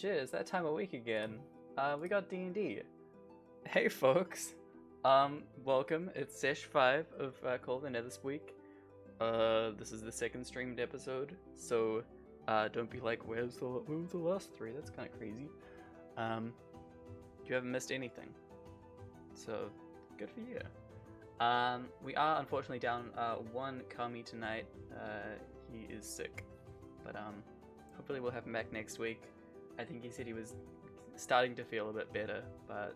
shit, it's that time of week again. We got D&D. Hey folks. Welcome. It's Sesh 5 of called the NetherSpweek. This is the second streamed episode, so don't be like, where's the last 3? That's kind of crazy. You haven't missed anything. So, good for you. We are unfortunately down one Kami tonight. He is sick. But hopefully we'll have him back next week. I think he said he was starting to feel a bit better, but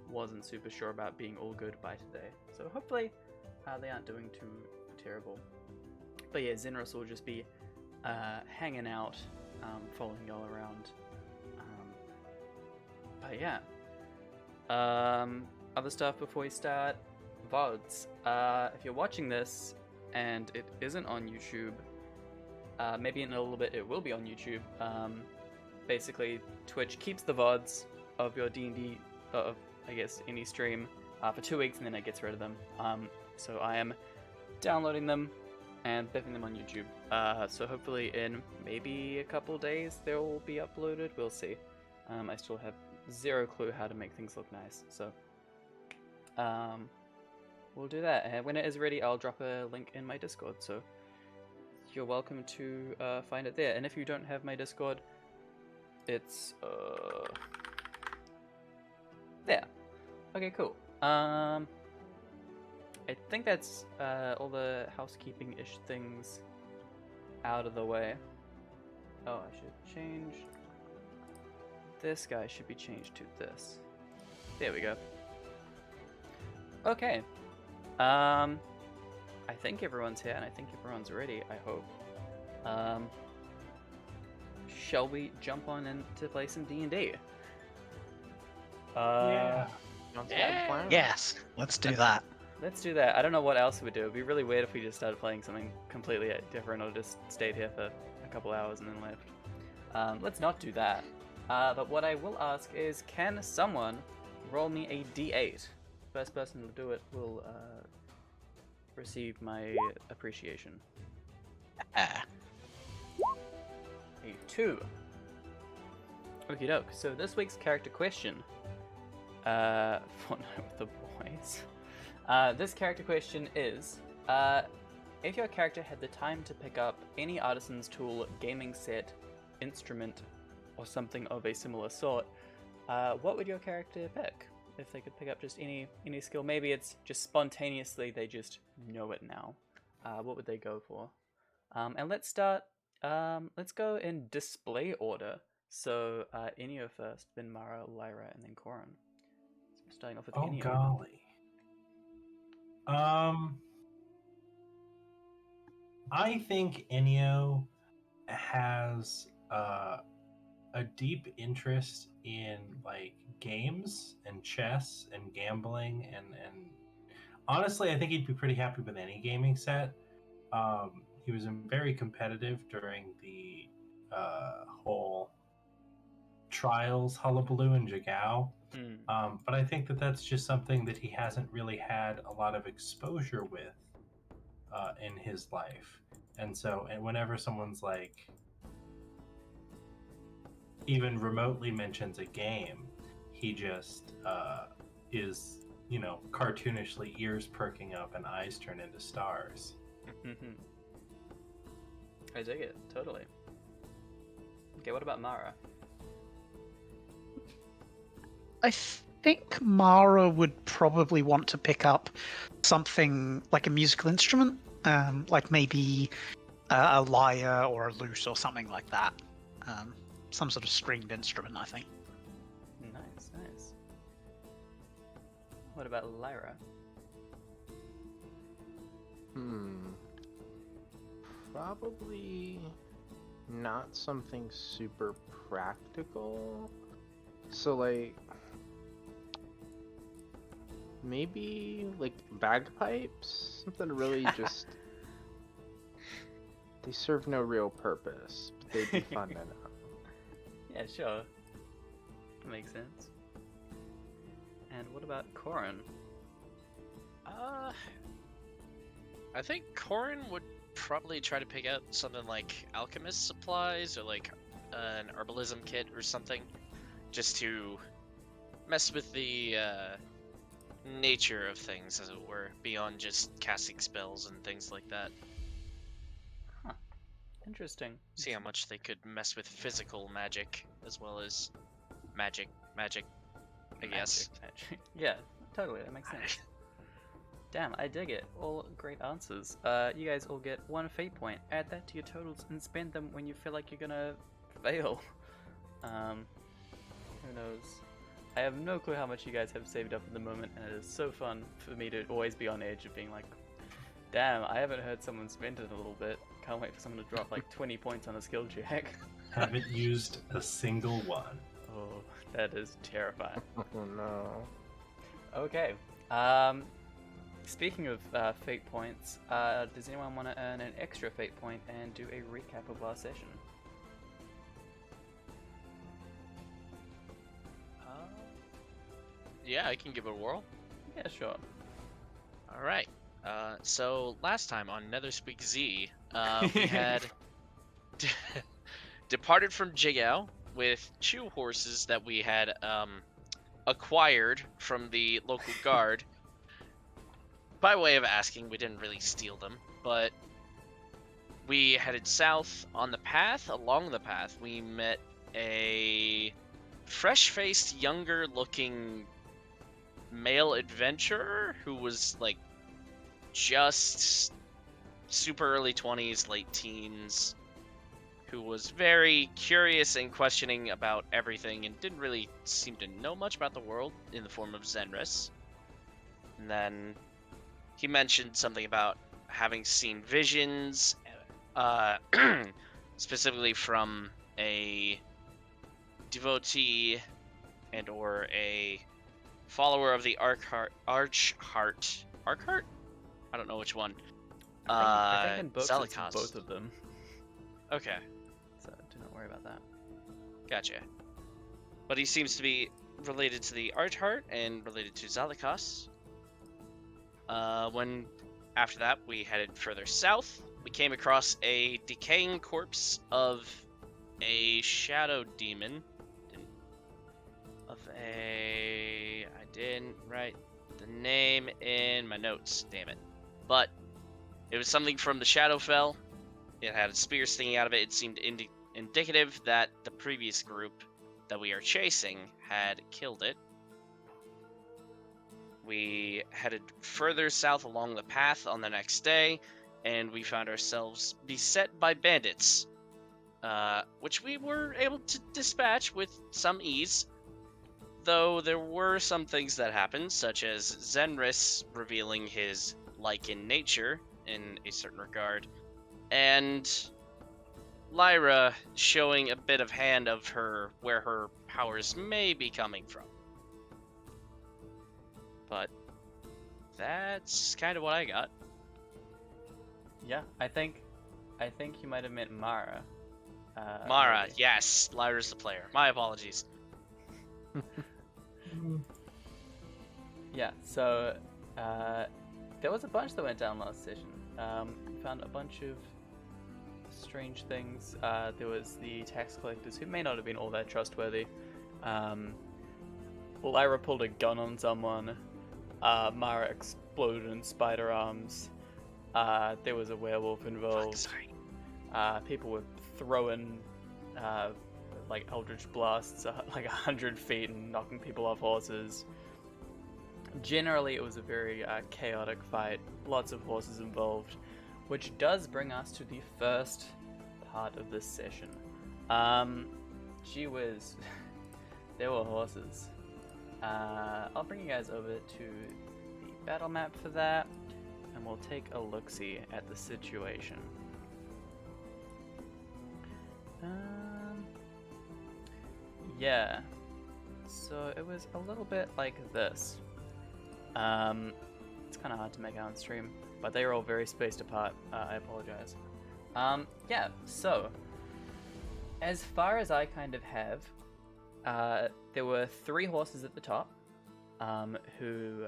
wasn't super sure about being all good by today. So hopefully they aren't doing too terrible. But yeah, Zenros will just be hanging out, following y'all around. But yeah. Other stuff before we start. VODs. If you're watching this and it isn't on YouTube, maybe in a little bit it will be on YouTube. Basically, Twitch keeps the VODs of your D&D, of I guess any stream, for 2 weeks, and then it gets rid of them. So I am downloading them and putting them on YouTube. So hopefully in maybe a couple days they'll be uploaded. We'll see. I still have zero clue how to make things look nice. So we'll do that. And when it is ready, I'll drop a link in my Discord. So you're welcome to find it there. And if you don't have my Discord, it's there. Okay, cool. I think that's all the housekeeping-ish things out of the way. Oh, I should change. This guy should be changed to this. There we go. Okay. I think everyone's here, and I think everyone's ready, I hope. Shall we jump on in to play some D&D? Yeah. Yes, let's do that. Let's do that. I don't know what else we'd do. It'd be really weird if we just started playing something completely different or just stayed here for a couple hours and then left. Let's not do that. But what I will ask is, can someone roll me a d8? First person to do it will receive my appreciation. A 2. Okie doke. So this week's character question for Night with the Boys. This character question is, if your character had the time to pick up any artisan's tool, gaming set, instrument, or something of a similar sort, what would your character pick? If they could pick up just any skill, maybe it's just spontaneously they just know it now. What would they go for? And let's start. Let's go in display order. So Enio first, then Mara, Lyra, and then Corin. So we're starting off with Enio. Oh golly. I think Enio has a deep interest in like games and chess and gambling and honestly I think he'd be pretty happy with any gaming set. He was very competitive during the whole trials hullabaloo in Jagao. But I think that that's just something that he hasn't really had a lot of exposure with in his life. And so whenever someone's like even remotely mentions a game, he just is, cartoonishly ears perking up and eyes turn into stars. I dig it, totally. Okay, what about Mara? I think Mara would probably want to pick up something like a musical instrument, like maybe a lyre or a lute or something like that. Some sort of stringed instrument, I think. Nice. What about Lyra? Probably not something super practical. So like maybe like bagpipes, something really just they serve no real purpose, but they'd be fun enough. Yeah, sure. Makes sense. And what about Corin? I think Corin would probably try to pick out something like alchemist supplies or like an herbalism kit or something, just to mess with the nature of things, as it were, beyond just casting spells and things like that. Interesting. See how much they could mess with physical magic as well as magic, I guess. Magic. Yeah, totally. That makes sense. Damn, I dig it. All great answers. You guys all get 1 fate point. Add that to your totals and spend them when you feel like you're gonna fail. Who knows? I have no clue how much you guys have saved up at the moment, and it is so fun for me to always be on edge of being like, damn, I haven't heard someone spend it in a little bit. Can't wait for someone to drop like 20 points on a skill check. Haven't used a single one. Oh, that is terrifying. Oh no. Okay. Speaking of fate points, does anyone want to earn an extra fate point and do a recap of last session? Yeah, I can give it a whirl. Yeah, sure. All right. So last time on NetherSpweek Z, we had departed from Jigao with 2 horses that we had acquired from the local guard. By way of asking, we didn't really steal them, but we headed south on the path. Along the path, we met a fresh-faced, younger-looking male adventurer who was like just super early 20s, late teens, who was very curious and questioning about everything and didn't really seem to know much about the world in the form of Xenris. And then he mentioned something about having seen visions, specifically from a devotee and or a follower of the Archheart. Archheart? I don't know which one. I think in books it's Zalikas. both of them, Okay, so do not worry about that. gotcha. But he seems to be related to the Archheart and related to Zalikas. When after that we headed further south, we came across a decaying corpse of a shadow demon. I didn't write the name in my notes, damn it. But it was something from the Shadowfell. It had a spear sticking out of it. It seemed indicative that the previous group that we are chasing had killed it. We headed further south along the path on the next day, and we found ourselves beset by bandits, which we were able to dispatch with some ease. Though there were some things that happened, such as Xenris revealing his lichen nature in a certain regard, and Lyra showing a bit of hand of her where her powers may be coming from. But that's kind of what I got. Yeah, I think you might have meant Mara. Mara, maybe. yes, Lyra's the player. My apologies. Yeah, so there was a bunch that went down last session. We found a bunch of strange things. There was the tax collectors who may not have been all that trustworthy. Lyra pulled a gun on someone. Mara exploded in spider arms. There was a werewolf involved. People were throwing like eldritch blasts like 100 feet and knocking people off horses. Generally, it was a very chaotic fight. Lots of horses involved, which does bring us to the first part of this session. Gee whiz, there were horses. I'll bring you guys over to the battle map for that, and we'll take a look-see at the situation. Yeah, so it was a little bit like this. It's kind of hard to make out on stream, but they are all very spaced apart. I apologize. Yeah, so as far as I kind of have, there were 3 horses at the top, who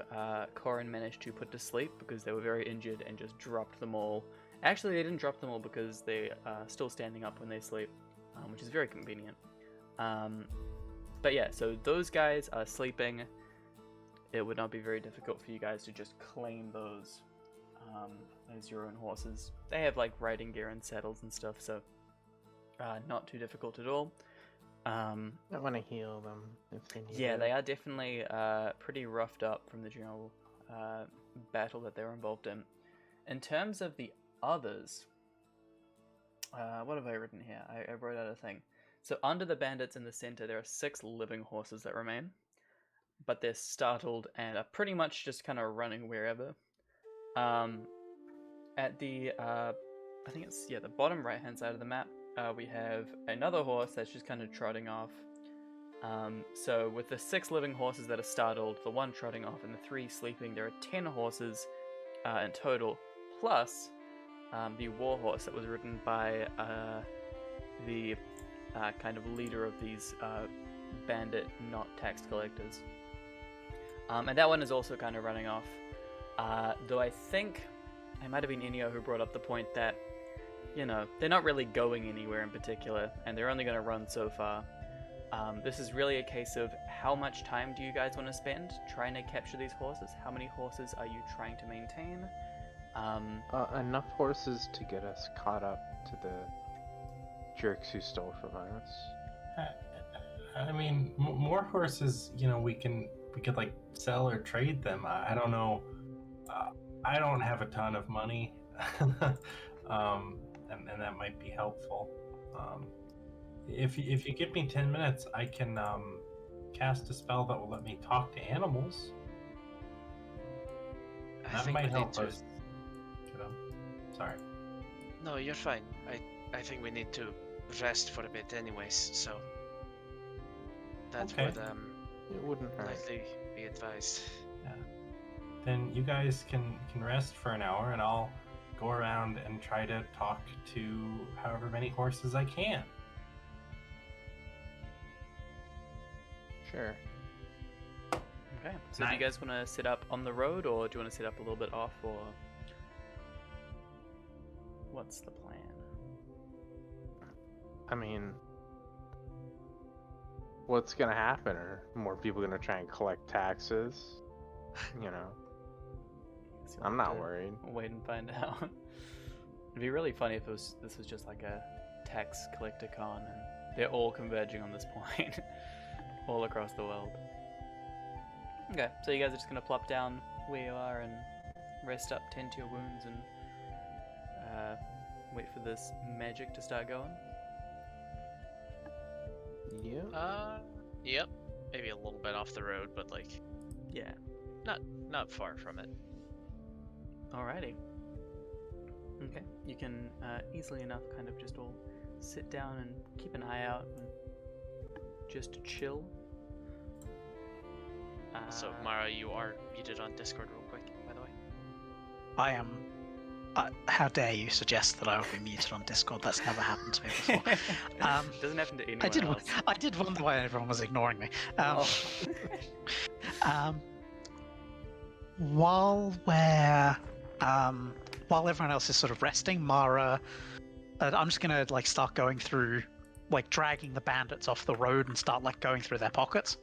Corin managed to put to sleep because they were very injured and just dropped them all. Actually, they didn't drop them all because they are still standing up when they sleep. which is very convenient. But yeah, so those guys are sleeping. It would not be very difficult for you guys to just claim those as your own horses. They have like riding gear and saddles and stuff, so not too difficult at all. I want to heal them if they need Yeah, it. they are definitely pretty roughed up from the general battle that they were involved in. In terms of the others, what have I written here? I wrote out a thing. So under the bandits in the center, there are 6 living horses that remain, but they're startled and are pretty much just kind of running wherever. At the, I think it's, the bottom right-hand side of the map, we have another horse that's just kind of trotting off. So with the 6 living horses that are startled, the 1 trotting off, and the 3 sleeping, there are 10 horses in total, plus the war horse that was ridden by the kind of leader of these bandit, not tax collectors. And that one is also kind of running off. Though I think it might have been Enio who brought up the point that, you know, they're not really going anywhere in particular, and they're only going to run so far. This is really a case of how much time do you guys want to spend trying to capture these horses? How many horses are you trying to maintain? Enough horses to get us caught up to the jerks who stole from us. I mean, more horses. You know, we could like sell or trade them. I don't know. I don't have a ton of money, and that might be helpful. If you give me 10 minutes, I can cast a spell that will let me talk to animals. That might help us. Sorry. No, you're fine. I think we need to rest for a bit anyways, so that Okay. would It wouldn't hurt. likely be advised. Yeah. Then you guys can rest for an hour, and I'll go around and try to talk to however many horses I can. Sure. Okay, so do you guys want to sit up on the road, or do you want to sit up a little bit off, or what's the plan? I mean, what's gonna happen? Are more people gonna try and collect taxes? You know, So you'll I'm have not to worried. Wait and find out. It'd be really funny if this was just like a tax collector con, and they're all converging on this point, all across the world. Okay, so you guys are just gonna plop down where you are and rest up, tend to your wounds, and wait for this magic to start going. Yeah. Yep. Maybe a little bit off the road, but like Yeah. not far from it. Alrighty. Okay, you can easily enough kind of just all sit down and keep an eye out and just chill. So Mara, you are muted on Discord real quick, by the way. I am. How dare you suggest that I will be muted on Discord? That's never happened to me before. Doesn't happen to anyone I did. else. I did wonder why everyone was ignoring me. While everyone else is sort of resting, Mara, I'm just gonna like start going through, like dragging the bandits off the road and start like going through their pockets.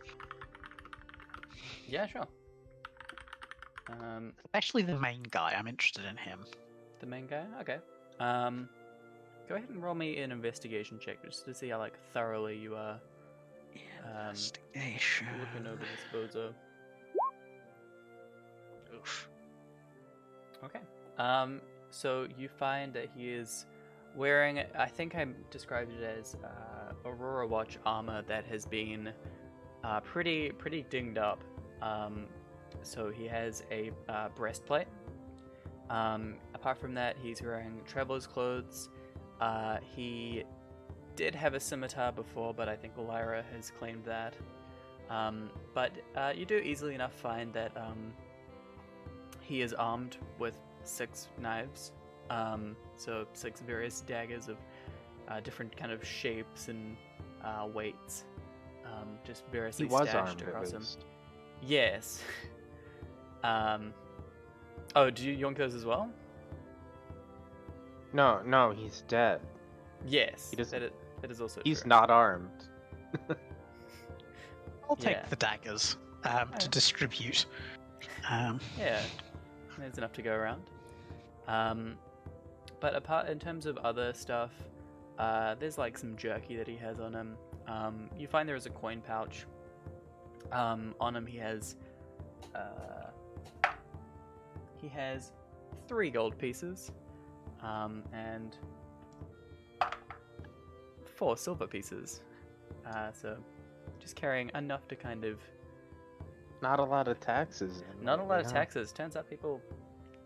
Yeah, sure. Especially the main guy. I'm interested in him. The main guy? Okay. Go ahead and roll me an investigation check just to see how like thoroughly you are Investigation. looking over this bozo. Oof. Okay. So you find that he is wearing, I think I described it as Aurora Watch armor that has been pretty dinged up. So he has a breastplate. Apart from that, he's wearing traveler's clothes. He did have a scimitar before, but I think Lyra has claimed that. But you do easily enough find that he is armed with 6 knives. So 6 various daggers of different kind of shapes and weights. Just variously He was stashed armed at across him. least. Yes. Oh, do you yoink those as well? No, he's dead. Yes. He doesn't- That is also He's true. not armed. I'll take Yeah. the daggers to distribute. Yeah, there's enough to go around. But apart in terms of other stuff, there's like some jerky that he has on him. You find there is a coin pouch. On him he has 3 gold pieces, and 4 silver pieces. So just carrying enough to kind of Not a lot of taxes. not a lot of taxes. Turns out people,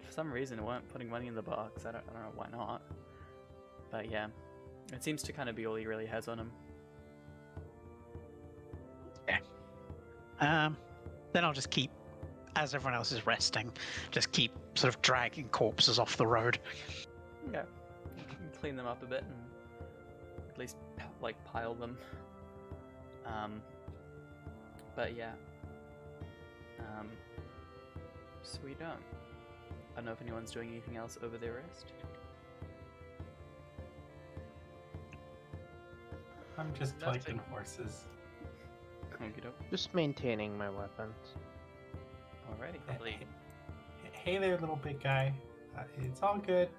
for some reason, weren't putting money in the box. I don't know why not. But yeah, it seems to kind of be all he really has on him. Then I'll just keep, as everyone else is resting, just keep sort of dragging corpses off the road. Yeah, you can clean them up a bit and at least like pile them. But yeah, sweet on. I don't know if anyone's doing anything else over their rest. I'm just collecting horses. Okey-doke. Just maintaining my weapons. Alrighty. Probably. Hey there, little big guy. It's all good.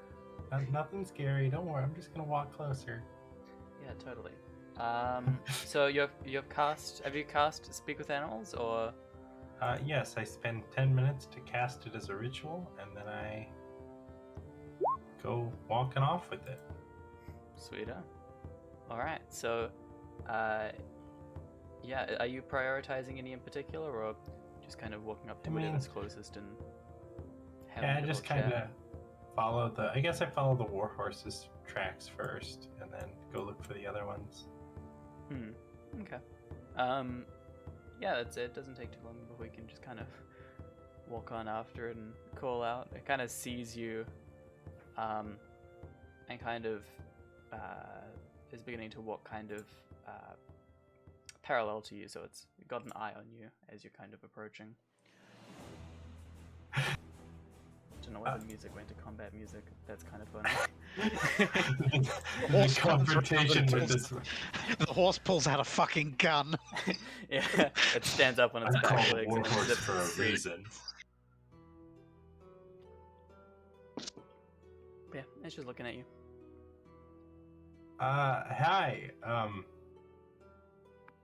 Nothing scary. Don't worry. I'm just gonna walk closer. Yeah, totally. So have you cast Speak with Animals, or? Yes, I spend 10 minutes to cast it as a ritual, and then I go walking off with it. Sweeter. Alright, so, yeah, are you prioritizing any in particular, or just kind of walking up to whatever's closest and having Yeah, a I just little kind chat? of follow I guess I follow the warhorse's tracks first, and then go look for the other ones. Okay. Yeah, that's it. It doesn't take too long before we can just kind of walk on after it and call out. It kind of sees you, and kind of is beginning to walk kind of parallel to you, so it's got an eye on you as you're kind of approaching. Don't know why the music went to combat music. That's kind of funny. The confrontation with this. The horse pulls out a fucking gun. Yeah, it stands up on its I'm back called a legs and warhorse zips for a its- reason. Yeah, it's just looking at you. Hi.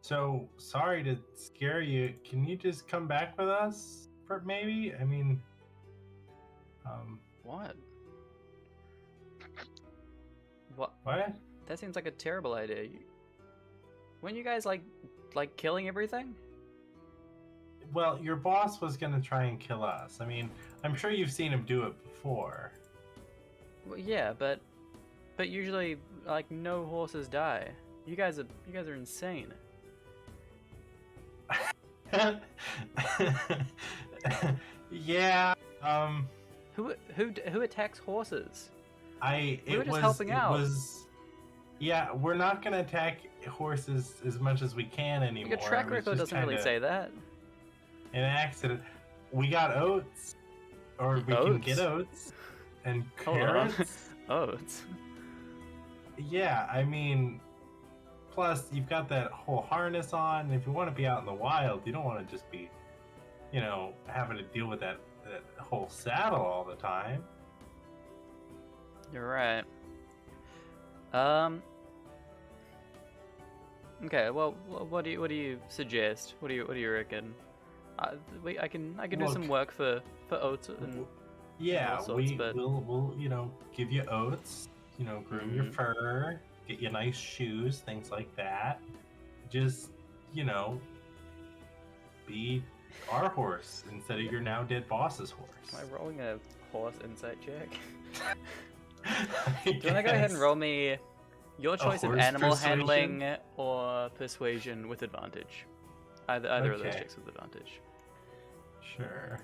So sorry to scare you. Can you just come back with us for maybe? I mean, What? What? what? That seems like a terrible idea. Weren't you guys like killing everything? Well, your boss was gonna try and kill us. I mean, I'm sure you've seen him do it before. Well, yeah, but usually like no horses die. You guys are insane. Yeah. Who attacks horses? We were just helping out. Yeah, we're not gonna attack horses as much as we can anymore. Your track It was record just doesn't really kinda say that. An accident. We got oats, or we can get oats and Hold on. carrots. Oats. Yeah, I mean, plus you've got that whole harness on. And if you want to be out in the wild, you don't want to just be, having to deal with that whole saddle all the time. You're right. Okay. Well, what do you suggest? What do you reckon? I can do some Look. work for oats and Yeah, all sorts, but- we'll give you oats. Groom your Mhm. fur, get you nice shoes, things like that. Just be our horse instead of your now dead boss's horse. Am I rolling a horse insight check? I Do you want to go ahead and guess. roll me your choice of horse animal persuasion? handling or persuasion with advantage? Either of those Okay. checks with advantage. Sure.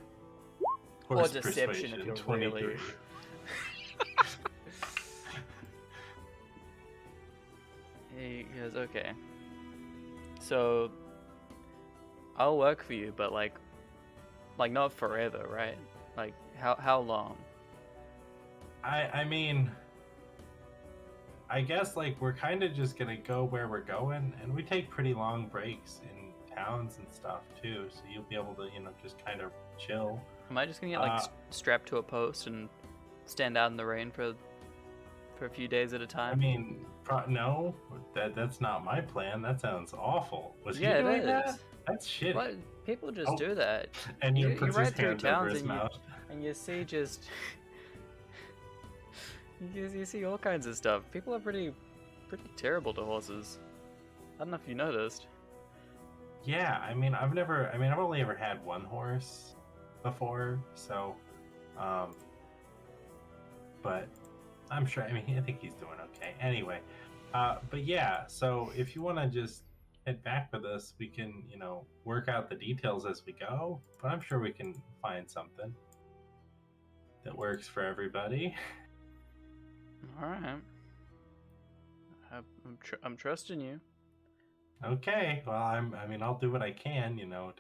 Or Horse deception if persuasion, you're 23. really. He goes, okay. So I'll work for you, but like not forever, right? Like how long? I mean, I guess like we're kind of just gonna go where we're going, and we take pretty long breaks in towns and stuff too. So you'll be able to, just kind of chill. Am I just gonna get like strapped to a post and stand out in the rain for a few days at a time? I mean, no, that's not my plan. That sounds awful. Was Yeah, he it doing is. that? That's shitty. What? People just Oh. do that. And he You puts ride his through hands over towns his and mouth. and you see just you see all kinds of stuff. People are pretty terrible to horses. I don't know if you noticed. Yeah, I've only ever had one horse before, so, but I'm sure, I think he's doing okay. Anyway, but yeah, so if you want to just head back with us, we can, work out the details as we go, but I'm sure we can find something that works for everybody. All right. I'm trusting you. Okay, well, I'll do what I can, to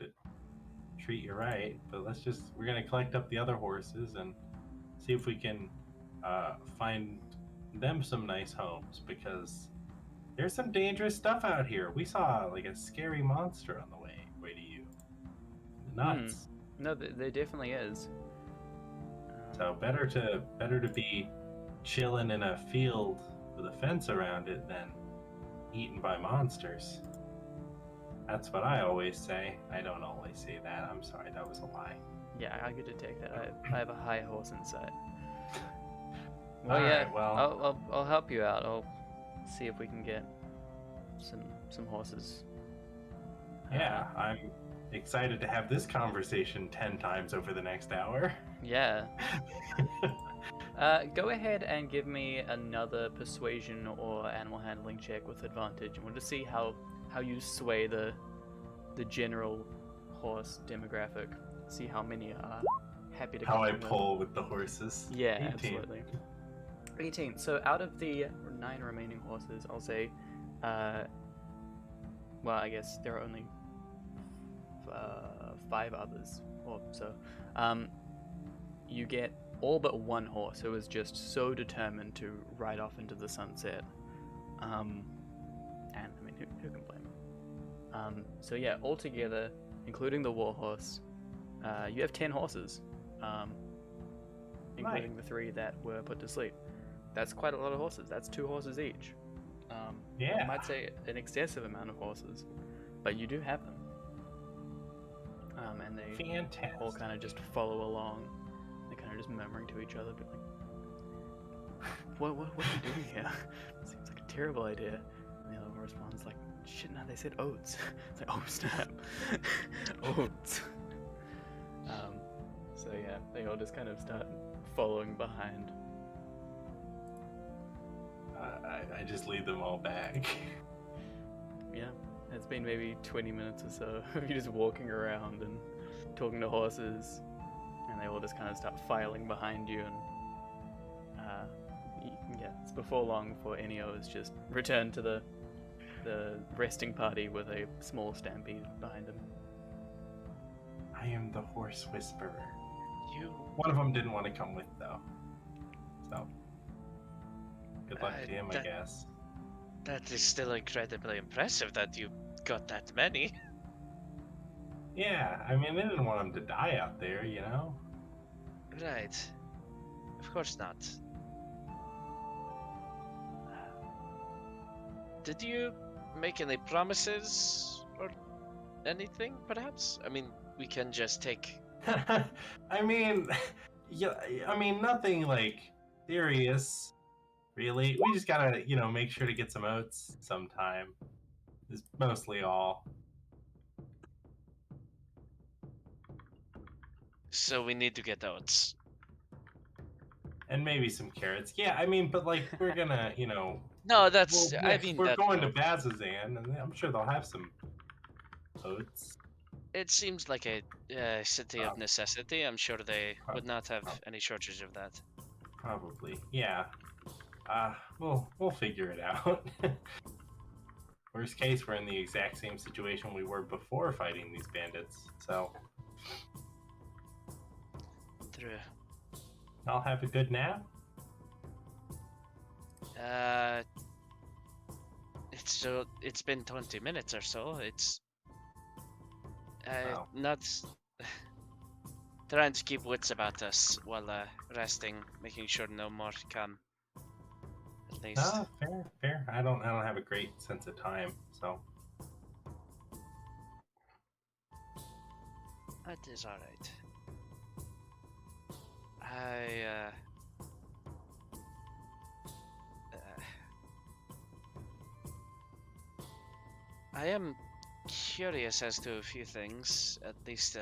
treat you right, but we're gonna collect up the other horses and see if we can find them some nice homes, because there's some dangerous stuff out here. We saw like a scary monster on the way to you. Nuts. No, there definitely is. So better to be chilling in a field with a fence around it than eaten by monsters. That's what I always say. I don't always say that. I'm sorry, that was a lie. Yeah, I get to take that. I have a high horse inside. Well, All yeah. right, well, I'll help you out. I'll see if we can get some horses. yeah, I'm excited to have this conversation 10 times over the next hour. Yeah. Go ahead and give me another persuasion or animal handling check with advantage. I want to see how you sway the general horse demographic. See how many are happy to come How I in with. pull with the horses. Yeah, 18. absolutely. 18. So out of the 9 remaining horses, I'll say, well, I guess there are only 5 others or so. You get all but one horse who is just so determined to ride off into the sunset. And I mean, who can blame him? So yeah, altogether, including the war horse, you have 10 horses, including the 3 that were put to sleep. That's quite a lot of horses. That's 2 horses each. Yeah. I might say an excessive amount of horses, but you do have them. And they Fantastic. all kind of just follow along. They're kind of just murmuring to each other, but like, what are you doing here? Seems like a terrible idea. And the other one responds like, shit, no, they said oats. It's like, oh snap, oats. So yeah, they all just kind of start following behind. I just lead them all back. Yeah, it's been maybe 20 minutes or so of you just walking around and talking to horses, and they all just kind of start filing behind you, and yeah, it's before long before Enio is just returned to the resting party with a small stampede behind him. I am the horse whisperer. You. One of them didn't want to come with, though. So, good luck to him, I guess. That is still incredibly impressive that you got that many. Yeah, I mean, they didn't want him to die out there, you know? Right. Of course not. Did you make any promises or anything, perhaps? I mean, we can just take... I mean, yeah, nothing, like, serious, really. We just gotta, make sure to get some oats sometime. Is mostly all. So we need to get oats. And maybe some carrots. Yeah, I mean, but, like, we're gonna, No, that's... we're I mean, we're that, going to Bazazan, and I'm sure they'll have some oats. It seems like a city of necessity. I'm sure they would not have any shortage of that. Probably, yeah. We'll figure it out. Worst case, we're in the exact same situation we were before fighting these bandits, so True. I'll have a good nap. it's been 20 minutes or so. It's Wow. not trying to keep wits about us while resting, making sure no more come. At least. No, fair. I don't have a great sense of time, so. That is alright. I am curious as to a few things, at least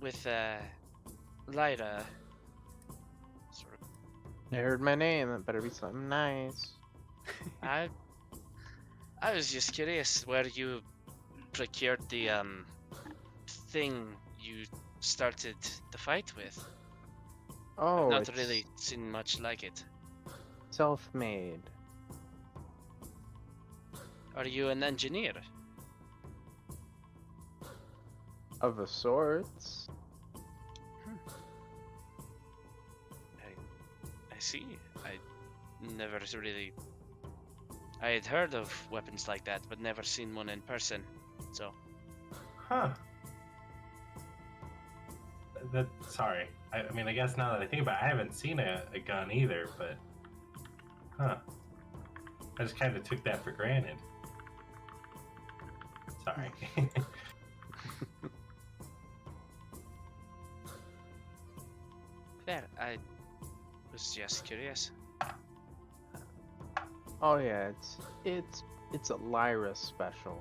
with Lyra. Sort of, You heard my name. It better be something nice. I was just curious where you procured the thing you started the fight with. Oh, I've not it's really seen much like it. self-made. Are you an engineer? Of a sorts. I see. I never really. I had heard of weapons like that, but never seen one in person. So, Huh. Sorry. I mean, I guess now that I think about it, I haven't seen a gun either, but. Huh. I just kind of took that for granted. Sorry. fair. I was just curious. Oh yeah, it's a Lyra special.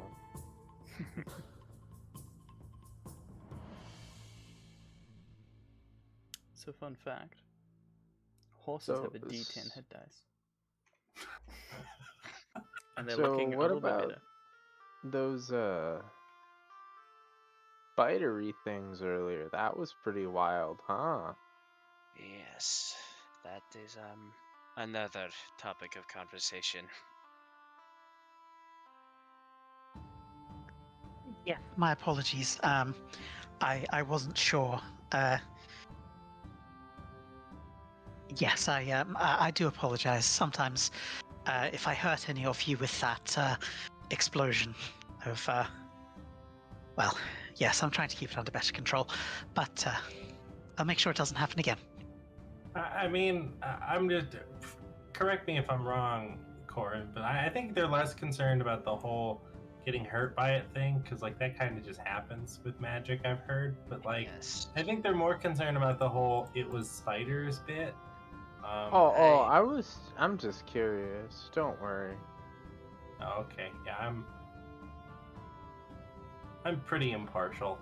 So fun fact. Horses So have a D10 this- hit dice. And they're So looking a what little bit about better. those spidery things earlier? That was pretty wild, huh? Yes, that is another topic of conversation. Yeah, my apologies. I wasn't sure. Yes, I do apologize. Sometimes, if I hurt any of you with that explosion of, well, yes, I'm trying to keep it under better control, but I'll make sure it doesn't happen again. I mean, I'm just. Correct me if I'm wrong, Corin, but I think they're less concerned about the whole getting hurt by it thing, because, like, that kind of just happens with magic, I've heard. But, like, Yes. I think they're more concerned about the whole it was spiders bit. I'm just curious. Don't worry. Oh, okay. Yeah, I'm pretty impartial.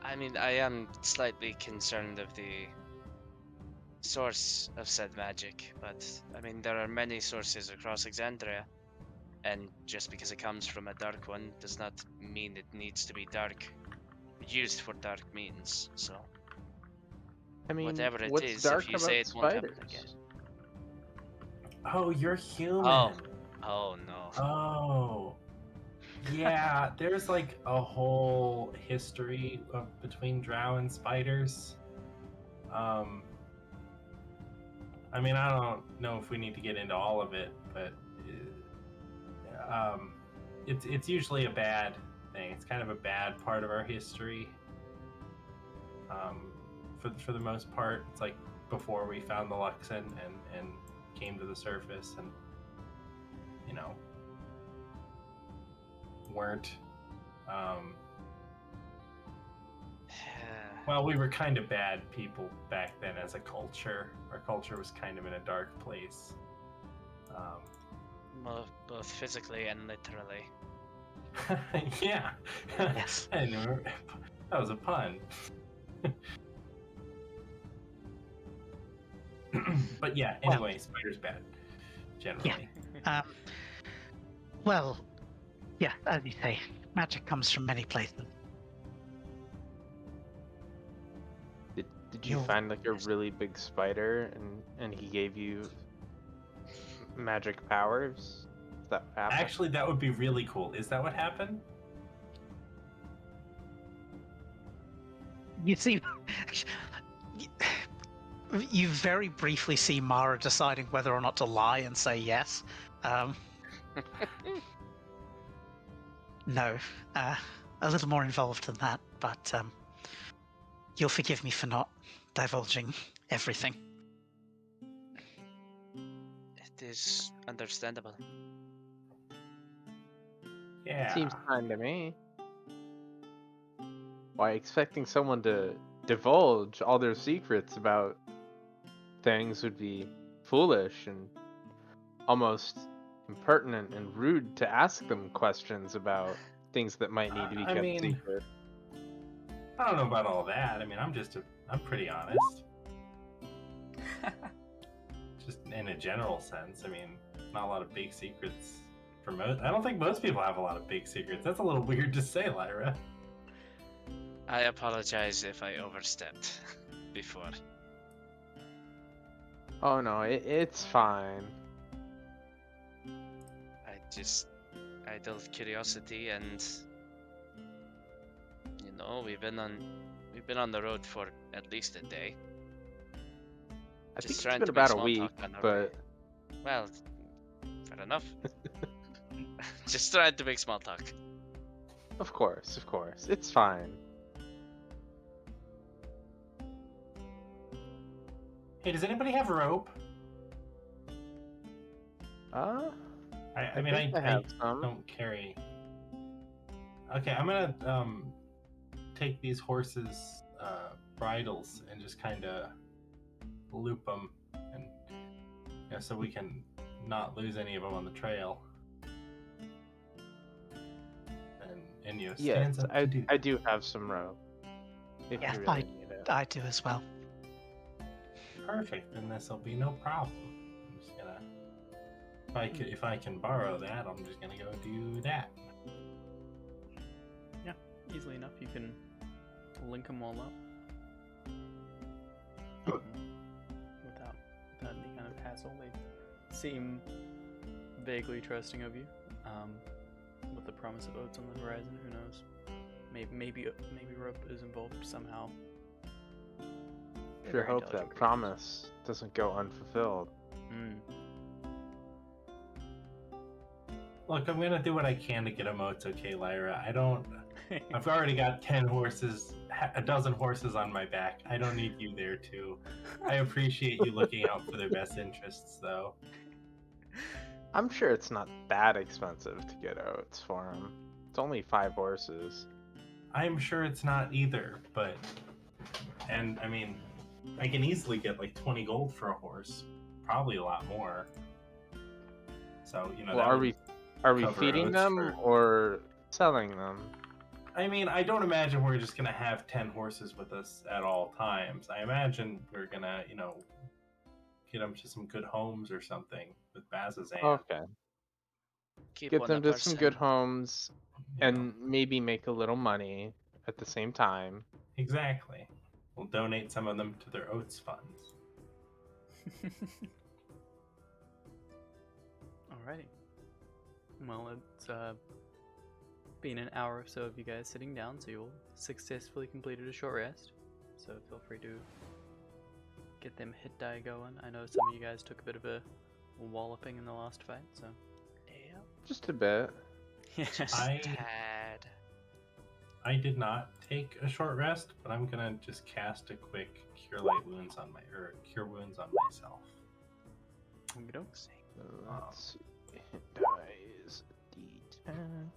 I mean, I am slightly concerned of the source of said magic, but I mean, there are many sources across Exandria, and just because it comes from a dark one does not mean it needs to be dark, used for dark means. So, I mean, whatever it what's is, dark if you about say it won't happen spiders? again. Oh, you're human. Oh no. Oh. Yeah, there's like a whole history between drow and spiders. I mean, I don't know if we need to get into all of it, but it's usually a bad thing. It's kind of a bad part of our history. For the most part, it's like before we found the Luxon and came to the surface, and you know, weren't. Well, we were kind of bad people back then as a culture. Our culture was kind of in a dark place. Both physically and literally. Yeah. Yes. I knew that was a pun. But yeah, anyway, spiders bad, generally. Well, yeah, as you say, magic comes from many places. Did you find like a really big spider and he gave you magic powers? Is that what happened? Actually, that would be really cool. Is that what happened? You see, You very briefly see Mara deciding whether or not to lie and say yes. No, a little more involved than that, but you'll forgive me for not divulging everything. It is understandable. Yeah. Seems fine to me. Why, expecting someone to divulge all their secrets about things would be foolish and almost impertinent and rude to ask them questions about things that might need to be I kept mean, secret. I don't know about all that. I mean, I'm pretty honest. Just in a general sense. I mean, not a lot of big secrets for most. I don't think most people have a lot of big secrets. That's a little weird to say, Lyra. I apologize if I overstepped before. Oh no, it's fine. Idle curiosity, and we've been on the road for at least a day. I think Just it's trying been to make about a small week, talk on our but way. Well, fair enough. Just trying to make small talk. of course, it's fine. Hey, does anybody have rope? I mean, think I have some. don't carry. Okay, I'm gonna take these horses' bridles and just kind of loop them, and so we can not lose any of them on the trail. And Yes, stands up to do. I do have some rope. If Yeah, you really need it. I do as well. Perfect, then this will be no problem. I'm just gonna, if I can borrow that, I'm just gonna go do that. Yeah, easily enough. You can link them all up without any kind of hassle. They seem vaguely trusting of you. With the promise of oats on the horizon, who knows? Maybe rope is involved somehow. Sure hope that promise doesn't go unfulfilled. Look, I'm gonna do what I can to get them oats, okay, Lyra? I've already got 10 horses, a dozen horses on my back. I don't need you there too. I appreciate you looking out for their best interests, though. I'm sure it's not that expensive to get oats for him. It's only 5 horses. I'm sure it's not either, and I mean, I can easily get like 20 gold for a horse, probably a lot more. So Well, are we feeding them or selling them? I mean, I don't imagine we're just gonna have 10 horses with us at all times. I imagine we're gonna, get them to some good homes or something with Bazazan. Okay. Get them to some good homes you know. and maybe make a little money at the same time. Exactly. We'll donate some of them to their oats funds. Alrighty. Well, it's been an hour or so of you guys sitting down, so you'll successfully completed a short rest. So feel free to get them hit die going. I know some of you guys took a bit of a walloping in the last fight, so Yeah. Just a bit. Just I- tad. I did not take a short rest, but I'm gonna just cast a quick cure wounds on myself. Okey-dokes. Let's see. Hit die is D10.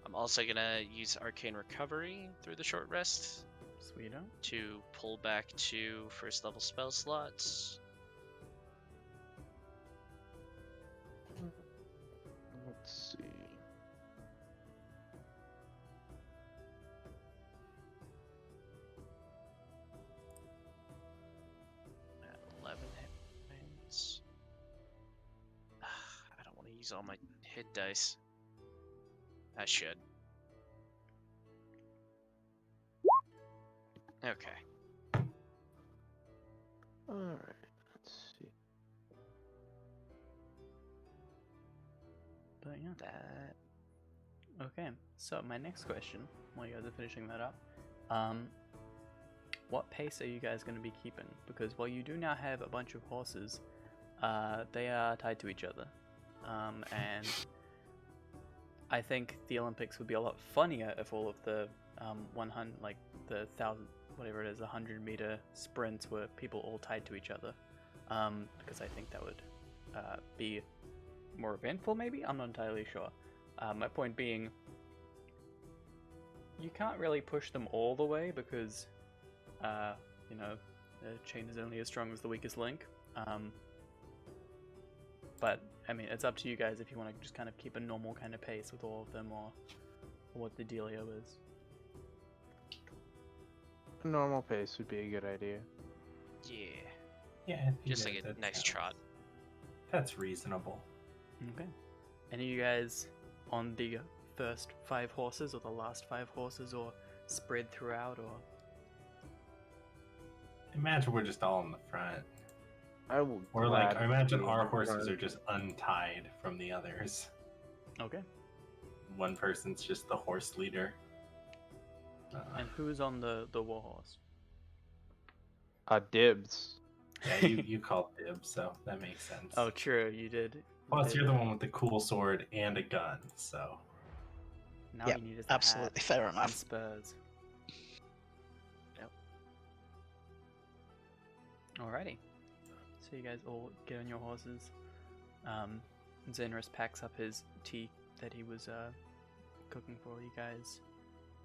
I'm also gonna use Arcane Recovery through the short rest Sweeto. to pull back 2 first level spell slots. Let's see. At 11 hit points. I don't want to use all my hit dice. I should. Okay. Alright, let's see. But yeah. That Okay, so my next question, while you guys are finishing that up, what pace are you guys going to be keeping? Because while you do now have a bunch of horses, they are tied to each other, and I think the Olympics would be a lot funnier if all of the 100, like the 1,000, whatever it is, 100-meter sprints were people all tied to each other, because I think that would be more eventful. Maybe, I'm not entirely sure. My point being, you can't really push them all the way because, you know, the chain is only as strong as the weakest link. But, I mean, it's up to you guys if you want to just kind of keep a normal kind of pace with all of them, or what the dealio is. A normal pace would be a good idea. Yeah. Yeah, I think Just that- like a that nice sounds- trot. That's reasonable. Okay. Any of you guys on the first 5 horses, or the last 5 horses, or spread throughout, or... Imagine we're just all in the front. I will. Or like, I gladly imagine be our in horses front. are just untied from the others. Okay. One person's just the horse leader. And who's on the warhorse? Dibs. Yeah, you called dibs, so that makes sense. Oh, true, you did. Plus, you're the one with the cool sword and a gun, so. Now Yep, you need is the Absolutely hat fair and enough. spurs. Yep. Alrighty. So you guys all get on your horses. Xenris packs up his tea that he was cooking for you guys,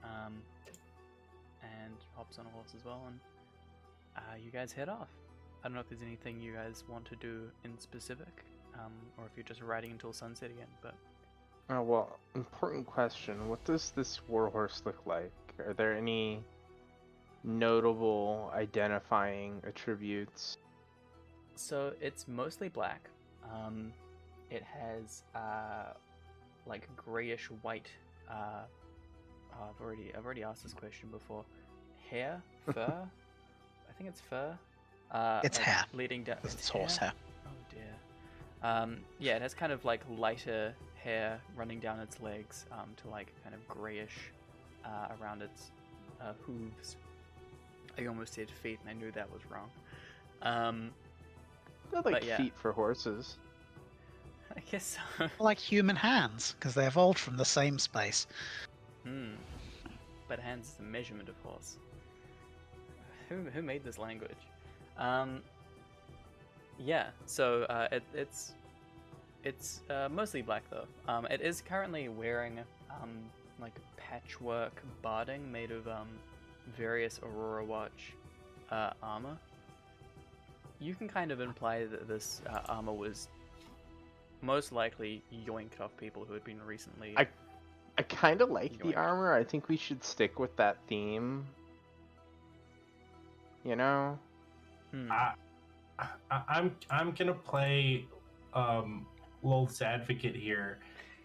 and hops on a horse as well, and you guys head off. I don't know if there's anything you guys want to do in specific, or if you're just riding until sunset again, but... Oh, well, important question. What does this warhorse look like? Are there any notable identifying attributes? So it's mostly black. It has like grayish white. I've already asked this question before. Hair, fur. I think it's fur. It's like hair. leading down. It's horsehair. Oh dear. Yeah, it has kind of like lighter hair running down its legs, to like kind of grayish around its hooves. I almost said feet, and I knew that was wrong. They're like But yeah. feet for horses. I guess so. Like human hands, because they evolved from the same space. But hands is a measurement, of course. Who made this language? Yeah. So it's mostly black though. It is currently wearing like patchwork barding made of various Aurora Watch armor. You can kind of imply that this armor was most likely yoinked off people who had been recently. I kind of like the Yoink. armor. I think we should stick with that theme. You know? I'm gonna play Lolth's advocate here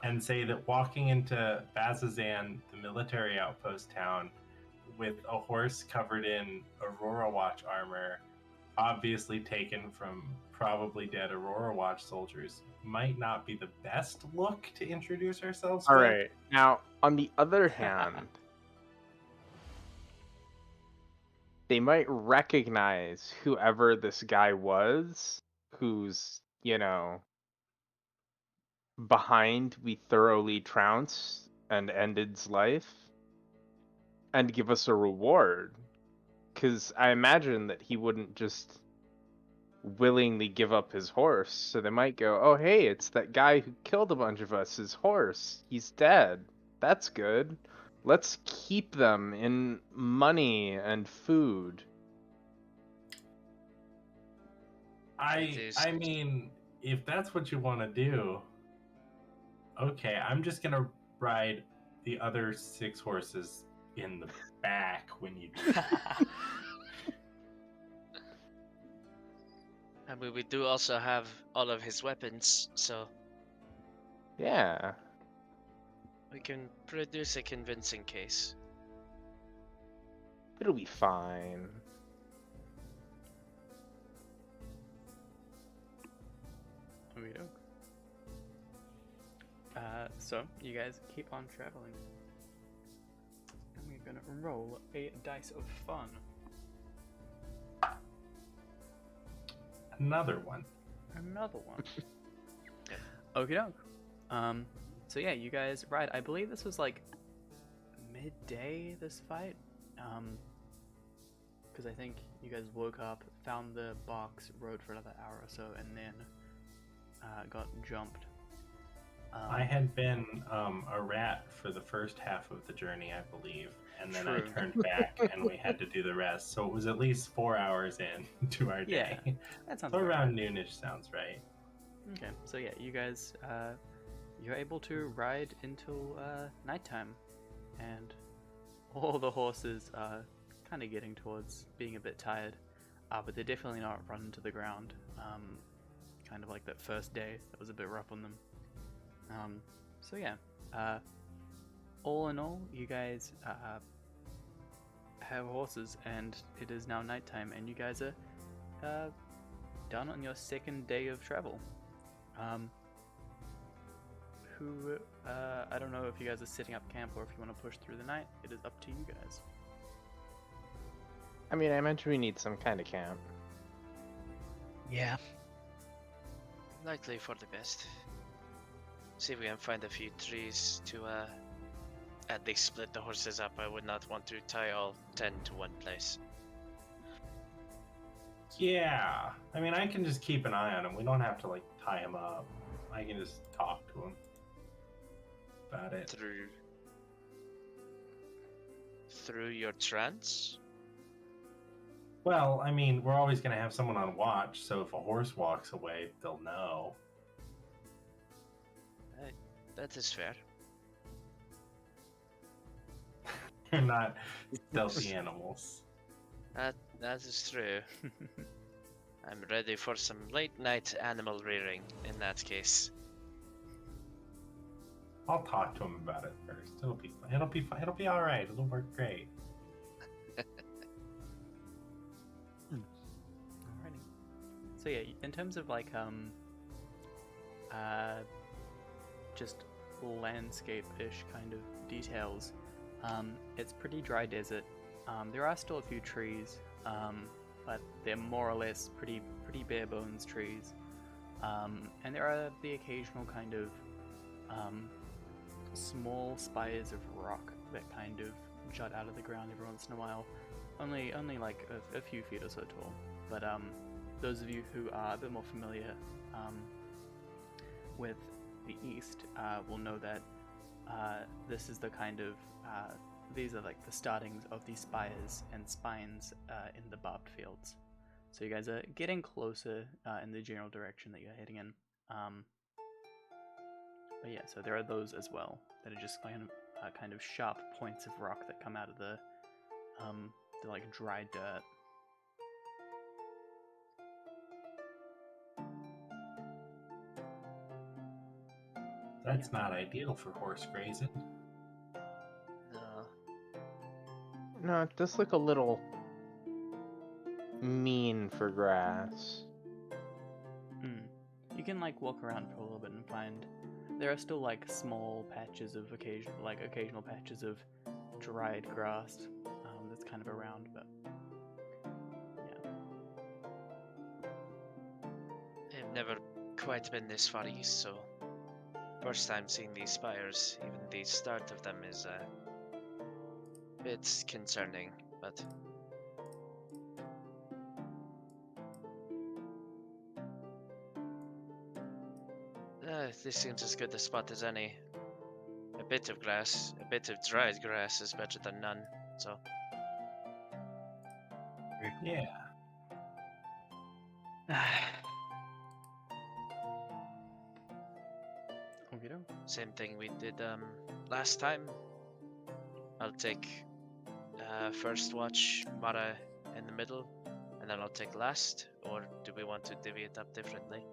and say that walking into Bazazan, the military outpost town, with a horse covered in Aurora Watch armor, obviously taken from probably dead Aurora Watch soldiers, might not be the best look to introduce ourselves All with. right. Now, on the other hand, they might recognize whoever this guy was, who's, you know, behind we thoroughly trounced and ended's life, and give us a reward. Because I imagine that he wouldn't just willingly give up his horse, so they might go, oh hey, it's that guy who killed a bunch of us, his horse, he's dead, that's good, let's keep them in money and food. I mean, if that's what you want to do, okay, I'm just gonna ride the other 6 horses in the back when you do that. I mean, we do also have all of his weapons, so Yeah. we can produce a convincing case. It'll be fine. So you guys keep on traveling. And we're gonna roll a dice of fun. Another one. Another one. Okie doke. So yeah, you guys ride. I believe this was like midday, this fight. Because I think you guys woke up, found the box, rode for another hour or so, and then got jumped. I had been a rat for the first half of the journey, I believe, and then I True. turned back and we had to do the rest. So it was at least 4 hours in to our day. Yeah, that sounds So about around right. noonish sounds right. Okay, so yeah, you guys, you're able to ride until nighttime, and all the horses are kind of getting towards being a bit tired, but they're definitely not running to the ground. Kind of like that first day, that was a bit rough on them. So yeah, all in all, you guys have horses, and it is now nighttime, and you guys are done on your second day of travel. I don't know if you guys are setting up camp or if you want to push through the night. It is up to you guys. I mean, I mentioned we need some kind of camp. Yeah. Likely for the best. See if we can find a few trees to at least split the horses up. I would not want to tie all 10 to one place. Yeah, I mean, I can just keep an eye on him. We don't have to like tie him up. I can just talk to him about it. Through your trance? Well, I mean, we're always going to have someone on watch, so if a horse walks away, they'll know. That is fair. They're not stealthy animals. That is true. I'm ready for some late night animal rearing in that case. I'll talk to him about it first. It'll be fine. It'll be all right. It'll work great. Alrighty. So yeah, in terms of like just landscape-ish kind of details, it's pretty dry desert. There are still a few trees, but they're more or less pretty bare bones trees. And there are the occasional kind of small spires of rock that kind of jut out of the ground every once in a while. Only like a few feet or so tall. But those of you who are a bit more familiar with the east will know that this is the kind of these are like the startings of the spires and spines in the barbed fields. So you guys are getting closer in the general direction that you're heading in. But yeah, so there are those as well that are just kind of sharp points of rock that come out of the like dry dirt. That's not ideal for horse grazing. No. No, it does look a little mean for grass. You can like walk around for a little bit and find there are still like small patches of occasional patches of dried grass that's kind of around, but yeah. I've never quite been this far east, so first time seeing these spires. Even the start of them is a bit concerning, but this seems as good a spot as any. A bit of grass, a bit of dried grass is better than none, so Yeah. Okey-doke. same thing we did last time. I'll take first watch, Mara in the middle, and then I'll take last, or do we want to divvy it up differently?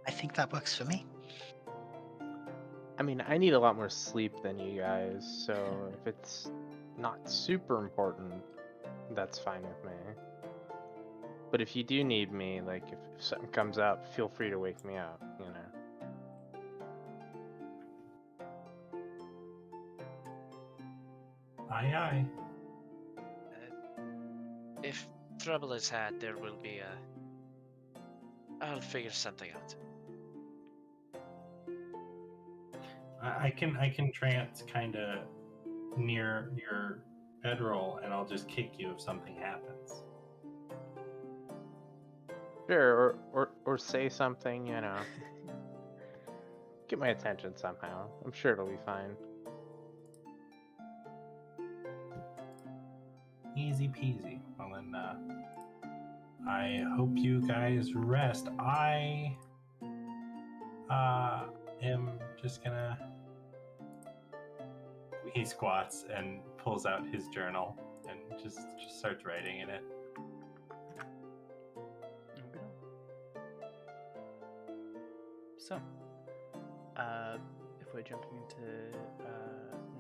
I think that works for me. I mean, I need a lot more sleep than you guys, so if it's not super important, that's fine with me. But if you do need me, like if something comes up, feel free to wake me up, you know. Aye, aye. If trouble is had, there will be a. I'll figure something out. I can trance kind of near your bedroll, and I'll just kick you if something happens. Sure, or say something, you know. Get my attention somehow. I'm sure it'll be fine. Easy peasy. Well then, I hope you guys rest. I am just gonna. He squats and pulls out his journal and just starts writing in it. Okay. So, if we're jumping into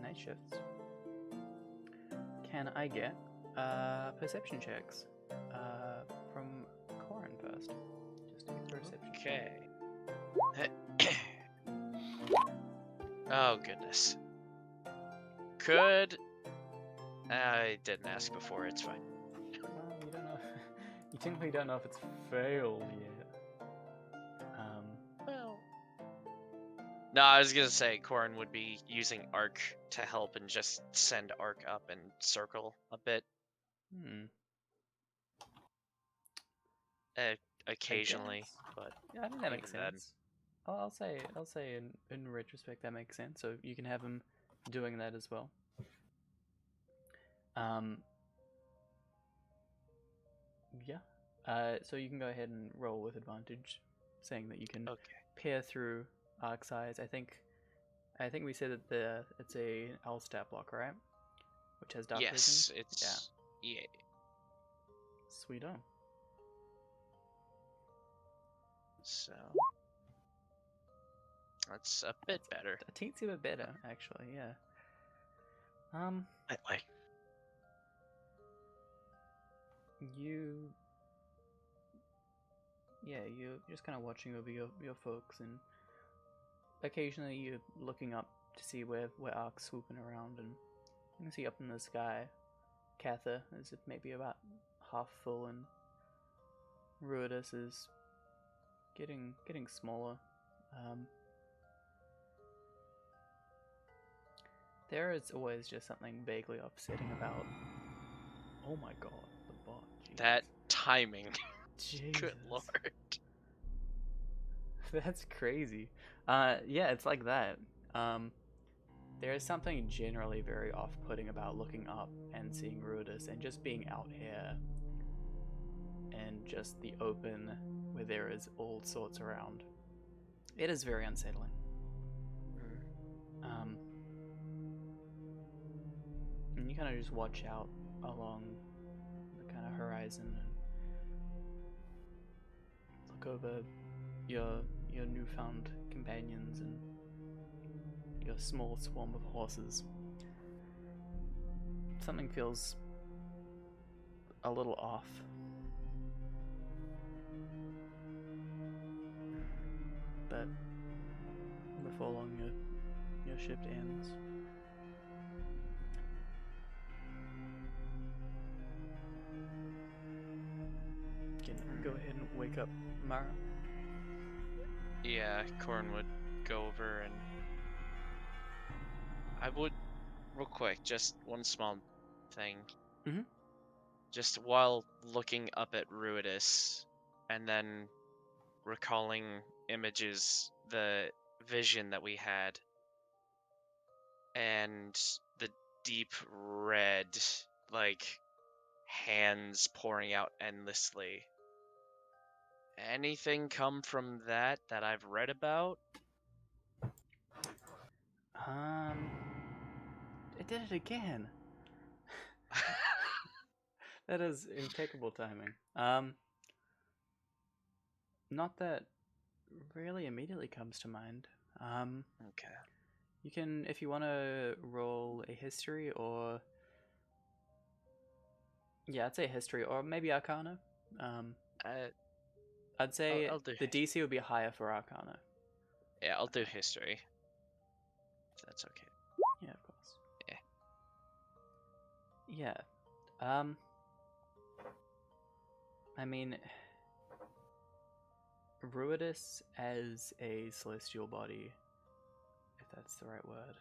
night shifts, can I get perception checks from Corin first? Just a perception. Okay. Oh goodness. Could I didn't ask before? It's fine. Well, you don't know. You technically don't know if it's failed yet. Well. No, I was gonna say Corin would be using arc to help and just send arc up and circle a bit. Occasionally, guess. but Yeah, I think that makes even then. sense. I'll say in retrospect that makes sense. So you can have him doing that as well. Yeah. So you can go ahead and roll with advantage, saying that you can Okay. peer through arc size. I think we said that it's a owl stat block, right? Which has dark vision. Yes, it's yeah. Sweet on. So that's a bit better. A teensy bit better, actually. Yeah. Like you're just kind of watching over your folks, and occasionally you're looking up to see where Ark's swooping around, and you can see up in the sky, Cather is maybe about half full, and Ruidus is getting smaller. There is always just something vaguely upsetting about. Oh my god, the bot. Jesus. that timing. Jesus. Good lord. That's crazy. Yeah, it's like that. There is something generally very off-putting about looking up and seeing Ruidus and just being out here and just the open where there is all sorts around. It is very unsettling. And you kind of just watch out along the kind of horizon and look over your newfound companions and your small swarm of horses. Something feels a little off. But before long your shift ends. Can you go ahead and wake up Mara? Yeah, Corin would go over and I would, real quick, just one small thing. Mhm. Just while looking up at Ruidus and then recalling images, the vision that we had, and the deep red, like, hands pouring out endlessly. Anything come from that I've read about? It did it again. That is impeccable timing. Not that really immediately comes to mind. Okay. You can, if you want to roll a history or... Yeah, I'd say history or maybe Arcana. I'd say I'll do the DC would be higher for Arcana. Yeah, I'll do history. If that's okay. Yeah, of course. Yeah. Yeah. I mean, Ruidus as a celestial body, if that's the right word.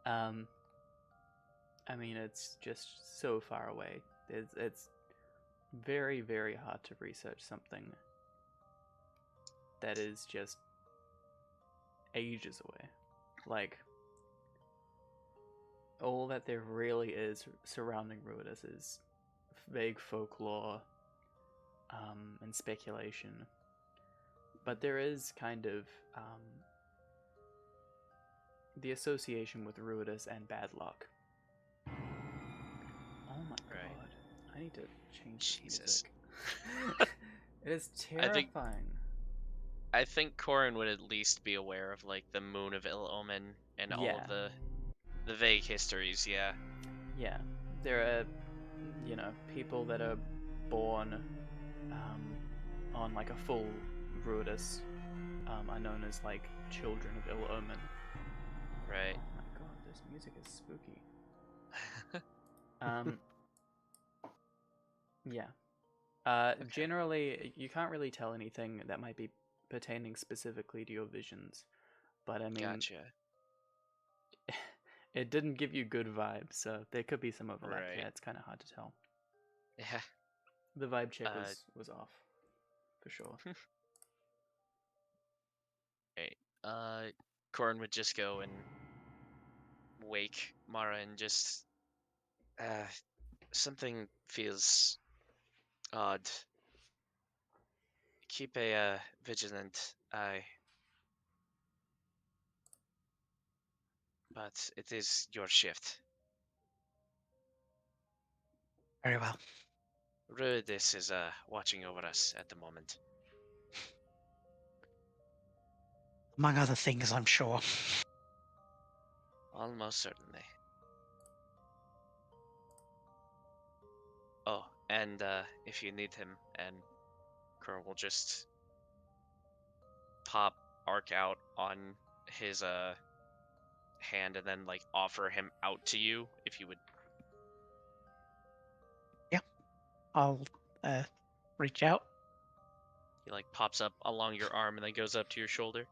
I mean, it's just so far away. It's very, very hard to research something that is just ages away. Like, all that there really is surrounding Ruidus is vague folklore and speculation. But there is kind of the association with Ruidus and bad luck. Oh my god. I need to change the Jesus. music. It is terrifying. I think Corin would at least be aware of like the Moon of Ill Omen and all Yeah. of the vague histories. Yeah. Yeah. There are, people that are born on like a full Ruidus are known as like children of ill omen. Right. Oh my god, this music is spooky. Yeah. Generally, you can't really tell anything that might be pertaining specifically to your visions, but I mean, Gotcha. it didn't give you good vibes, so there could be some overlap. Right. Yeah, it's kind of hard to tell. Yeah. The vibe check was off, for sure. Right. Corin would just go and wake Mara and just something feels odd. Keep a vigilant eye. But it is your shift. Very well. Ruidus is watching over us at the moment. Among other things, I'm sure. Almost certainly. Oh, and if you need him, and Corin will just pop Arc out on his hand and then like offer him out to you if you would. Yeah. I'll reach out. He like pops up along your arm and then goes up to your shoulder.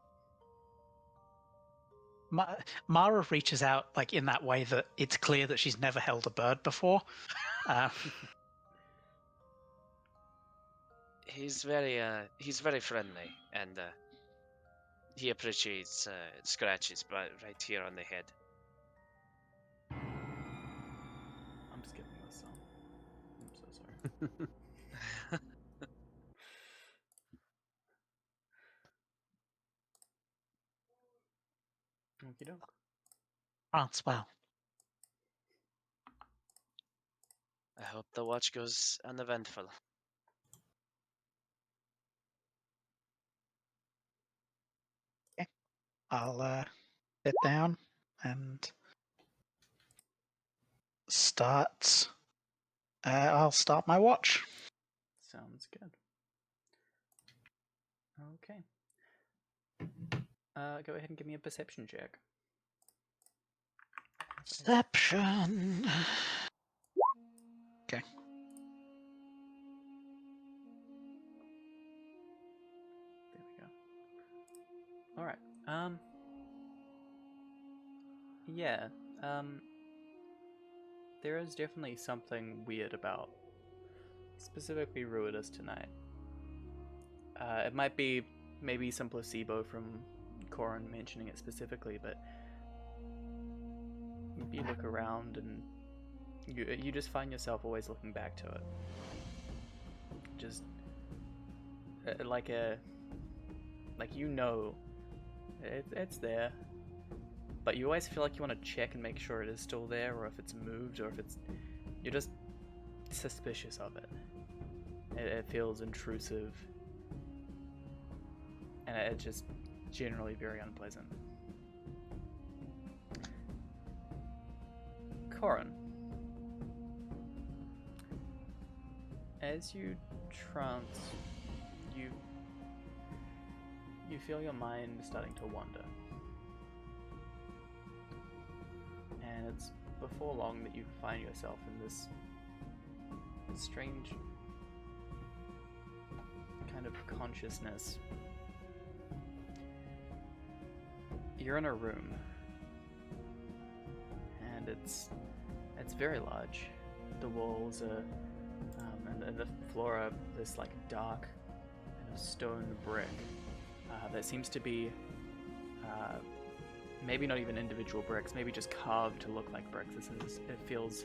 Mara reaches out like in that way that it's clear that she's never held a bird before. He's very friendly and he appreciates scratches but right here on the head. I'm skipping this song. I'm so sorry. Okie doke. France, well. I hope the watch goes uneventful. I'll sit down and start. I'll start my watch. Sounds good. Okay. Go ahead and give me a perception check. Perception. Okay. There we go. All right. Yeah. There is definitely something weird about specifically Ruidus tonight. It might be maybe some placebo from Corin mentioning it specifically, but you look around and you just find yourself always looking back to it. Just like it's there, but you always feel like you want to check and make sure it is still there, or if it's moved, or if you're just suspicious of it. It feels intrusive, and it's just generally very unpleasant. Corin, as you trance, you feel your mind starting to wander, and it's before long that you find yourself in this strange kind of consciousness. You're in a room, and it's very large. The walls are and the floor are this like dark kind of stone brick that seems to be maybe not even individual bricks, maybe just carved to look like bricks. It feels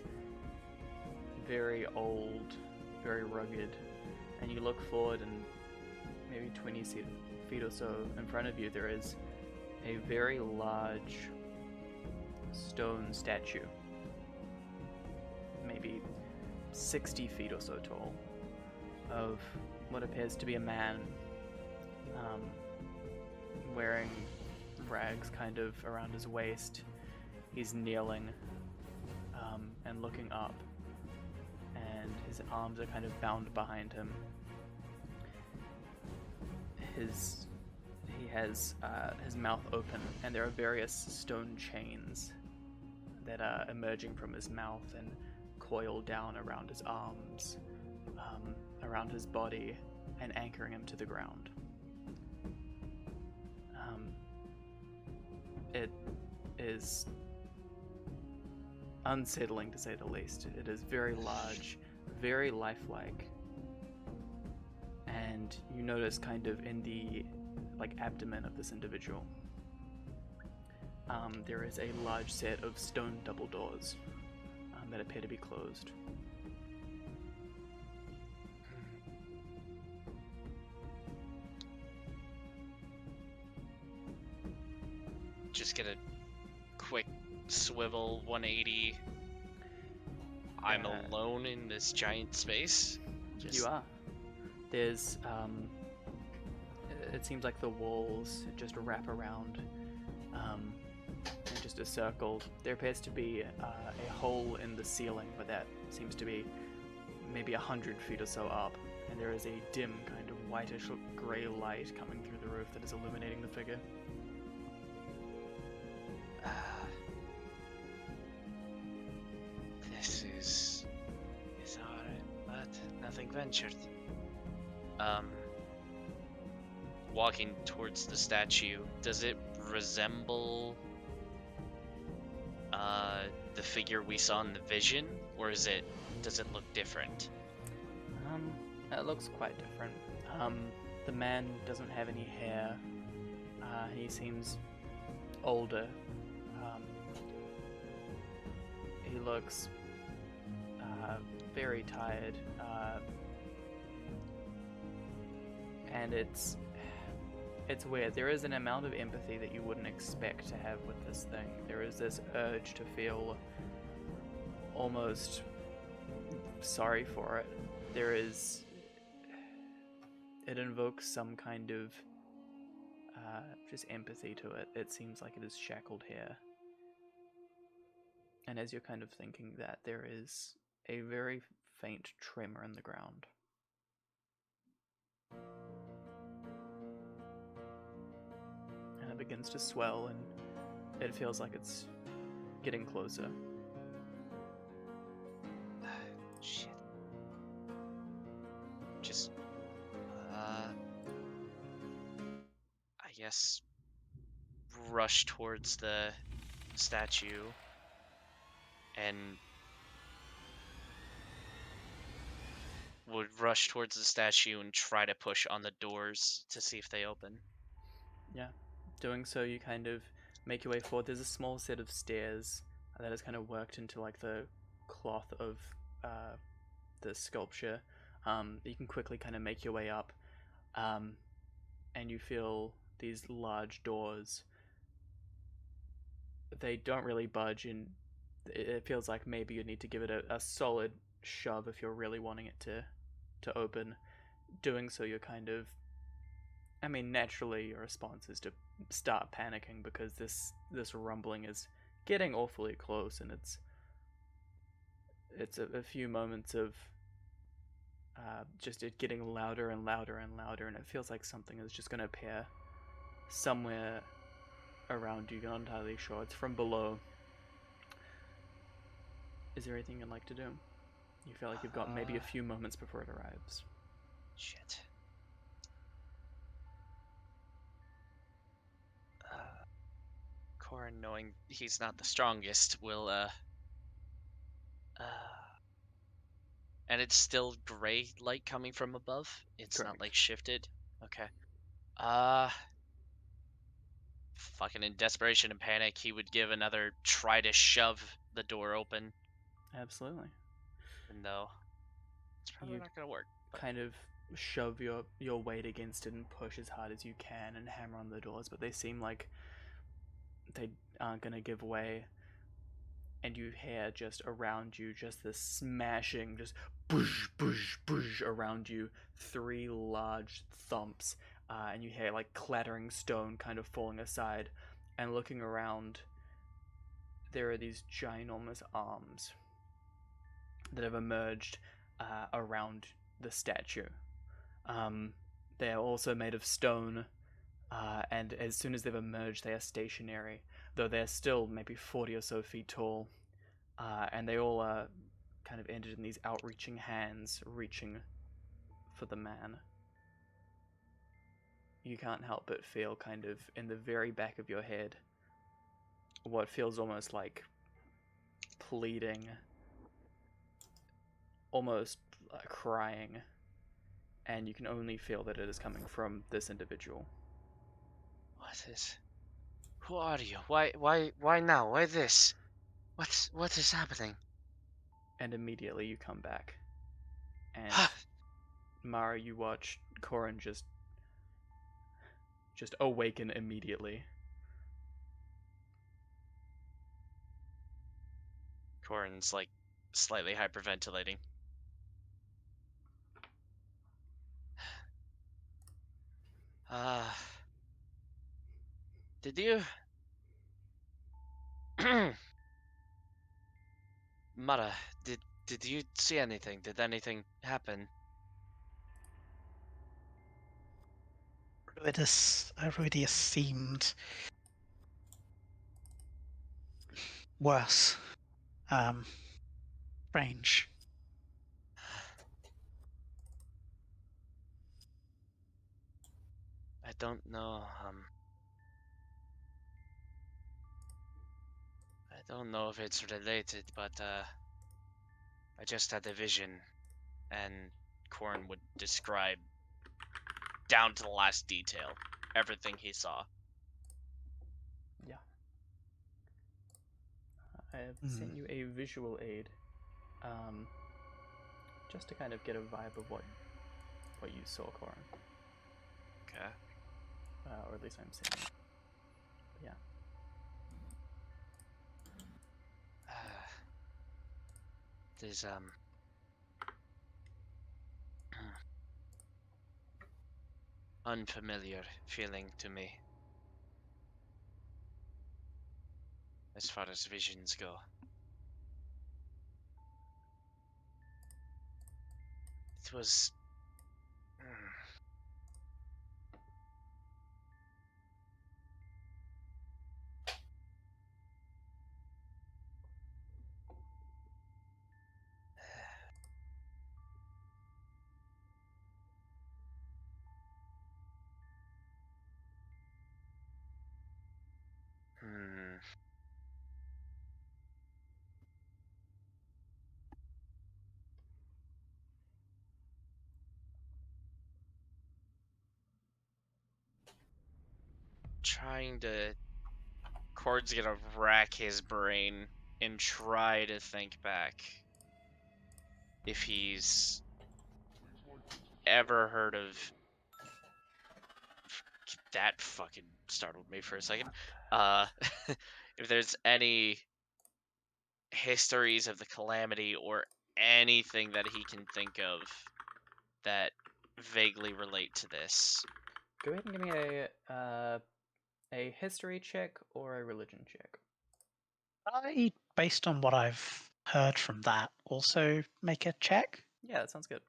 very old, very rugged, and you look forward, and maybe 20 feet or so in front of you there is a very large stone statue, maybe 60 feet or so tall, of what appears to be a man wearing rags kind of around his waist. He's kneeling and looking up, and his arms are kind of bound behind him. He has his mouth open, and there are various stone chains that are emerging from his mouth and coil down around his arms, around his body, and anchoring him to the ground. It is unsettling, to say the least. It is very large, very lifelike, and you notice kind of in the abdomen of this individual there is a large set of stone double doors that appear to be closed. Just get a quick swivel 180. I'm alone in this giant space. You are. There's it seems like the walls just wrap around in just a circle. There appears to be a hole in the ceiling, but that seems to be maybe 100 feet or so up, and there is a dim kind of whitish grey light coming through the roof that is illuminating the figure. This is alright, but nothing ventured. Walking towards the statue, does it resemble the figure we saw in the vision, or does it look different? It looks quite different. The man doesn't have any hair. He seems older. He looks very tired, and it's weird. There is an amount of empathy that you wouldn't expect to have with this thing. There is this urge to feel almost sorry for it. It invokes some kind of just empathy to it. It seems like it is shackled here. And as you're kind of thinking that, there is a very faint tremor in the ground. And it begins to swell, and it feels like it's getting closer. Shit. Just, I guess, rush towards the statue and would rush towards the statue and try to push on the doors to see if they open. Yeah. Doing so, you kind of make your way forward. There's a small set of stairs that is kind of worked into like the cloth of the sculpture. You can quickly kind of make your way up, and you feel these large doors. They don't really budge, and it feels like maybe you need to give it a solid shove if you're really wanting it to open. Doing so, you're kind of, naturally your response is to start panicking, because this rumbling is getting awfully close, and it's a few moments of just it getting louder and louder and louder, and it feels like something is just going to appear somewhere around you. You're not entirely sure. It's from below. is there anything you'd like to do? You feel like you've got maybe a few moments before it arrives. Shit. Corin, knowing he's not the strongest, will and it's still gray light coming from above. It's not Correct. like shifted. Okay. Fucking in desperation and panic, he would give another try to shove the door open. Absolutely. Even though it's probably You not gonna work. But kind of shove your weight against it and push as hard as you can and hammer on the doors, but they seem like they aren't gonna give way. And you hear just around you just this smashing, just boosh, boosh, boosh around you, 3 large thumps, and you hear like clattering stone kind of falling aside. And looking around, there are these ginormous arms that have emerged around the statue. They are also made of stone, and as soon as they've emerged, they are stationary, though they're still maybe 40 or so feet tall, and they all are kind of ended in these outreaching hands, reaching for the man. You can't help but feel kind of in the very back of your head what feels almost like pleading, almost crying, and you can only feel that it is coming from this individual. what is? Who are you? Why now? Why this? What is happening? And immediately you come back, and Mara, you watch Corin just awaken immediately. Corin's like slightly hyperventilating. Did you? Mara, did you see anything? Did anything happen? Ruidus seemed worse. Strange. I don't know. I don't know if it's related, but I just had a vision, and Corin would describe down to the last detail everything he saw. Yeah. I have sent you a visual aid, just to kind of get a vibe of what you saw, Corin. Okay. Or at least I'm seeing it. But yeah. There's unfamiliar feeling to me as far as visions go. It was trying to. Cord's gonna rack his brain and try to think back if he's ever heard of. That fucking startled me for a second. If there's any histories of the calamity or anything that he can think of that vaguely relate to this. Go ahead and give me a history check or a religion check. Based on what I've heard from that, also make a check. Yeah, that sounds good.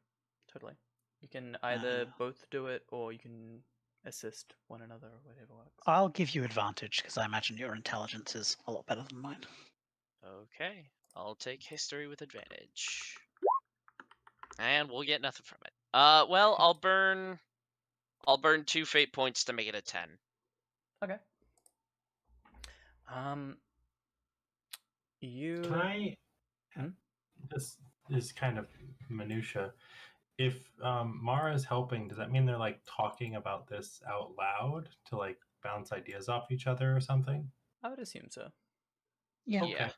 Totally. You can either both do it or you can assist one another or whatever works. I'll give you advantage because I imagine your intelligence is a lot better than mine. Okay. I'll take history with advantage. And we'll get nothing from it. Well, I'll burn 2 fate points to make it a 10. Okay. You. Can I? Hmm? This is kind of minutia. If Mara's helping, does that mean they're like talking about this out loud to like bounce ideas off each other or something? I would assume so. Yeah. Yeah. Okay.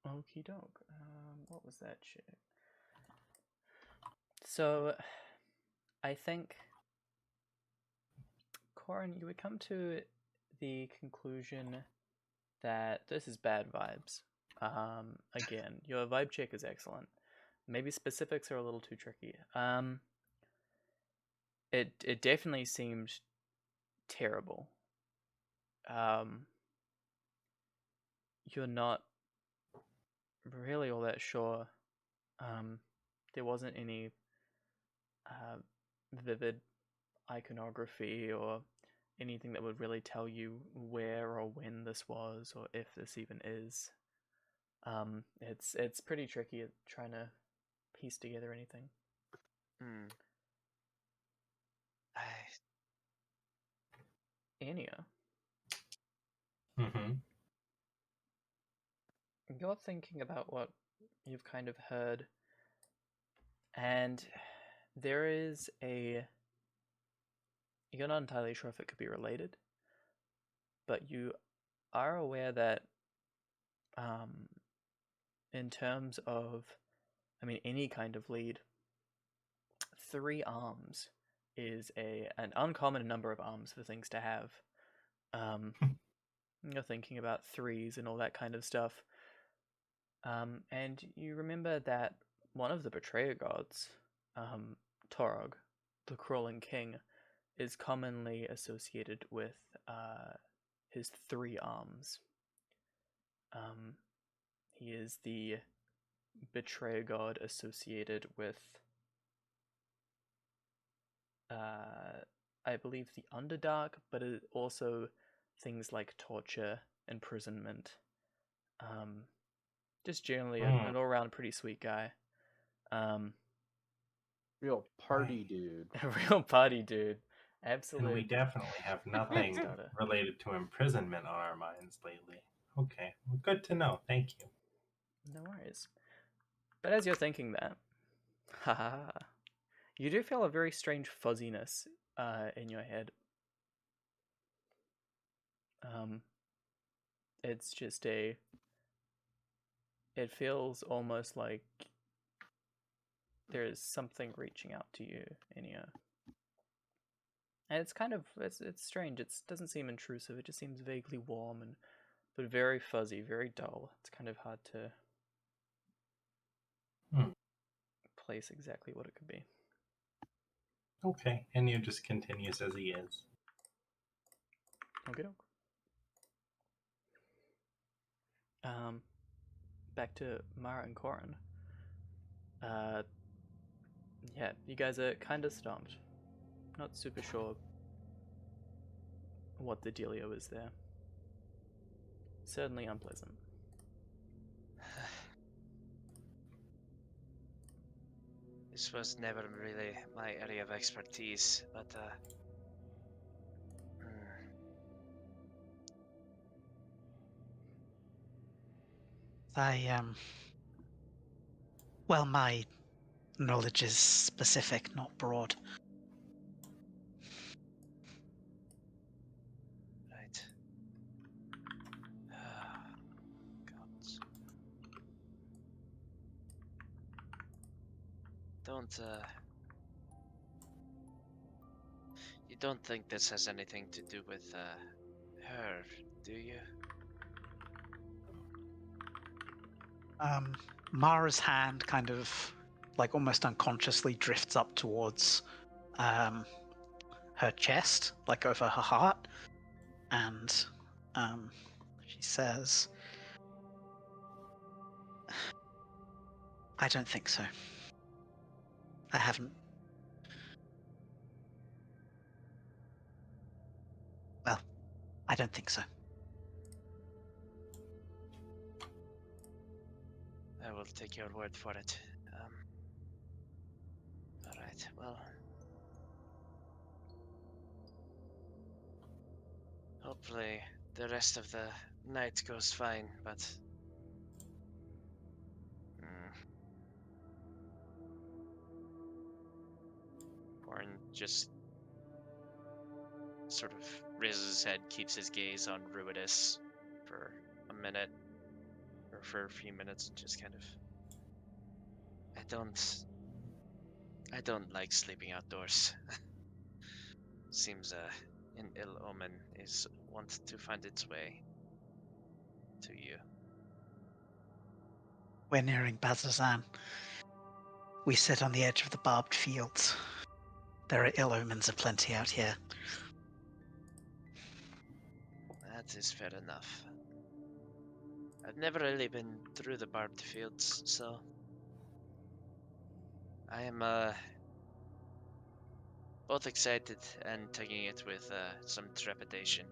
Okie doke. What was that shit? So, I think, Corin, you would come to the conclusion that this is bad vibes. Again, your vibe check is excellent. Maybe specifics are a little too tricky. It definitely seemed terrible. You're not really all that sure. There wasn't any vivid iconography or anything that would really tell you where or when this was or if this even is. It's pretty tricky at trying to piece together anything. Hmm. Anya, Mm-hmm. you're thinking about what you've kind of heard, and there is a. You're not entirely sure if it could be related, but you are aware that, um, in terms of, I mean, any kind of lead, 3 arms is an uncommon number of arms for things to have. Um, you're thinking about threes and all that kind of stuff. And you remember that one of the betrayer gods, Torog, the crawling king, is commonly associated with his 3 arms. He is the betrayer god associated with, I believe, the Underdark, but also things like torture, imprisonment. Just generally an all-around pretty sweet guy. Real party dude. A real party dude. And Absolute. we definitely have nothing starter. related to imprisonment on our minds lately. Okay, well, good to know. Thank you. No worries. But as you're thinking that, haha, you do feel a very strange fuzziness in your head. It's just it feels almost like there is something reaching out to you in your. And it's kind of it's strange. It doesn't seem intrusive. It just seems vaguely warm but very fuzzy, very dull. It's kind of hard to place exactly what it could be. Okay, and you just continues as he is. Okay, doke. Back to Mara and Corin. Yeah, you guys are kind of stumped. Not super sure what the dealio is there. Certainly unpleasant. This was never really my area of expertise, but Well, my knowledge is specific, not broad. right. God. You don't think this has anything to do with her, do you? Mara's hand kind of, like, almost unconsciously drifts up towards her chest, like over her heart, and she says, I don't think so. I haven't I don't think so. I will take your word for it. Alright, well. Hopefully the rest of the night goes fine, but... Corn just sort of raises his head, keeps his gaze on Ruidus for a minute, or for a few minutes, and just kind of... I don't like sleeping outdoors. Seems an ill omen is want to find its way to you. We're nearing Bazazan. We sit on the edge of the barbed fields. There are ill omens aplenty out here. That is fair enough. I've never really been through the barbed fields, so I am both excited and taking it with some trepidation.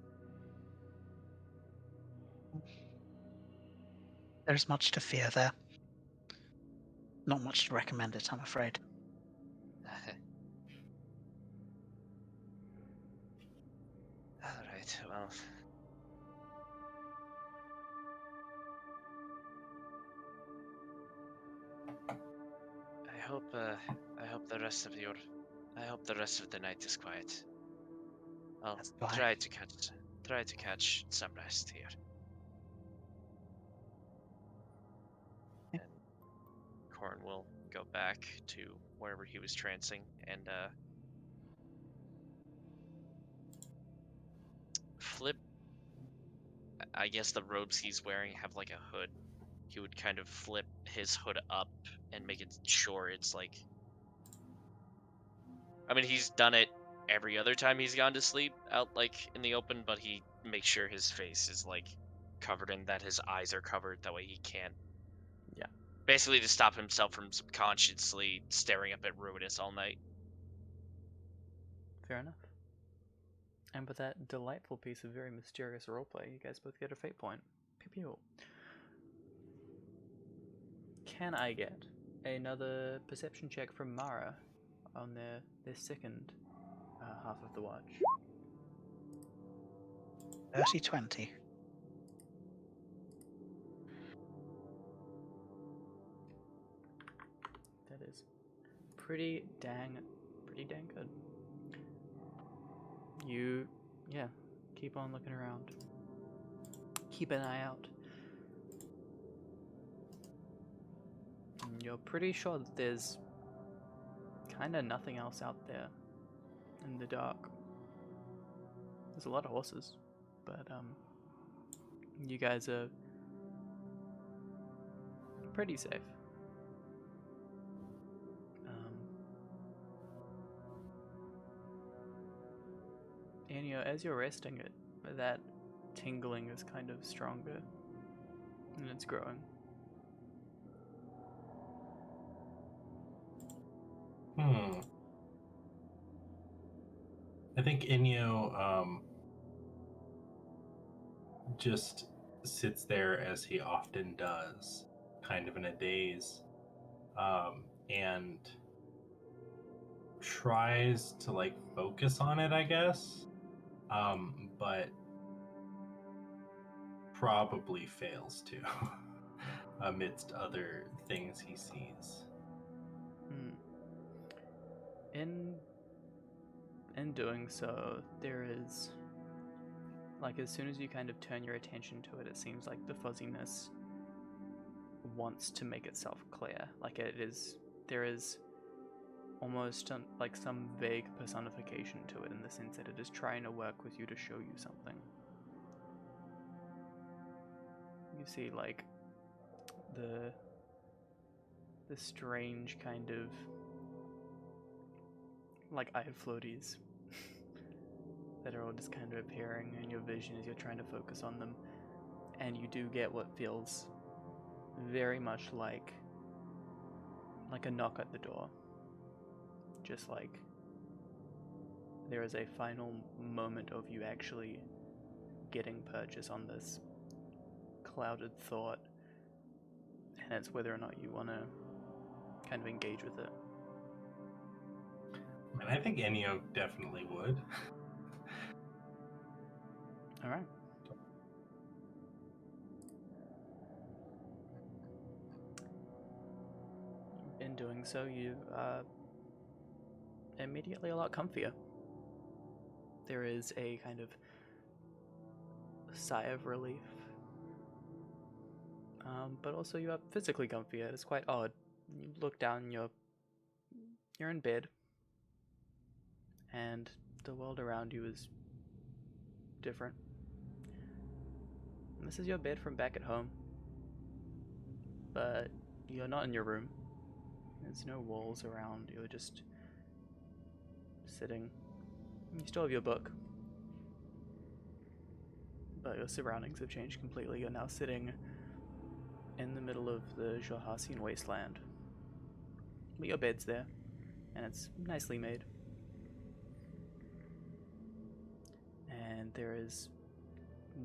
There's much to fear there. Not much to recommend it, I'm afraid. Alright, well. I hope the rest of the night is quiet. I'll That's fine. try to catch some rest here. And Corn will go back to wherever he was trancing and flip. I guess the robes he's wearing have like a hood. He would kind of flip his hood up and make it sure it's like... I mean, he's done it every other time he's gone to sleep out like in the open, but he makes sure his face is like covered and that his eyes are covered. That way he can't. Yeah. Basically to stop himself from subconsciously staring up at Ruidus all night. Fair enough. And with that delightful piece of very mysterious roleplay, you guys both get a fate point. Pew pew. Can I get another perception check from Mara on their second half of the watch? 30-20. That is pretty dang good. You, yeah, keep on looking around. Keep an eye out. And you're pretty sure that there's kind of nothing else out there in the dark. There's a lot of horses, but you guys are pretty safe. And as you're resting it, that tingling is kind of stronger, and it's growing. I think Inyo just sits there as he often does, kind of in a daze, and tries to like focus on it, I guess, but probably fails to amidst other things he sees. In doing so, there is, like, as soon as you kind of turn your attention to it, it seems like the fuzziness wants to make itself clear. Like there is almost like some vague personification to it, in the sense that it is trying to work with you to show you something. You see, like, the strange kind of like eye floaties that are all just kind of appearing in your vision as you're trying to focus on them, and you do get what feels very much like a knock at the door. Just like there is a final moment of you actually getting purchase on this clouded thought, and it's whether or not you want to kind of engage with it. I mean, I think Enio definitely would. All right. In doing so, you are immediately a lot comfier. There is a kind of sigh of relief, but also you are physically comfier. It's quite odd. You look down, you're in bed, and the world around you is different. And this is your bed from back at home, but you're not in your room. There's no walls around. You're just sitting. You still have your book, but your surroundings have changed completely. You're now sitting in the middle of the Xhorhasian Wasteland. But your bed's there, and it's nicely made. And there is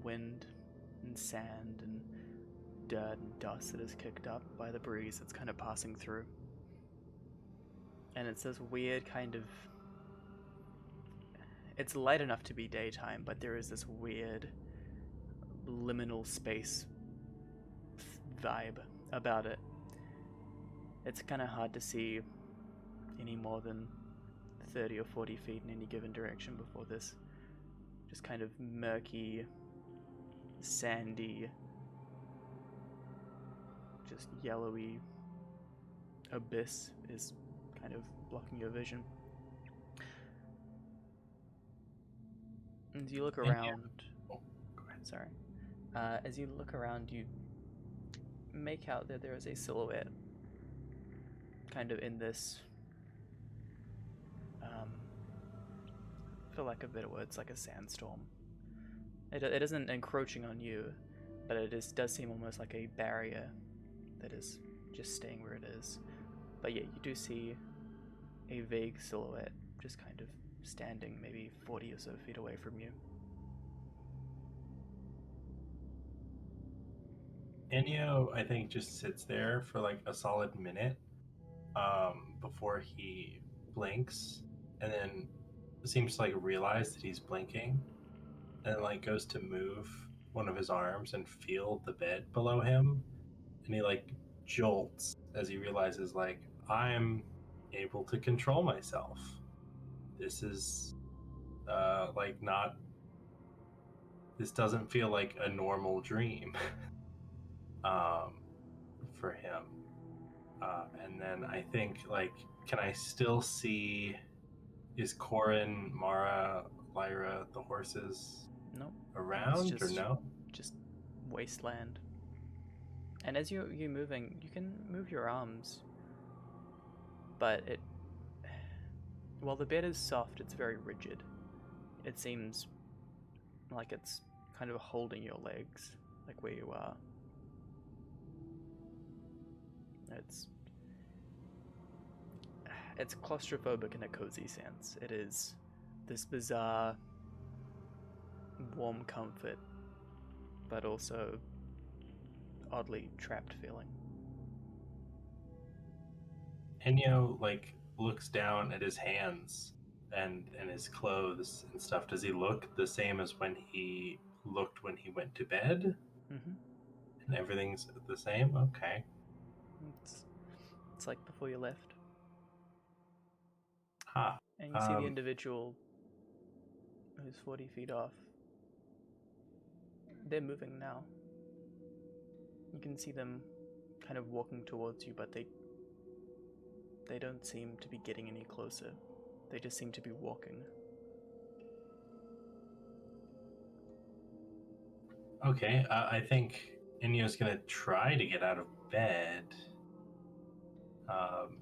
wind and sand and dirt and dust that is kicked up by the breeze that's kind of passing through. And it's this weird kind of... It's light enough to be daytime, but there is this weird liminal space vibe about it. It's kind of hard to see any more than 30 or 40 feet in any given direction before this just kind of murky, sandy, just yellowy abyss is kind of blocking your vision. As you look around, Oh, go ahead. sorry. As you look around, you make out that there is a silhouette, kind of in this, for lack of better words, like a sandstorm. It isn't encroaching on you, but it does seem almost like a barrier that is just staying where it is. But yeah, you do see a vague silhouette just kind of standing maybe 40 or so feet away from you. Enio, I think, just sits there for like a solid minute before he blinks, and then seems to like realize that he's blinking, and like goes to move one of his arms and feel the bed below him, and he like jolts as he realizes like, I'm able to control myself. This is like not. This doesn't feel like a normal dream. For him. And then I think, like, can I still see, is Corin, Mara, Lyra, the horses Nope. around, It's or no? just wasteland. And as you're moving, you can move your arms, but while the bed is soft, it's very rigid. It seems like it's kind of holding your legs, like where you are. It's claustrophobic in a cozy sense. It is this bizarre, warm comfort, but also oddly trapped feeling. Enyo, like, looks down at his hands and his clothes and stuff. Does he look the same as when he looked when he went to bed? Mm-hmm. And everything's the same? Okay. It's like before you left. Ha. And you see the individual who's 40 feet off. They're moving now. You can see them kind of walking towards you, but they don't seem to be getting any closer. They just seem to be walking. Okay, I think Enyo's gonna try to get out of bed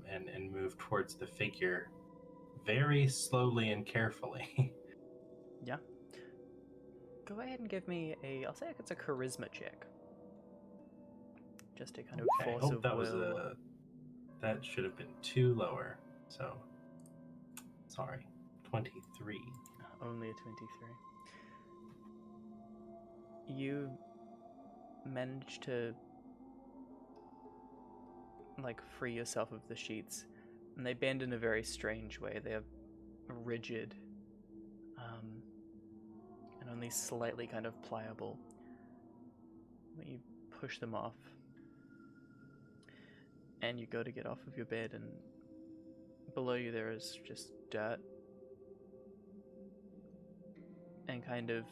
and move towards the figure very slowly and carefully. Yeah. Go ahead and give me I'll say it's a charisma check. Just a kind of Okay, force of that will. that should have been 2 lower. So, sorry, 23. Only a 23. you manage to like free yourself of the sheets, and they bend in a very strange way. They are rigid, and only slightly kind of pliable. But you push them off, and you go to get off of your bed, and below you there is just dirt. And kind of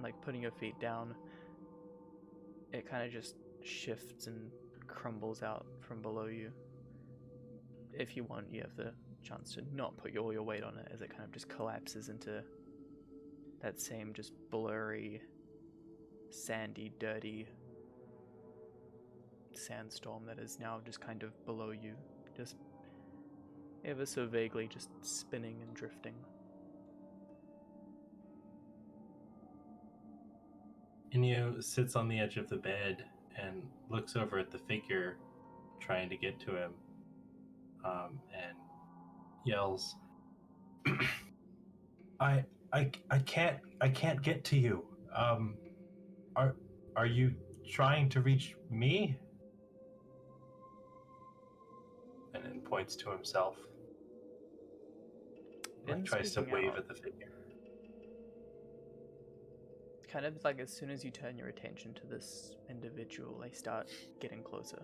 like putting your feet down, it kind of just shifts and crumbles out from below you. If you want, you have the chance to not put all your weight on it, as it kind of just collapses into that same just blurry, sandy, dirty sandstorm that is now just kind of below you, just ever so vaguely just spinning and drifting. Inyo sits on the edge of the bed and looks over at the figure trying to get to him, and yells, I can't get to you. Are you trying to reach me?" And then points to himself. Like tries to wave at the figure. Kind of like as soon as you turn your attention to this individual, they start getting closer.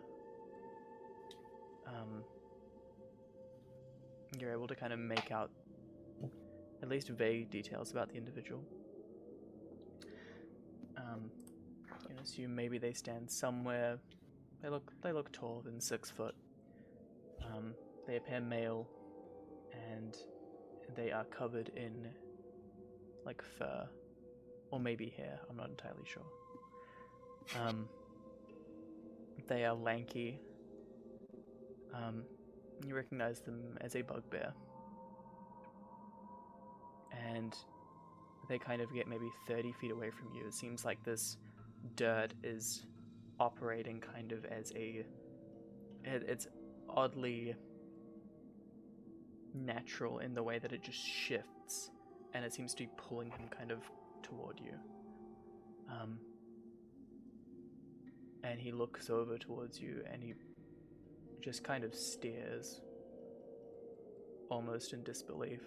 You're able to kind of make out at least vague details about the individual. You can assume maybe they stand somewhere. They look taller than 6 foot. They appear male, and they are covered in like fur, or maybe hair. I'm not entirely sure. They are lanky. You recognize them as a bugbear, and they kind of get maybe 30 feet away from you. It seems like this dirt is operating kind of as it's oddly natural in the way that it just shifts, and it seems to be pulling him kind of toward you. And he looks over towards you, and he just kind of stares, almost in disbelief.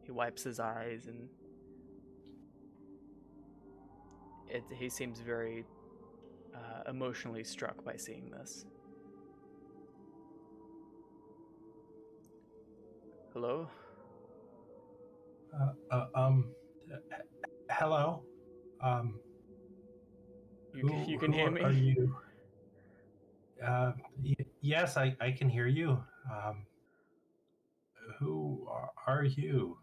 He wipes his eyes, and he seems very emotionally struck by seeing this. Hello? Hello. You can hear me? Are you? Yes, I can hear you. Who are you?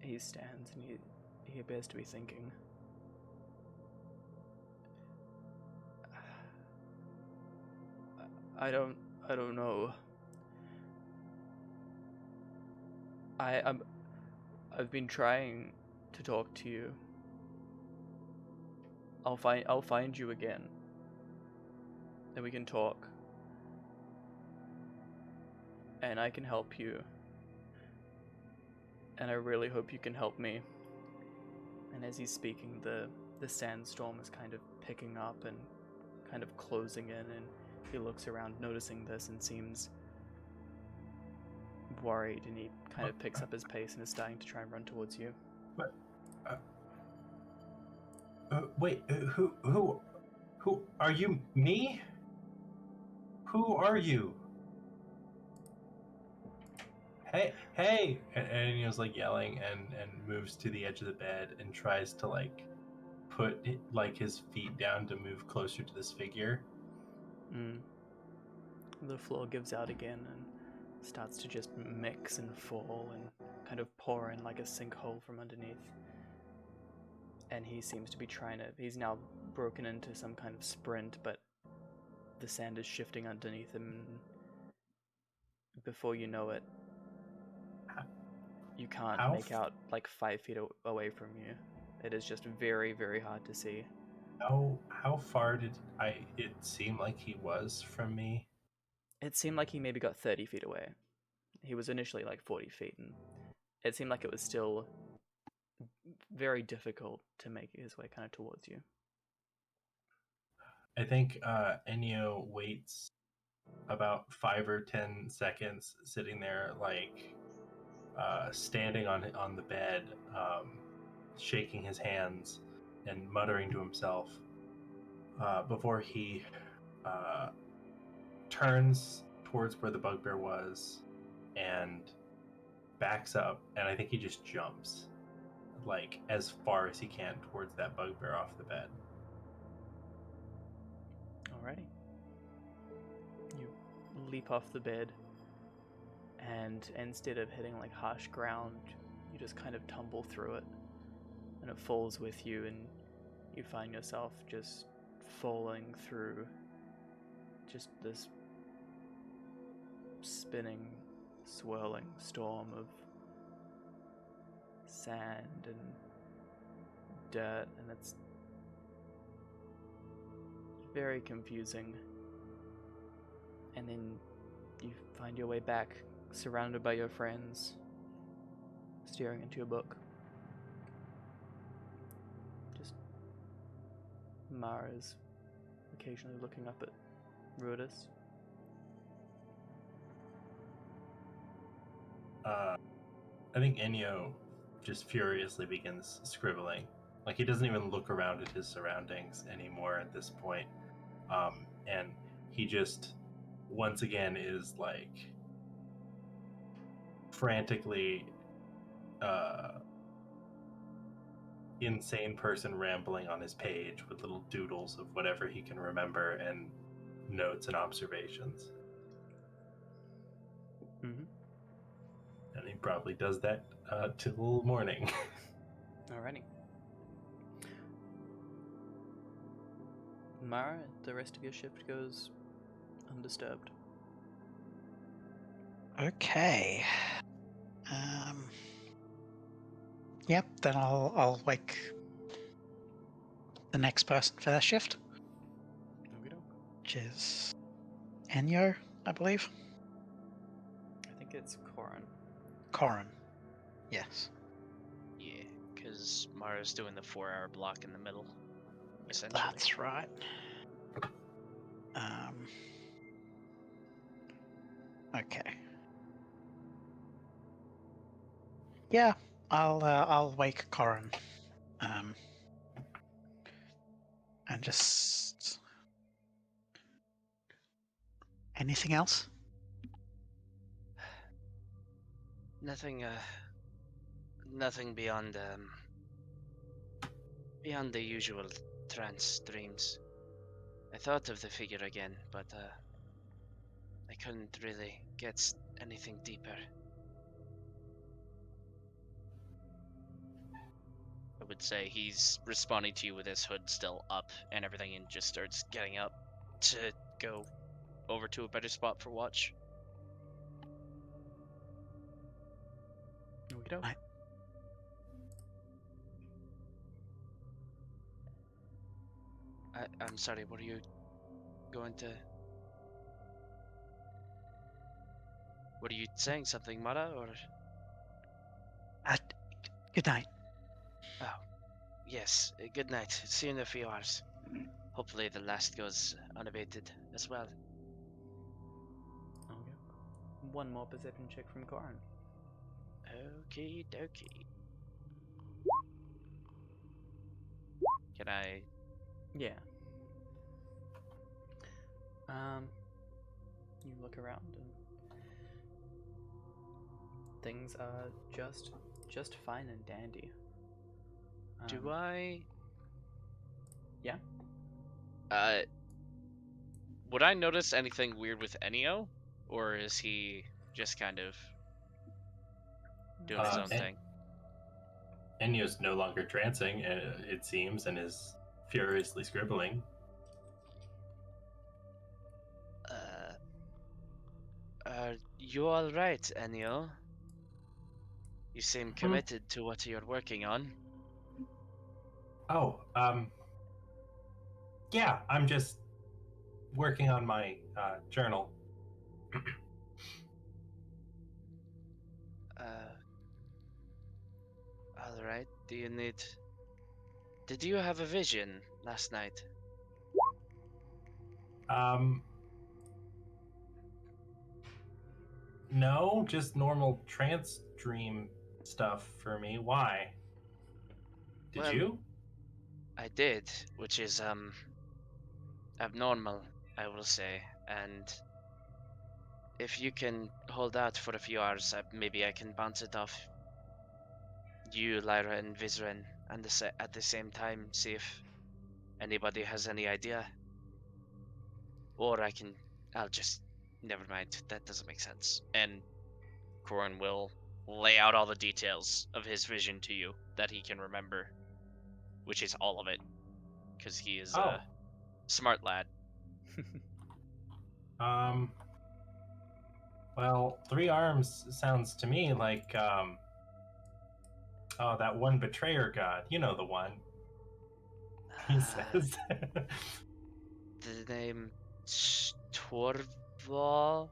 He stands, and he appears to be thinking. I don't know. I've been trying to talk to you. I'll find you again. Then we can talk. And I can help you. And I really hope you can help me. And as he's speaking, the sandstorm is kind of picking up and kind of closing in, and he looks around noticing this and seems worried, and he kind of picks up his pace and is starting to try and run towards you. But wait, who are you? Me? Who are you? Hey! And he was like yelling and moves to the edge of the bed and tries to like put like his feet down to move closer to this figure. The floor gives out again and starts to just mix and fall and kind of pour in like a sinkhole from underneath. And he seems to be he's now broken into some kind of sprint, but the sand is shifting underneath him. Before you know it, you can't make out like 5 feet away from you. It is just very, very hard to see. How far did it seem like he was from me? It seemed like he maybe got 30 feet away. He was initially like 40 feet, and it seemed like it was still very difficult to make his way kind of towards you. I think Enyo waits about 5 or 10 seconds, sitting there, like standing on the bed, shaking his hands and muttering to himself, before he turns towards where the bugbear was and backs up, and I think he just jumps, like, as far as he can towards that bugbear off the bed. Alrighty. You leap off the bed, and instead of hitting like harsh ground, you just kind of tumble through it, and it falls with you, and you find yourself just falling through just this spinning, swirling storm of sand and dirt, and it's very confusing. And then you find your way back, surrounded by your friends, staring into your book. Just Mara's occasionally looking up at Rudis. I think Enyo just furiously begins scribbling. Like, he doesn't even look around at his surroundings anymore at this point. And he just, once again, is like frantically insane person rambling on his page with little doodles of whatever he can remember and notes and observations. Mm-hmm. And he probably does that till morning. Alrighty. Mara, the rest of your shift goes undisturbed. Okay. Yep, then I'll wake the next person for their shift, Okey-doke. which is Enyo, I believe. I think it's Corin. Corin. Yes. Yeah, because Mara's doing the 4-hour block in the middle, essentially. That's right. Okay. Yeah, I'll wake Corin. And just anything else? Nothing beyond the usual trance dreams. I thought of the figure again, but I couldn't really get anything deeper. I would say he's responding to you with his hood still up and everything, and just starts getting up to go over to a better spot for watch. Okey-doke. Right. I'm sorry, what are you going to... What are you saying, something, Mara, or... Good night. Oh, yes, good night. See you in a few hours. Hopefully the last goes unabated as well. Okay. One more perception check from Corin. Okie dokie. Can I... Yeah. You look around and things are just fine and dandy. Do I... Yeah? Would I notice anything weird with Enyo? Or is he just kind of doing his own thing? Enyo's no longer trancing, it seems, and is furiously scribbling. Are you alright, Enyo? You seem committed to what you're working on. Oh, yeah, I'm just working on my journal. Alright, Did you have a vision last night? No, just normal trance dream stuff for me. Why? Did Well, you? I did, which is, abnormal, I will say, and if you can hold out for a few hours, maybe I can bounce it off you, Lyra, and Vizren, and at the same time see if anybody has any idea. Or I'll just, never mind, that doesn't make sense. And Corin will lay out all the details of his vision to you that he can remember, which is all of it, because he is Oh. a smart lad. Well, 3 arms sounds to me like, oh, that one betrayer god. You know the one. He says. The name Storval?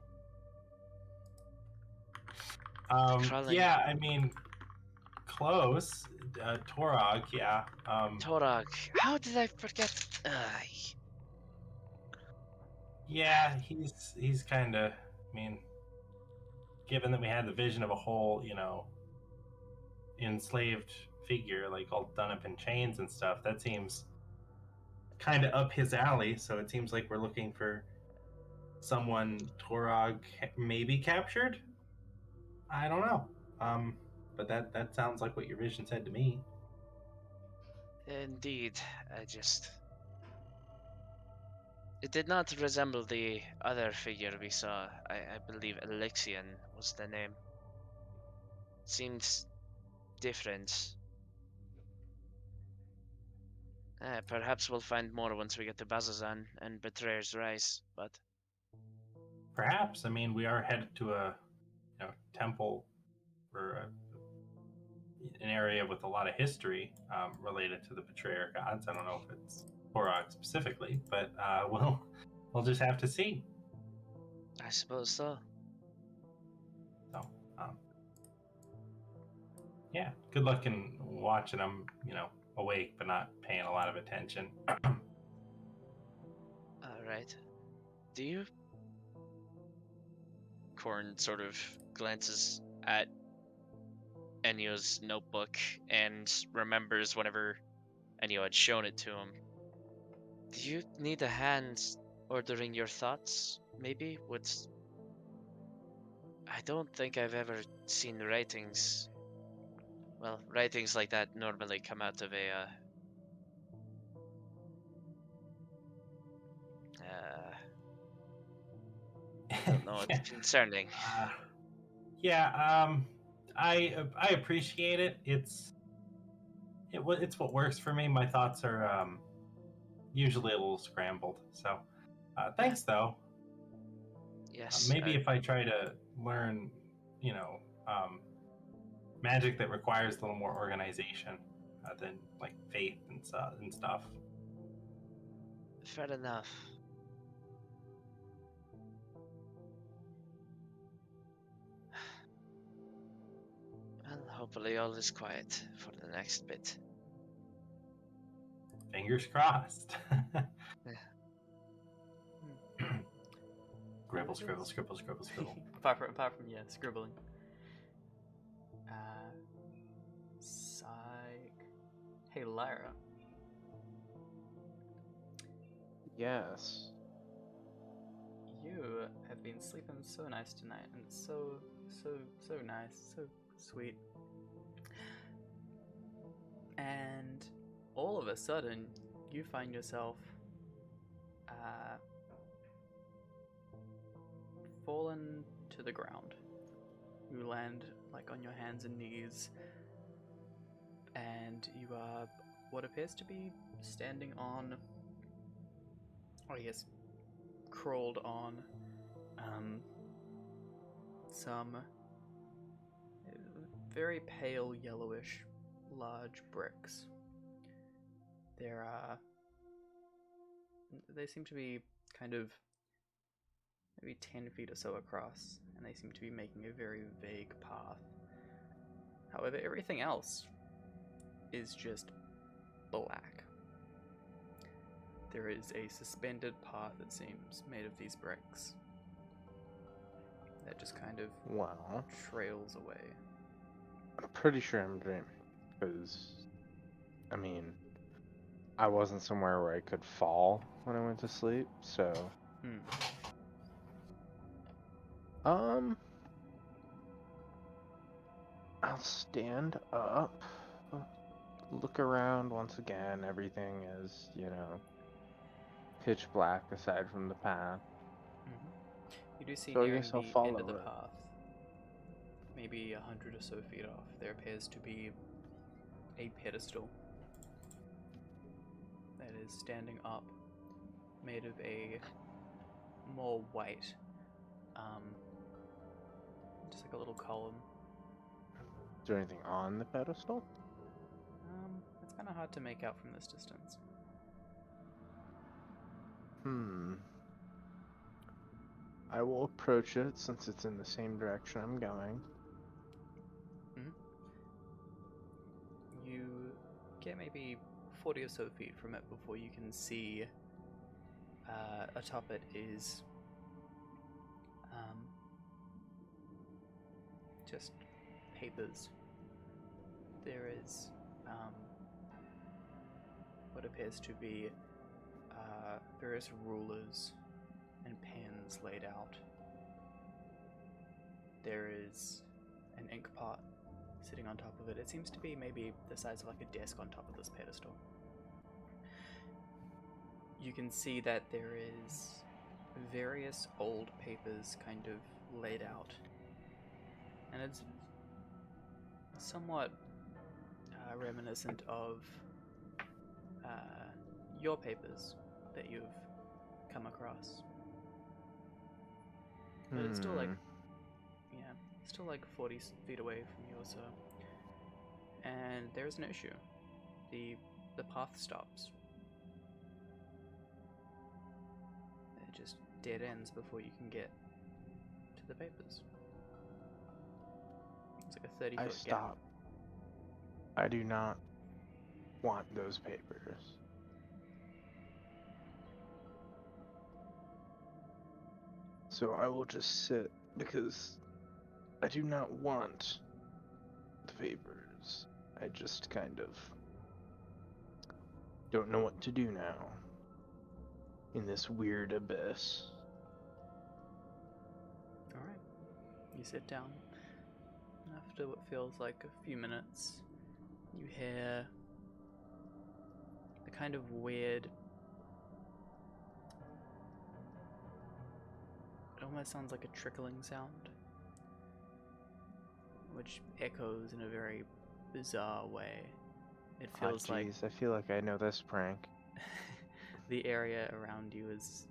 Crawling. Yeah, I mean, close. Torog, yeah. Torag. How did I forget? Yeah, he's kind of. I mean, given that we had the vision of a whole, enslaved figure, like all done up in chains and stuff, that seems kind of up his alley. So it seems like we're looking for someone Torog maybe captured. I don't know. But that sounds like what your vision said to me. Indeed, it did not resemble the other figure we saw. I believe Alexian was the name. Seemed different. Perhaps we'll find more once we get to Bazazan and Betrayer's Rise, but... Perhaps. I mean, we are headed to a temple or an area with a lot of history related to the Betrayer gods. I don't know if it's Korok specifically, but we'll just have to see. I suppose so. So, yeah, good luck in watching them, awake but not paying a lot of attention. Alright. Do you... Korn sort of glances at Enyo's notebook and remembers whenever Enyo had shown it to him. Do you need a hand ordering your thoughts, maybe? I don't think I've ever seen writings. Well, writings like that normally come out of a, I don't know, it's concerning. Yeah, I appreciate it. It's what works for me. My thoughts are usually a little scrambled. So, thanks though. Yes. Maybe if I try to learn, magic that requires a little more organization than like faith and stuff. Fair enough. Well, hopefully all is quiet for the next bit. Fingers crossed. Scribble, scribble, scribble, scribble, scribble. apart from scribbling. Psych. Hey, Lyra. Yes. You have been sleeping so nice tonight, and it's so nice, so sweet. And all of a sudden, you find yourself fallen to the ground. You land like on your hands and knees, and you are what appears to be standing on, or I guess crawled on, some very pale yellowish large bricks. They seem to be kind of maybe 10 feet or so across, and they seem to be making a very vague path. However, everything else is just black. There is a suspended path, it seems, made of these bricks that just kind of Well, trails away. I'm pretty sure I'm dreaming, because, I mean, I wasn't somewhere where I could fall when I went to sleep, so... I'll stand up, look around once again. Everything is, pitch black aside from the path. You do see So I nearing guess I'll the follow end of the it. path, maybe 100 or so feet off, there appears to be a pedestal that is standing up, made of a more white, just like a little column. Is there anything on the pedestal? It's kind of hard to make out from this distance. I will approach it since it's in the same direction I'm going. You get maybe 40 or so feet from it before you can see atop it is just papers. There is what appears to be various rulers and pens laid out. There is an ink pot sitting on top of it. It seems to be maybe the size of like a desk on top of this pedestal. You can see that there is various old papers kind of laid out, and it's somewhat reminiscent of your papers that you've come across. But it's still like, still like 40 feet away from you or so. And there's an issue. The path stops. It just dead ends before you can get to the papers. It's like a 30-foot I gap. stop. I do not want those papers. So I will just sit, because I do not want the papers. I just kind of don't know what to do now in this weird abyss. Alright. You sit down. After what feels like a few minutes, you hear the kind of weird... It almost sounds like a trickling sound, which echoes in a very bizarre way. It feels like I feel like I know this prank. the area around you is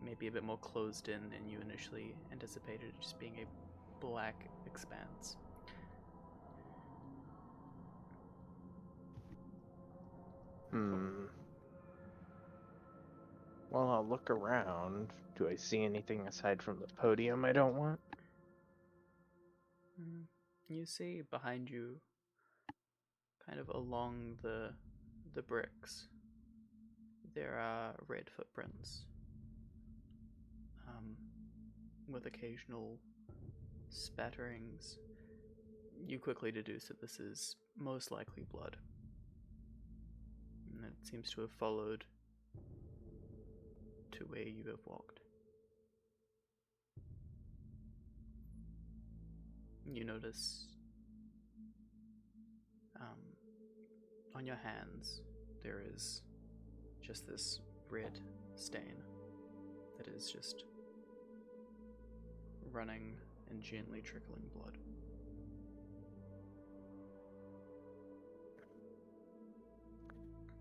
maybe a bit more closed in than you initially anticipated, just being a black expanse. Well, I'll look around. Do I see anything aside from the podium I don't want? You see behind you, kind of along the bricks, there are red footprints, with occasional spatterings. You quickly deduce that this is most likely blood, and it seems to have followed to where you have walked. You notice on your hands there is just this red stain that is just running and gently trickling blood.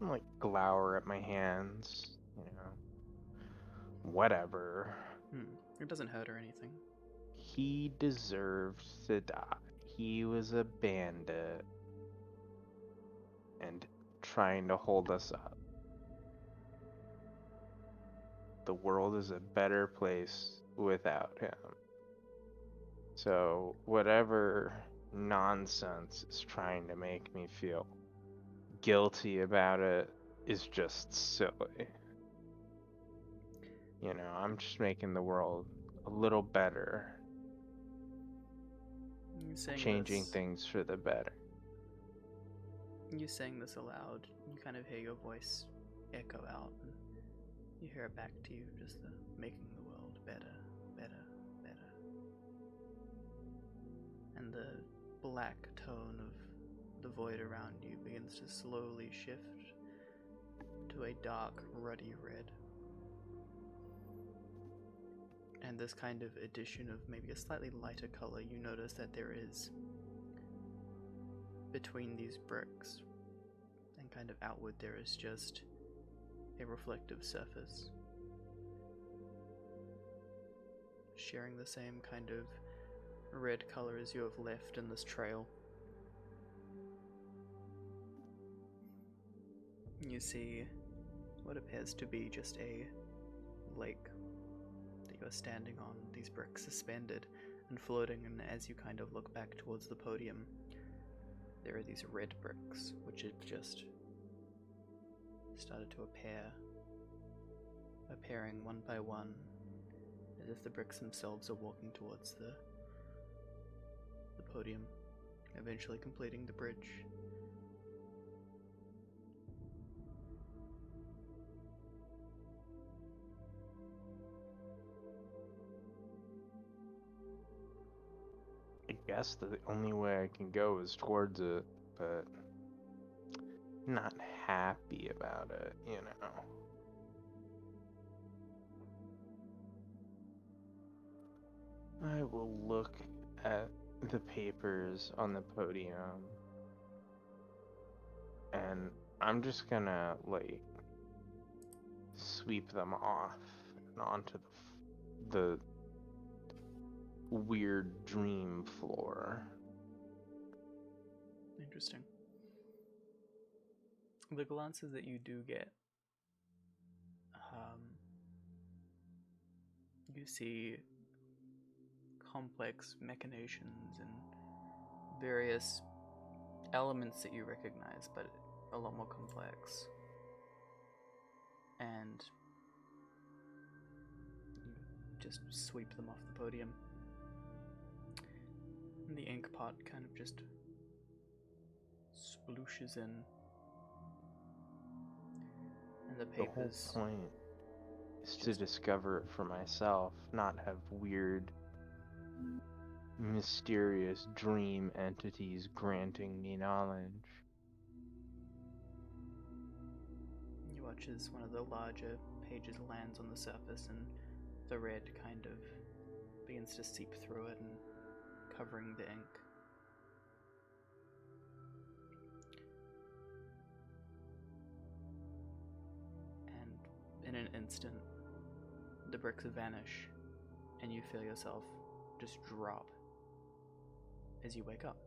I like glower at my hands, whatever. It doesn't hurt or anything. He deserved to die. He was a bandit and trying to hold us up. The world is a better place without him. So whatever nonsense is trying to make me feel guilty about it is just silly. You know, I'm just making the world a little better, You saying changing this, things for the better. You saying this aloud, you kind of hear your voice echo out, and you hear it back to you, just the making the world better, better, better. And the black tone of the void around you begins to slowly shift to a dark, ruddy red. And this kind of addition of maybe a slightly lighter color, you notice that there is, between these bricks and kind of outward, there is just a reflective surface, sharing the same kind of red color as you have left in this trail. You see what appears to be just a lake that you are standing on, these bricks suspended and floating, and as you kind of look back towards the podium, there are these red bricks which have just started to appearing one by one, as if the bricks themselves are walking towards the podium, eventually completing the bridge. I guess the only way I can go is towards it, but not happy about it, you know. I will look at the papers on the podium, and I'm just gonna, like, sweep them off and onto the weird dream floor. Interesting. The glances that you do get, you see complex machinations and various elements that you recognize, but a lot more complex. And you just sweep them off the podium. And the ink pot kind of just splooshes in. And the papers. The whole point is to discover it for myself, not have weird, mysterious dream entities granting me knowledge. You watch as one of the larger pages lands on the surface, and the red kind of begins to seep through it and covering the ink. And in an instant, the bricks vanish, and you feel yourself just drop as you wake up.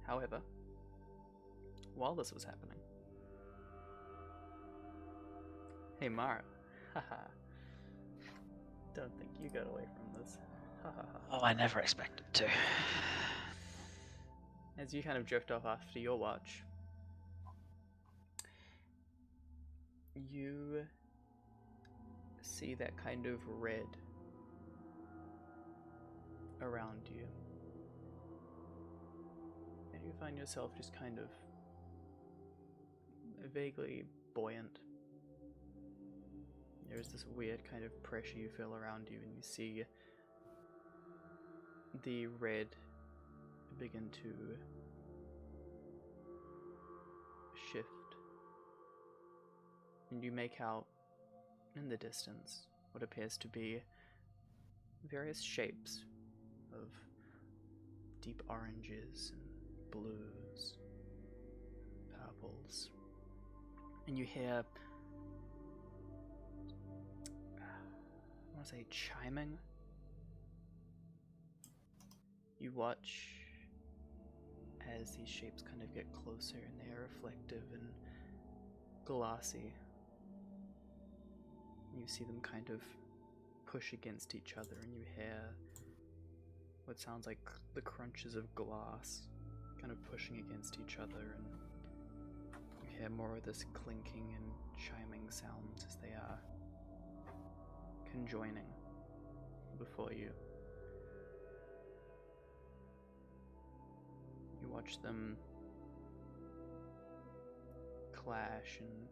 However, while this was happening, hey Mara, haha, don't think you got away from this. Oh, I never expected to. As you kind of drift off after your watch, you see that kind of red around you, and you find yourself just kind of vaguely buoyant. There's this weird kind of pressure you feel around you, and you see the red begin to shift, and you make out in the distance what appears to be various shapes of deep oranges and blues, purples, and you hear, I want to say, chiming. You watch as these shapes kind of get closer, and they are reflective and glassy. You see them kind of push against each other, and you hear what sounds like the crunches of glass kind of pushing against each other, and you hear more of this clinking and chiming sounds as they are conjoining before you. You watch them clash and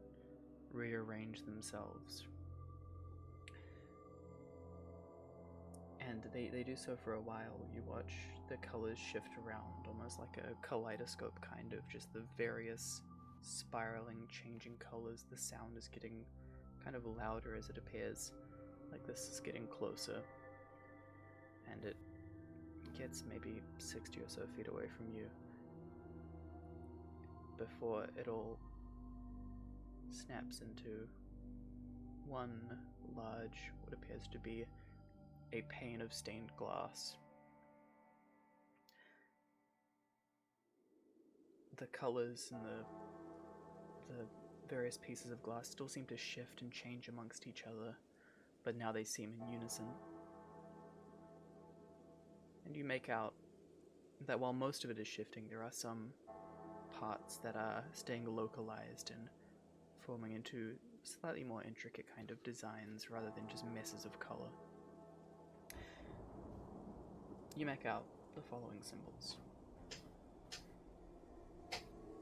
rearrange themselves. And they do so for a while. You watch the colors shift around, almost like a kaleidoscope kind of, just the various spiraling, changing colors. The sound is getting kind of louder as it appears, like this is getting closer. And it gets maybe 60 or so feet away from you before it all snaps into one large, what appears to be a pane of stained glass. The colors and the various pieces of glass still seem to shift and change amongst each other, but now they seem in unison. And you make out that while most of it is shifting, there are some parts that are staying localized and forming into slightly more intricate kind of designs rather than just messes of color. You make out the following symbols.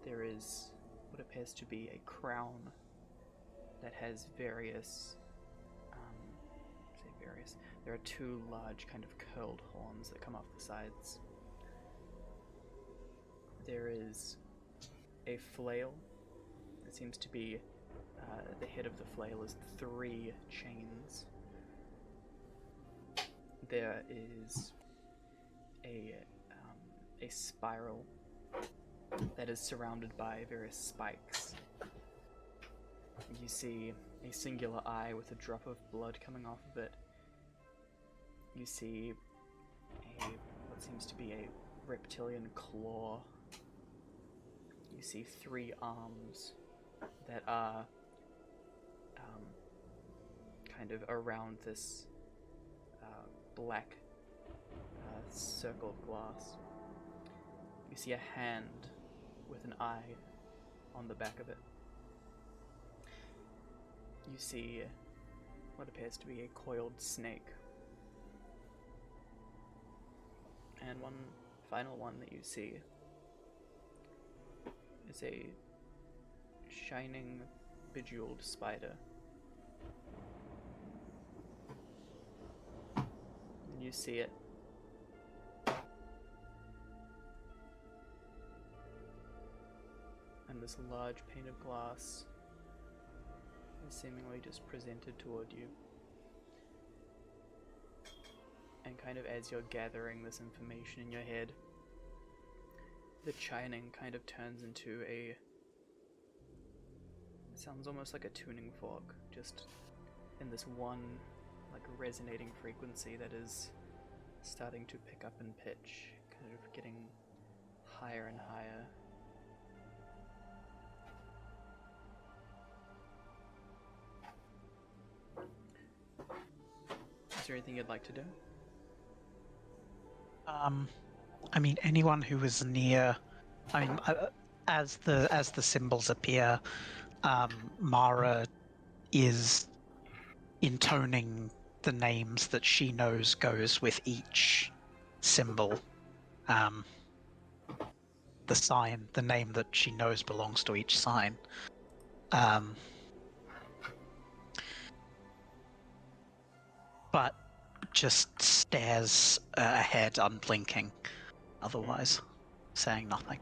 There is what appears to be a crown that has various, there are two large kind of curled horns that come off the sides. There is a flail. It seems to be, the head of the flail is 3 chains. There is a spiral that is surrounded by various spikes. You see a singular eye with a drop of blood coming off of it. You see what seems to be a reptilian claw. You see 3 arms that are kind of around this black circle of glass. You see a hand with an eye on the back of it. You see what appears to be a coiled snake. And one final one that you see is a shining, bejeweled spider. And you see it. And this large pane of glass is seemingly just presented toward you. And kind of as you're gathering this information in your head, the chining kind of turns into it sounds almost like a tuning fork, just in this one, like, resonating frequency that is starting to pick up in pitch, kind of getting higher and higher. Is there anything you'd like to do? I mean, anyone who is near, I mean, as the symbols appear, Mara is intoning the names that she knows goes with each symbol. The sign, the name that she knows belongs to each sign. But just stares ahead, unblinking, otherwise saying nothing.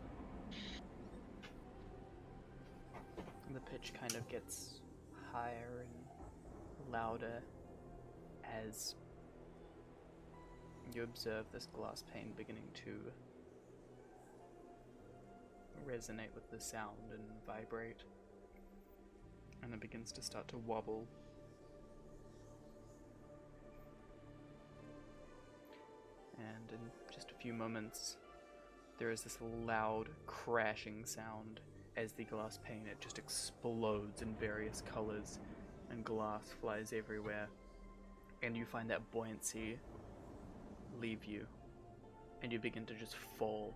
The pitch kind of gets higher and louder as you observe this glass pane beginning to resonate with the sound and vibrate, and it begins to start to wobble. And in just a few moments, there is this loud crashing sound as the glass pane, it just explodes in various colors and glass flies everywhere, and you find that buoyancy leave you and you begin to just fall.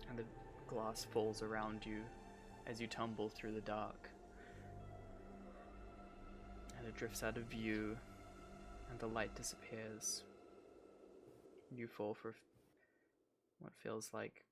And the glass falls around you as you tumble through the dark. And it drifts out of view, and the light disappears. You fall for what feels like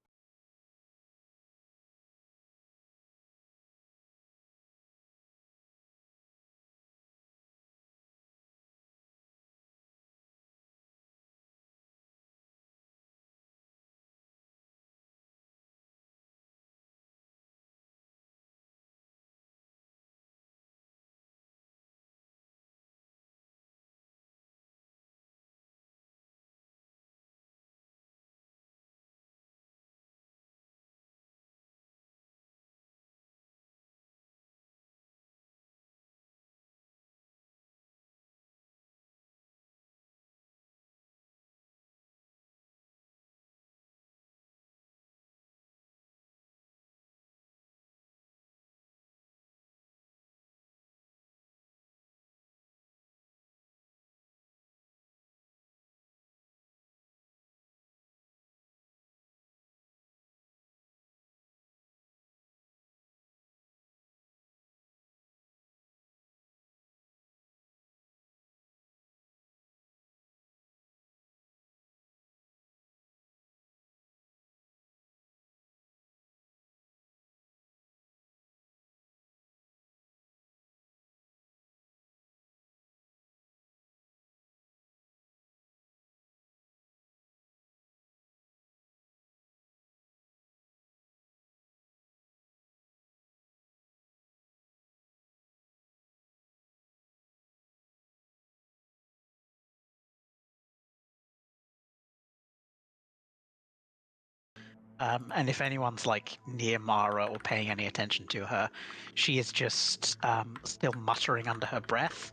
And if anyone's like near Mara or paying any attention to her, she is just still muttering under her breath.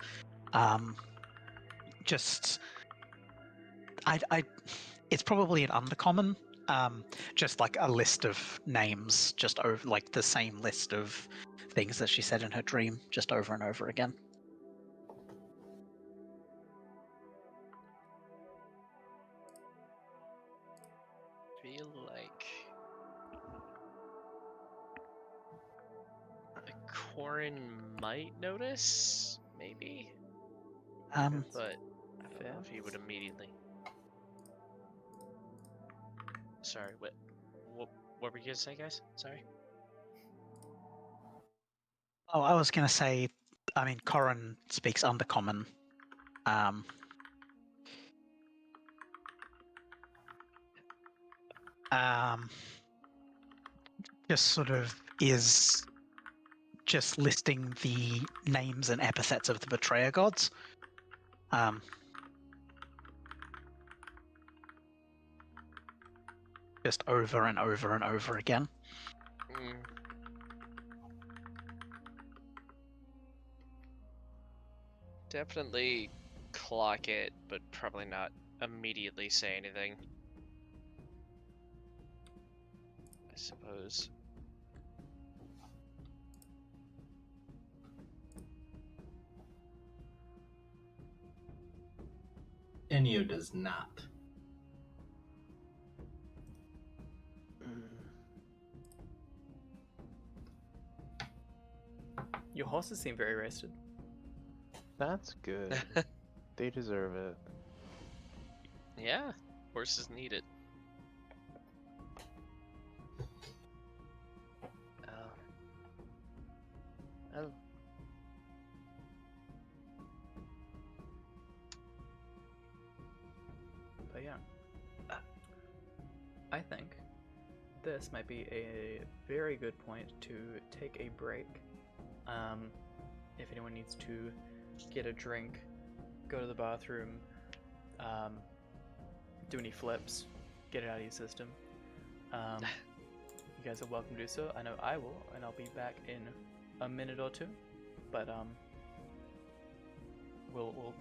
Just, it's probably an undercommon. Just like a list of names, just over like the same list of things that she said in her dream, just over and over again. Feel like Corin might notice, maybe, but I don't know if he would immediately. Sorry, what were you gonna say, guys? Sorry. Oh, I was gonna say, I mean, Corin speaks Undercommon. Just sort of is just listing the names and epithets of the betrayer gods. Just over and over and over again. Definitely clock it, but probably not immediately say anything. I suppose. Enyo does not. your horses seem very rested. That's good. They deserve it. Yeah, horses need it. Oh. But yeah, I think this might be a very good point to take a break. If anyone needs to get a drink, go to the bathroom, do any flips, get it out of your system, you guys are welcome to do so. I know I will, and I'll be back in a minute or two. But we'll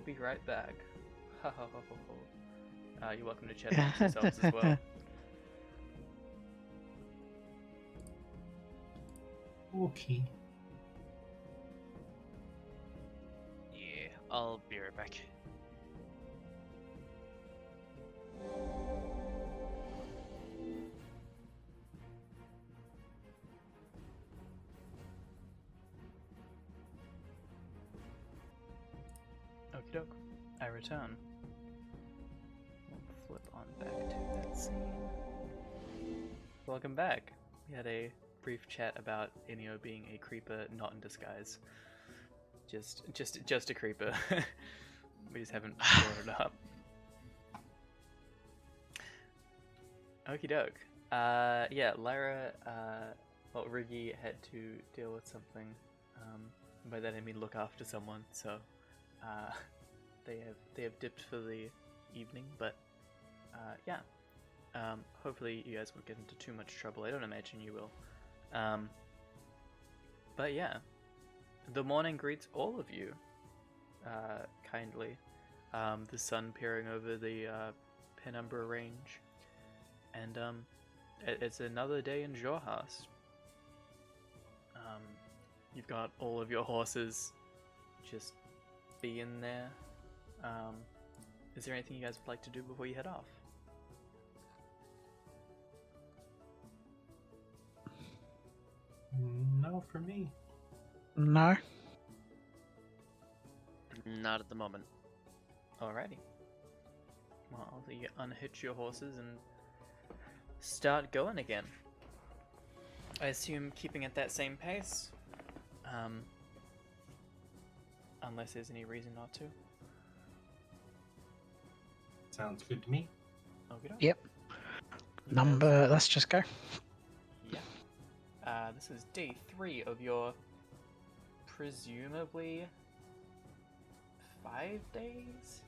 be right back. You're welcome to chat amongst yourselves as well. Okay. Yeah, I'll be right back. Okie doke. I return. We'll flip on back to that scene. Welcome back. We had a brief chat about Enio being a creeper not in disguise. Just a creeper. We just haven't brought it up. Okie doke. Yeah, Lyra, Riggy had to deal with something. By that I mean look after someone, so they have dipped for the evening, but yeah. Hopefully you guys won't get into too much trouble. I don't imagine you will. But yeah, the morning greets all of you kindly. The sun peering over the Penumbra Range, and it's another day in Xhorhas. You've got all of your horses just being there. Is there anything you guys would like to do before you head off? No, for me. No. Not at the moment. Alrighty. Well, I'll let you unhitch your horses and start going again. I assume keeping at that same pace? Unless there's any reason not to. Sounds good to me. Okay. Yep. You Number. Let's just go. Yeah. This is day 3 of your presumably 5 days,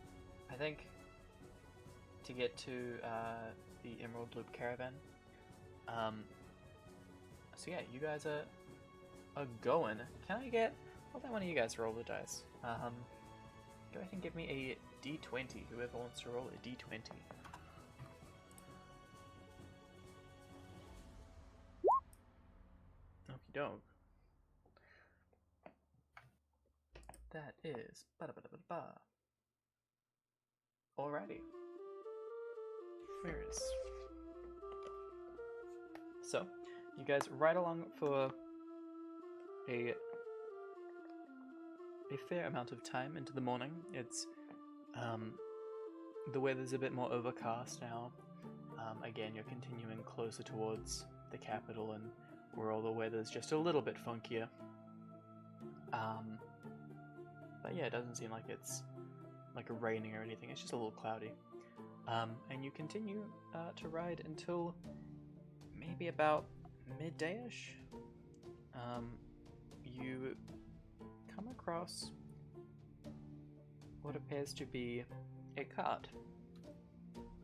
I think, to get to the Emerald Loop Caravan. So yeah, you guys are going. Can I get? I'll let one of you guys roll the dice. Go ahead and give me a d20. Whoever wants to roll a d20. Okie doke. That is ba-da-ba-da-ba-da-ba. Alrighty. First. So, you guys ride along for a fair amount of time into the morning. It's the weather's a bit more overcast now. Again, you're continuing closer towards the capital, and where all the weather's just a little bit funkier. But yeah, it doesn't seem like it's like raining or anything. It's just a little cloudy. And you continue to ride until maybe about midday-ish. You come across what appears to be a cart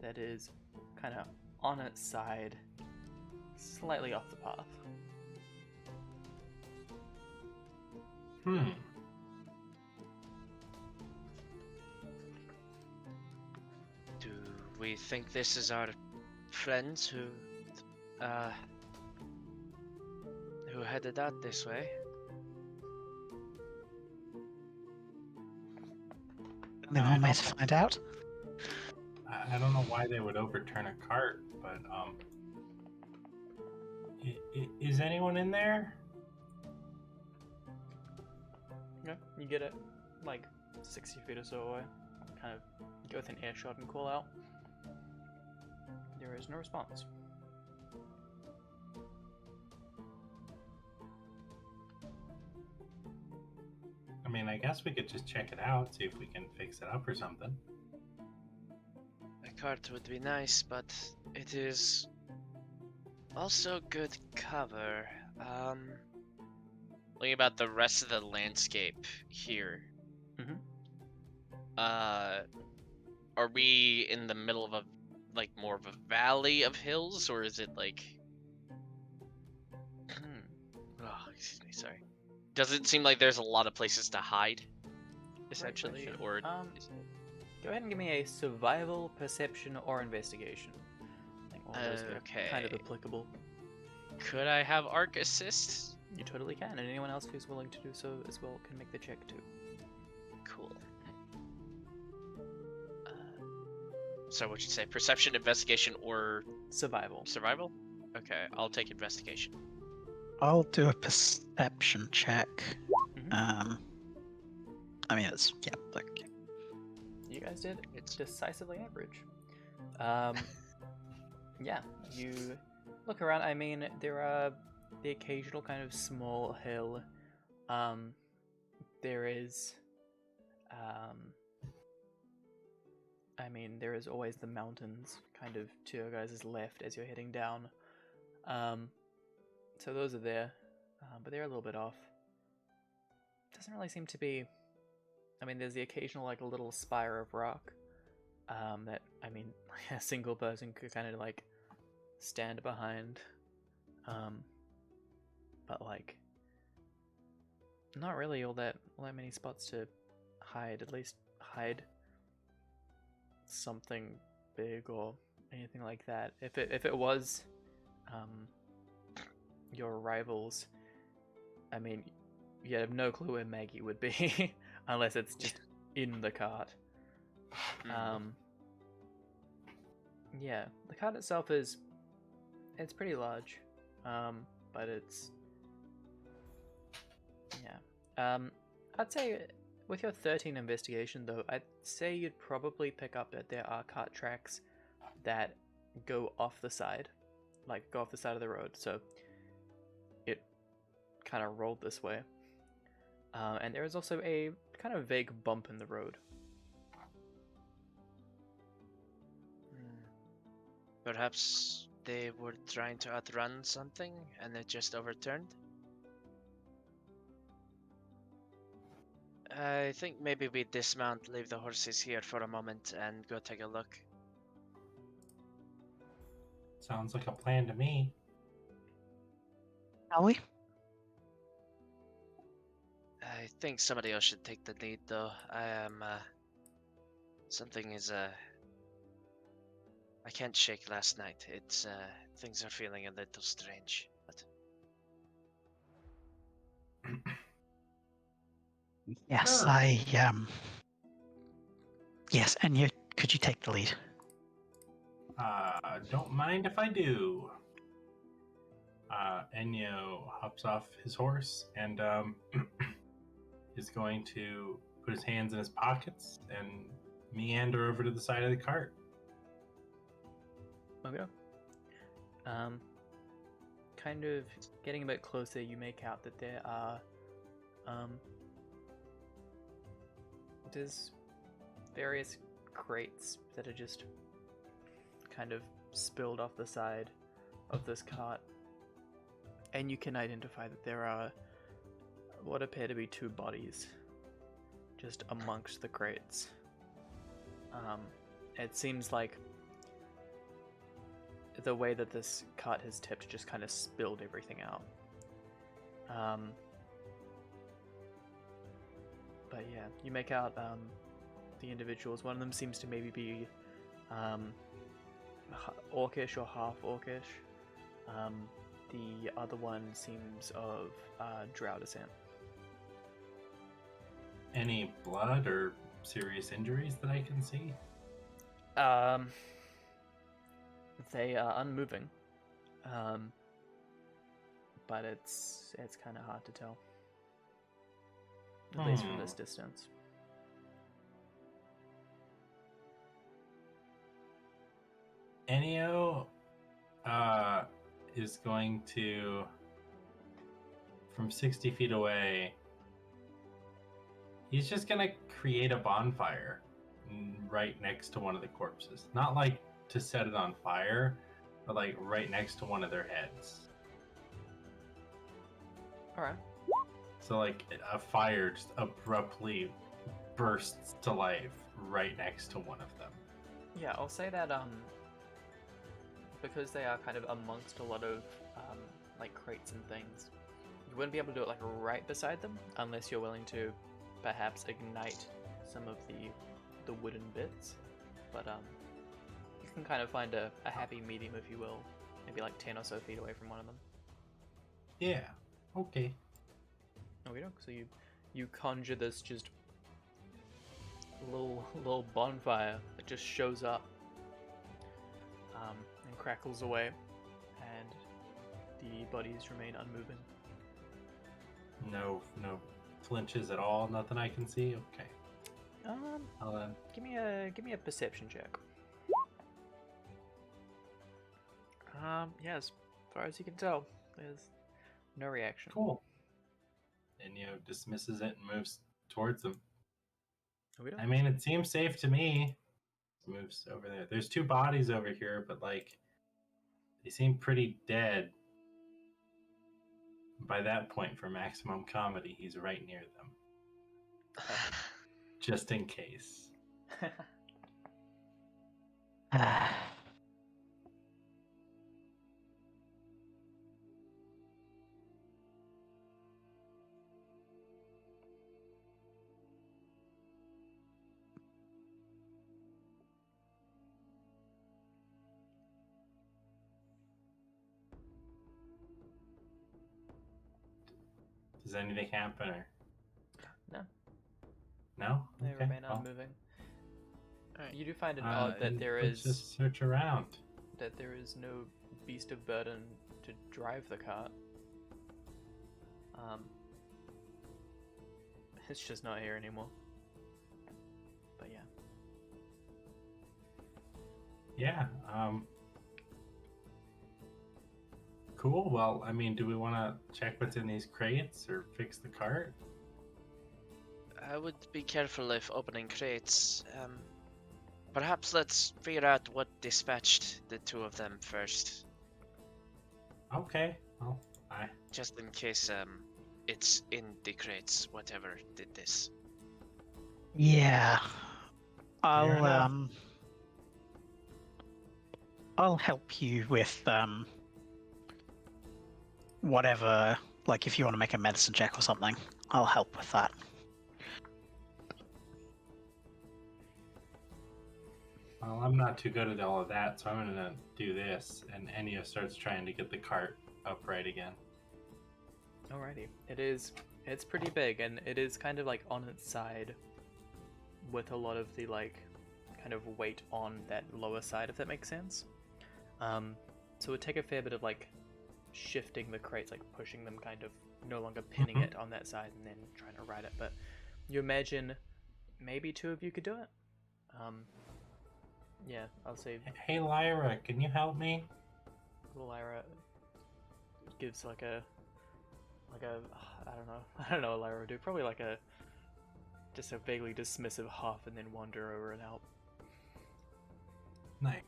that is kind of on its side, slightly off the path. Do we think this is our friends who headed out this way? Then we'll need to find out. I don't know why they would overturn a cart, but is anyone in there? Yeah, you get it like 60 feet or so away. Kind of go with an earshot and call out. There is no response. I mean, I guess we could just check it out, see if we can fix it up or something. A cart would be nice, but it is also good cover. Looking about the rest of the landscape here. Mhm. Are we in the middle of more of a valley of hills, or is it like? Oh, excuse me, sorry. Does it seem like there's a lot of places to hide, essentially, question. or? Go ahead and give me a survival, perception, or investigation. I think all those are kind of Okay. applicable. Could I have arc assist? You totally can, and anyone else who's willing to do so as well can make the check too. Cool. So what'd you say? Perception, investigation, or Survival. survival? Okay, I'll take investigation. I'll do a perception check. Mhm. I mean, it's yeah. Like, you guys did It's decisively average. Yeah, you look around. I mean, there are the occasional kind of small hill. There is, I mean, there is always the mountains kind of to your guys' left as you're heading down. So those are there, but they're a little bit off. Doesn't really seem to be. I mean, there's the occasional like a little spire of rock that, I mean, a single person could kind of like stand behind, but like not really all that many spots to hide. At least hide something big or anything like that. If it was your rivals, I mean, you have no clue where Maggie would be unless it's just in the cart. Yeah, the cart itself it's pretty large, but it's I'd say with your 13 investigation though, I'd say you'd probably pick up that there are cart tracks that go off the side, like go off the side of the road, so it kind of rolled this way. And there is also a kind of vague bump in the road. Perhaps they were trying to outrun something and it just overturned? I think maybe we dismount, leave the horses here for a moment, and go take a look. Sounds like a plan to me. Shall we? I think somebody else should take the lead, though. I am, something is, I can't shake last night. It's, things are feeling a little strange, but... Yes, Sure. Yes, and could you take the lead? Don't mind if I do. Enyo hops off his horse and is going to put his hands in his pockets and meander over to the side of the cart. Okay. Kind of getting a bit closer, you make out that there are there's various crates that are just kind of spilled off the side of this cart, and you can identify that there are what appear to be two bodies just amongst the crates. It seems like the way that this cart has tipped just kind of spilled everything out. But yeah, you make out the individuals. One of them seems to maybe be orcish or half orcish. The other one seems of drow descent. Any blood or serious injuries that I can see? They are unmoving, but it's kind of hard to tell, at least from this distance. Enyo is going to, from 60 feet away, he's just going to create a bonfire right next to one of the corpses. Not like to set it on fire, but like right next to one of their heads. Alright. So like a fire just abruptly bursts to life right next to one of them. Yeah, I'll say that because they are kind of amongst a lot of like crates and things, you wouldn't be able to do it like right beside them unless you're willing to perhaps ignite some of the wooden bits. But you can kind of find a happy medium, if you will, maybe like 10 or so feet away from one of them. Yeah. Okay. Okay, so you conjure this just little bonfire that just shows up and crackles away, and the bodies remain unmoving. No flinches at all. Nothing I can see. Okay. I'll, Give me a perception check. Yeah, as far as you can tell, there's no reaction. cool. Enyo dismisses it and moves towards them. We don't. I mean, it seems safe to me. Moves over there. There's two bodies over here, but like they seem pretty dead. By that point, for maximum comedy, he's right near them, just in case. Does anything happen or No. no? They Okay, remain well, unmoving. Alright. You do find it odd then that let's just search around. there is no beast of burden to drive the cart. It's just not here anymore. But yeah. Yeah. Cool. Well, I mean, do we want to check what's in these crates or fix the cart? I would be careful if opening crates. Perhaps let's figure out what dispatched the two of them first, Okay. Well, just in case it's in the crates. Whatever did this. Yeah. Fair enough. I'll help you with whatever, like if you want to make a medicine check or something, I'll help with that. Well, I'm not too good at all of that, so I'm gonna do this. And Enyo starts trying to get the cart upright again. Alrighty. It's pretty big, and it is kind of like on its side with a lot of the like kind of weight on that lower side, if that makes sense. So it would take a fair bit of like shifting the crates, like pushing them, kind of no longer pinning it on that side and then trying to ride it. But you imagine maybe two of you could do it. Yeah, I'll say Hey, Lyra, can you help me? little Lyra gives like a I don't know what Lyra would do. Probably like just a vaguely dismissive huff and then wander over and help. Nice.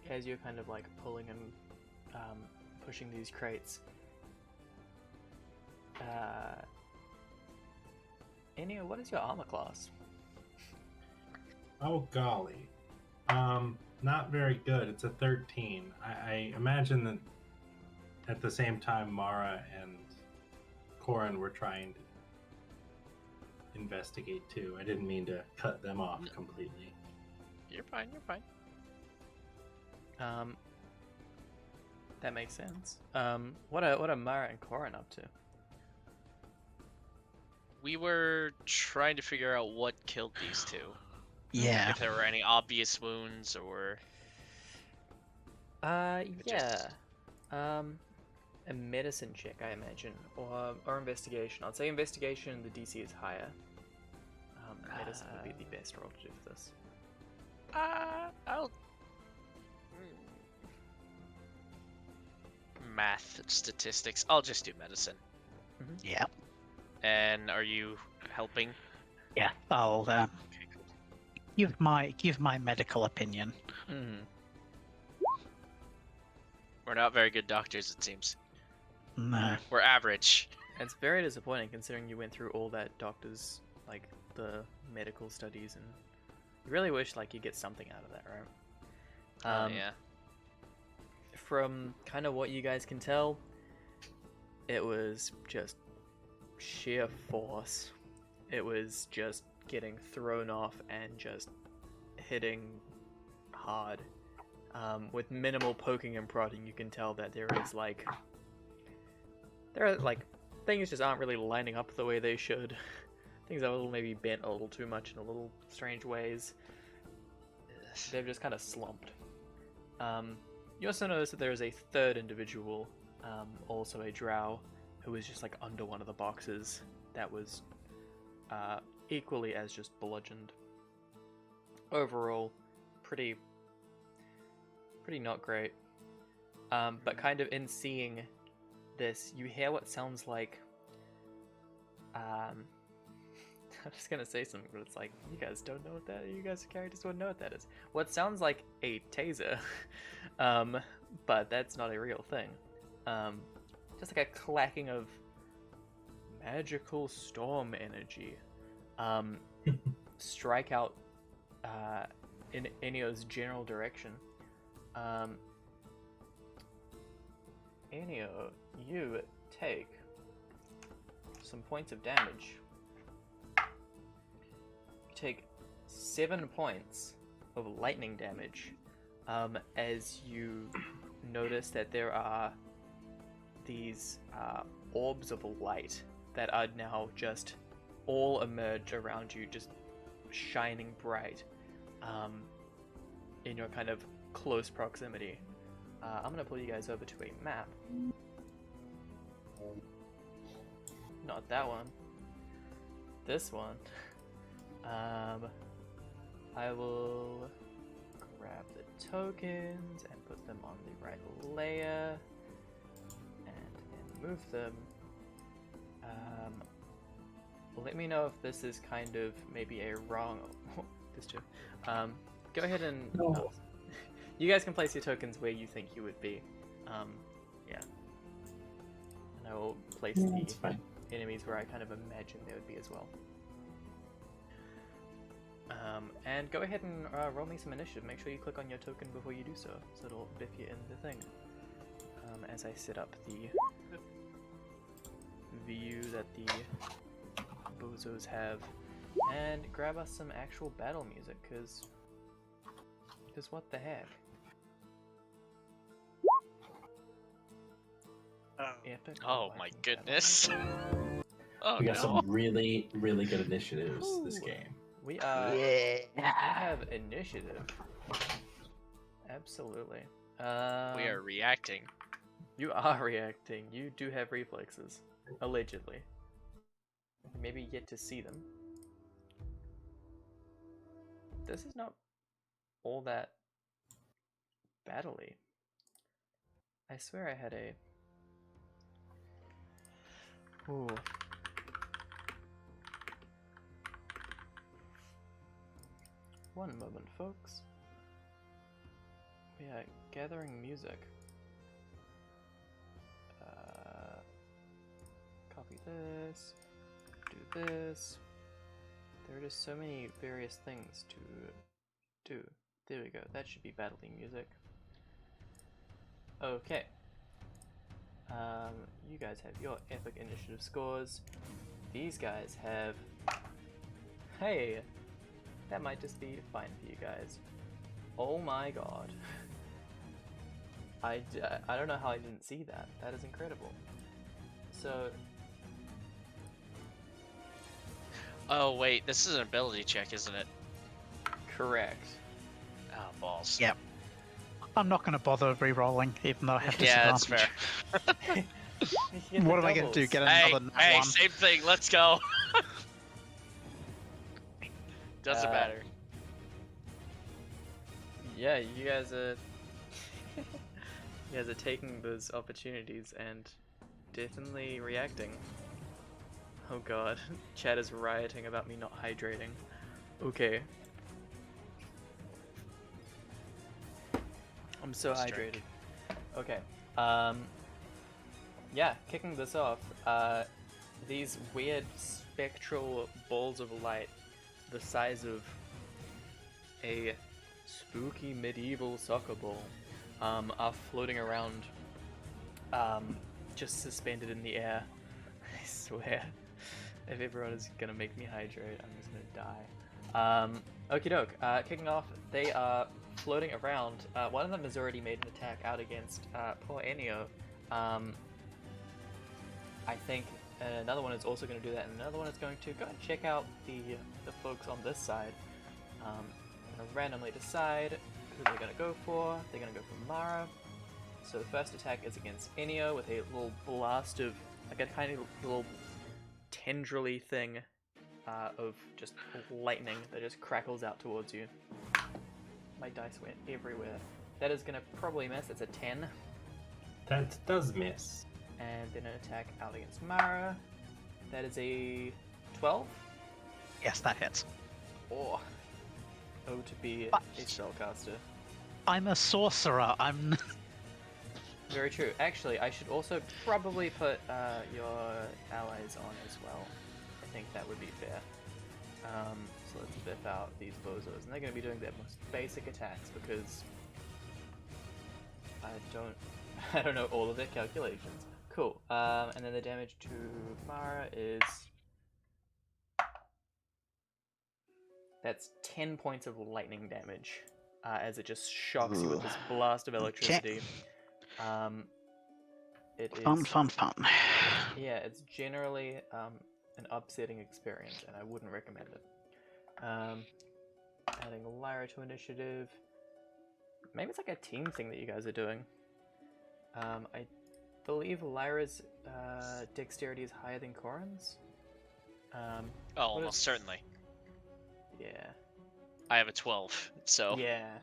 As you're kind of like pulling and pushing these crates, Enyo, what is your armor class? Oh golly. Not very good. It's a 13. I imagine that at the same time Mara and Corin were trying to investigate too. I didn't mean to cut them off completely. You're fine. You're fine. That makes sense. What are Mara and Corin up to? We were trying to figure out what killed these two. Yeah. If there were any obvious wounds or. Yeah. A medicine check, I imagine, or investigation. I'd say investigation. The DC is higher. Medicine would be the best roll to do for this. I'll. Math, statistics. I'll just do medicine. Yeah. And are you helping? Yeah. I'll Okay, cool. give my medical opinion. Mm-hmm. We're not very good doctors, it seems. No. We're average. It's very disappointing considering you went through all that doctor's, like, the medical studies, and you really wish, like, you get something out of that, right? Yeah. From kind of what you guys can tell, it was just sheer force. It was just getting thrown off and just hitting hard. With minimal poking and prodding, you can tell that there are like things just aren't really lining up the way they should. Things are a little maybe bent a little too much in a little strange ways. They've just kind of slumped. You also notice that there is a third individual, also a drow, who was just like under one of the boxes that was equally as just bludgeoned. Overall, pretty not great. But kind of in seeing this, you hear what sounds like I'm just gonna say something, but it's like, you guys don't know what that is. You guys characters wouldn't know what that is. What sounds like a taser, but that's not a real thing. Just like a clacking of magical storm energy strike out in Enio's general direction. Enio, you take some points of damage. You take 7 points of lightning damage as you notice that there are these orbs of light that are now just all emerge around you, just shining bright in your kind of close proximity. I'm gonna pull you guys over to a map. Not that one. This one. I will grab the tokens and put them on the right layer and move them. Let me know if this is kind of maybe a wrong. This too. Go ahead and you guys can place your tokens where you think you would be. Yeah. And I will place the enemies where I kind of imagine they would be as well. And go ahead and roll me some initiative. Make sure you click on your token before you do so, so it'll biff you in the thing. As I set up the view that the bozos have, and grab us some actual battle music, cause what the heck? Epic Oh my goodness. Oh We got no. some really good initiatives this game. We have initiative. Absolutely. We are reacting. You are reacting. You do have reflexes, allegedly. Maybe yet to see them. This is not all that battle-y. I swear I had a... Ooh. One moment, folks. We are gathering music. Copy this. Do this. There are just so many various things to do. There we go. That should be battling music. Okay. You guys have your epic initiative scores. These guys have... Hey! That might just be fine for you guys. Oh my god. I don't know how I didn't see that. That is incredible. So... Oh wait, this is an ability check, isn't it? Correct. Oh balls. Yep. I'm not going to bother re-rolling, even though I have Yeah, that's disadvantage. fair. What am I going to do? Get another nat Hey, one? same thing. Let's go. Doesn't matter. Yeah, you guys are you guys are taking those opportunities and definitely reacting. Oh god, chat is rioting about me not hydrating. Okay. I'm so Let's hydrated. drink. Okay. Yeah, kicking this off, these weird spectral balls of light the size of a spooky medieval soccer ball are floating around, just suspended in the air. I swear, if everyone is gonna make me hydrate, I'm just gonna die. Okie doke, kicking off, they are floating around. One of them has already made an attack out against poor Enio. I think another one is also going to do that, and another one is going to go and check out the folks on this side. I'm going to randomly decide who they're going to go for. They're going to go for Mara. So the first attack is against Enio with a little blast of, like a kind of little tendrily thing of just lightning that just crackles out towards you. My dice went everywhere. That is gonna probably miss. It's a 10. That does miss. And then an attack out against Mara. That is a 12. Yes, that hits. Oh. Oh, to be But- a spellcaster. I'm a sorcerer. I'm. Very true. Actually, I should also probably put your allies on as well. I think that would be fair. So let's biff out these bozos, and they're going to be doing their most basic attacks because I don't know all of their calculations. Cool. And then the damage to Mara is that's 10 points of lightning damage as it just shocks you with this blast of electricity. It is Fun. yeah, it's generally an upsetting experience, and I wouldn't recommend it. Adding Lyra to initiative. Maybe it's like a team thing that you guys are doing. I believe Lyra's dexterity is higher than Corin's. Almost certainly. Yeah. I have a 12, so... Yeah.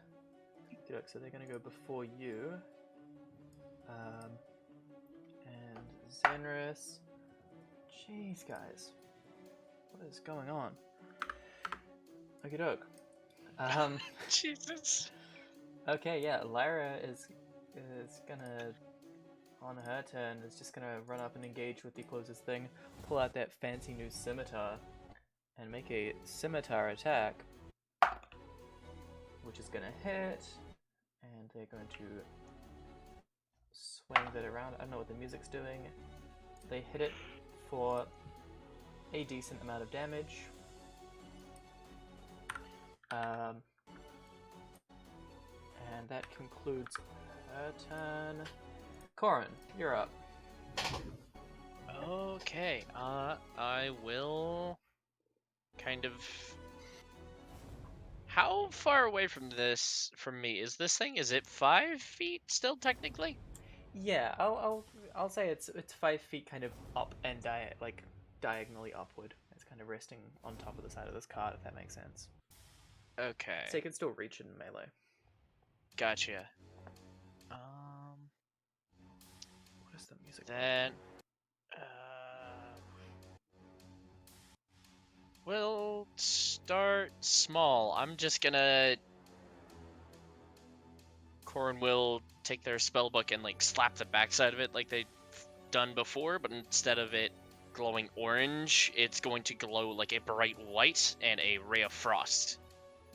Look, so they're gonna go before you. And Zenris. Jeez, guys. What is going on? Okie doke. Jesus. Okay, yeah, Lyra is gonna, on her turn, is just gonna run up and engage with the closest thing, pull out that fancy new scimitar, and make a scimitar attack, which is gonna hit, and they're going to swing that around. I don't know what the music's doing. They hit it for a decent amount of damage. And that concludes her turn. Corin, you're up. Okay, I will kind of... How far away from me is this thing? Is it 5 feet still, technically? Yeah, I'll say it's 5 feet kind of up and diagonally upward. It's kind of resting on top of the side of this cart, if that makes sense. Okay. So you can still reach it in melee. Gotcha. What is the music? Then, we'll start small. I'm just gonna... Corin will take their spellbook and like slap the backside of it like they've done before, but instead of it glowing orange, it's going to glow like a bright white, and a ray of frost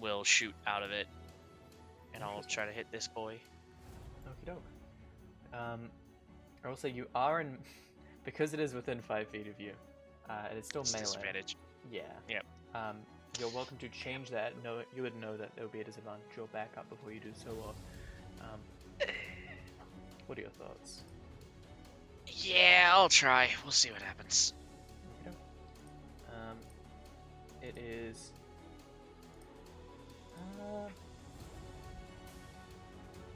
will shoot out of it. And I'll try to hit this boy. Okie doke. Also, you are in... because it is within 5 feet of you, it is still It's melee. disadvantage. Yeah. Yep. You're welcome to change that. No, you would know that there would be a disadvantage. You'll back up before you do so. What are your thoughts? Yeah, I'll try. We'll see what happens. Okey-doke. It is.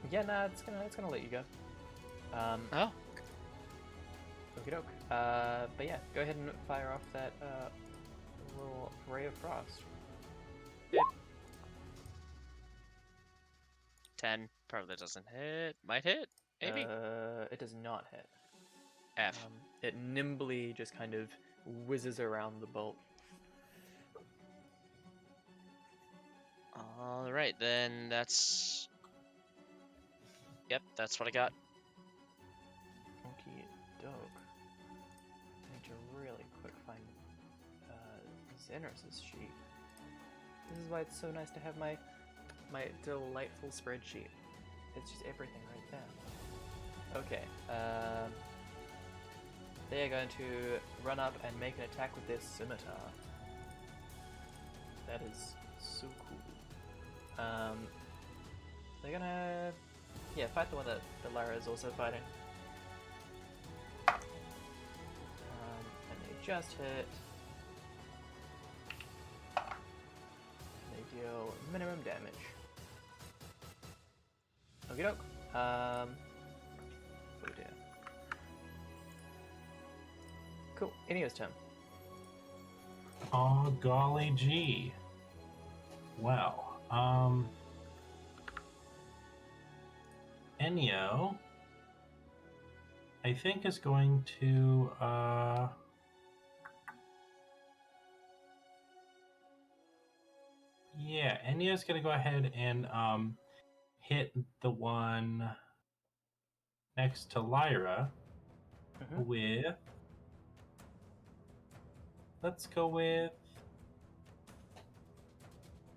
Yeah, nah, it's gonna let you go. Oh. Okie doke. But yeah, go ahead and fire off that little ray of frost. 10 probably doesn't hit. Might hit. Maybe. It does not hit. F. It nimbly just kind of whizzes around the bolt. Alright, then that's... Yep, that's what I got. Okie doke. I need to really quick find Zenris' sheet. This is why it's so nice to have my delightful spreadsheet. It's just everything right there. Okay, they are going to run up and make an attack with their scimitar. That is so cool. They're gonna, fight the one that Lyra is also fighting. And they just hit. They deal minimum damage. Okie doke. Oh dear. Cool. Enio's turn. Oh, golly gee. Well, Enyo, I think, is going to, yeah, Enyo's going to go ahead and, hit the one next to Lyra with, let's go with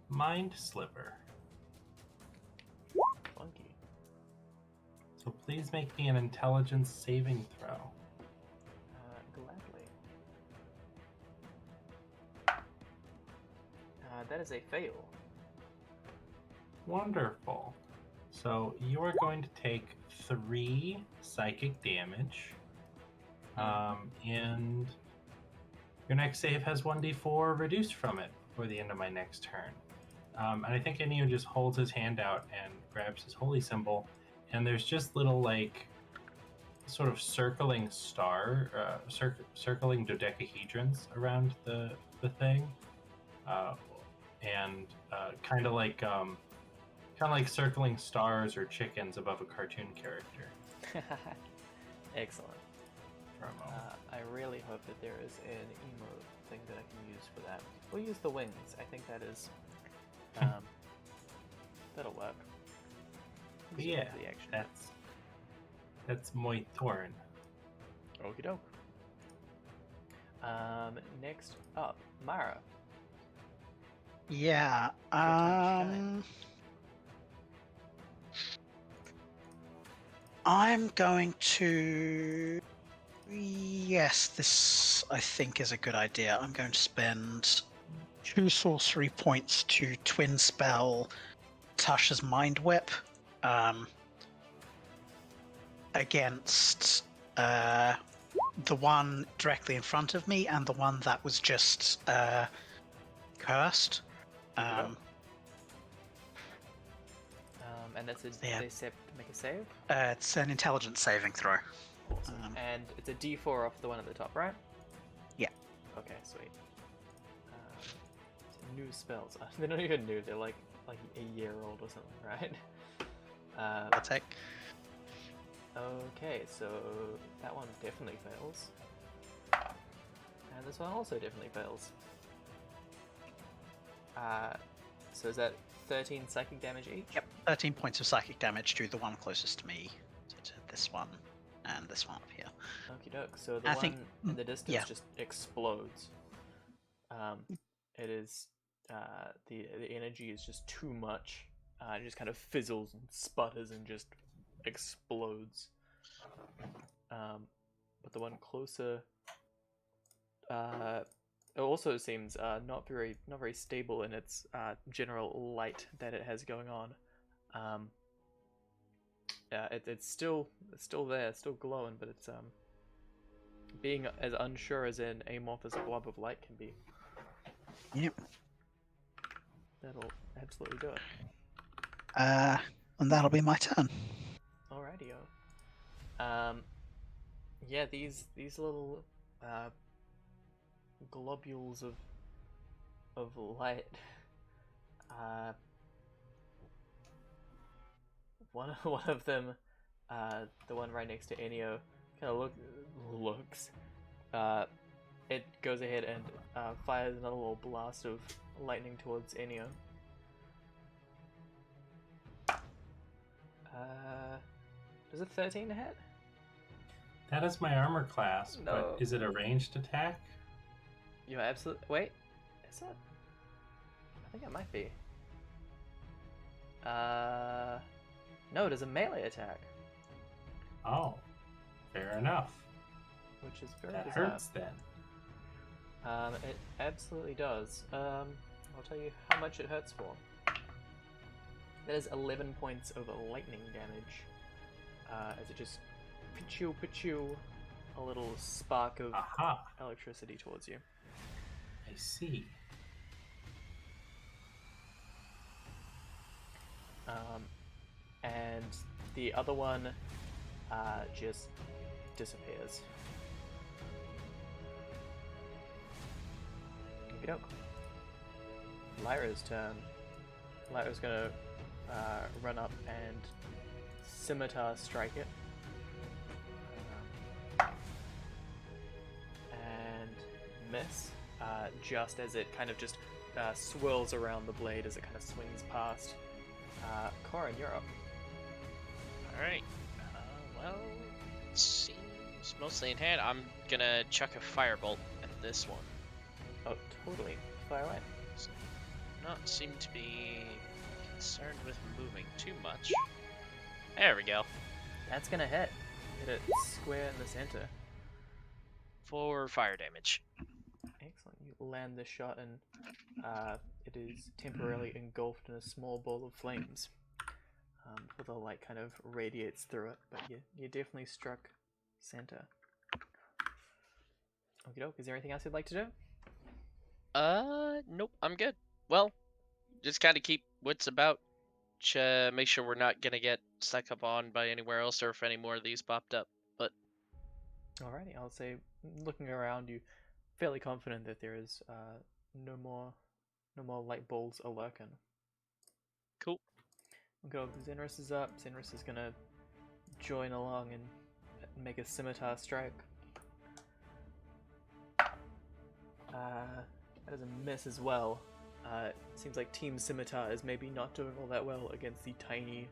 Mind Sliver. Funky. So please make me an intelligence saving throw. Gladly. That is a fail. Wonderful. So you are going to take 3 psychic damage. And your next save has 1d4 reduced from it before the end of my next turn. And I think Enio just holds his hand out and grabs his holy symbol, and there's just little, like, sort of circling circling dodecahedrons around the thing, and kind of like circling stars or chickens above a cartoon character. Excellent. For a moment. I really hope that there is an emote thing that I can use for that. We'll use the wings. I think that is that'll work. But Use yeah, the action. that's my turn. Okie doke. Next up, Mara. Yeah. time to I'm going to. Yes, this I think is a good idea. I'm going to spend 2 sorcery points to twin spell Tasha's Mind Whip against the one directly in front of me and the one that was just cursed. And that's a Yeah. they to make a save. It's an intelligence saving throw. Awesome. And it's a D4 off the one at the top, right? Yeah. Okay, sweet. New spells. They're not even new. They're like a year old or something, right? I'll take. Okay, so that one definitely fails. And this one also definitely fails. So is that 13 psychic damage each? Yep, 13 points of psychic damage to the one closest to me. So to this one and this one up here. Okie doke. So the I one think- in the distance yeah. just explodes. It is the energy is just too much. It just kind of fizzles and sputters and just explodes. But the one closer, it also seems not very stable in its general light that it has going on. It's still there, still glowing, but it's being as unsure as an amorphous blob of light can be. Yep. That'll absolutely do it. And that'll be my turn. Alrighty-o. Yeah, these little globules of light. One of them, the one right next to Enio, kind of looks. It goes ahead and fires another little blast of lightning towards Enio. Does a 13 hit? That is my armor class, No. but is it a ranged attack? You're absolutely. Wait, is it? I think it might be. No, it is a melee attack, Oh, fair enough. which is very That bizarre. hurts then. It absolutely does. I'll tell you how much it hurts for. That is 11 points of lightning damage. As it just pachoo, a little spark of Aha, electricity towards you. I see. And the other one just disappears. doke. Lyra's turn. Lyra's gonna run up and scimitar strike it. And miss. Just as it kind of just swirls around the blade as it kind of swings past. Corin, you're up. Alright. Well, it seems mostly in hand. I'm gonna chuck a firebolt at this one. Oh, totally. Fire away. So, not seem to be concerned with moving too much. There we go. That's gonna hit. Hit it square in the center. 4 fire damage. Excellent. You land the shot and it is temporarily engulfed in a small ball of flames. Before the light kind of radiates through it, but you definitely struck center. Okie doke. Is there anything else you'd like to do? Nope, I'm good. Well, just kind of keep wits about. Make sure we're not gonna get stuck up on by anywhere else, or if any more of these popped up. But Alrighty, I'll say, looking around, you fairly confident that there is no more light balls a lurking. cool. Okay, Xenris is up. Xenris is gonna join along and make a scimitar strike. That is a miss as well. Seems like Team Scimitar is maybe not doing all that well against the tiny,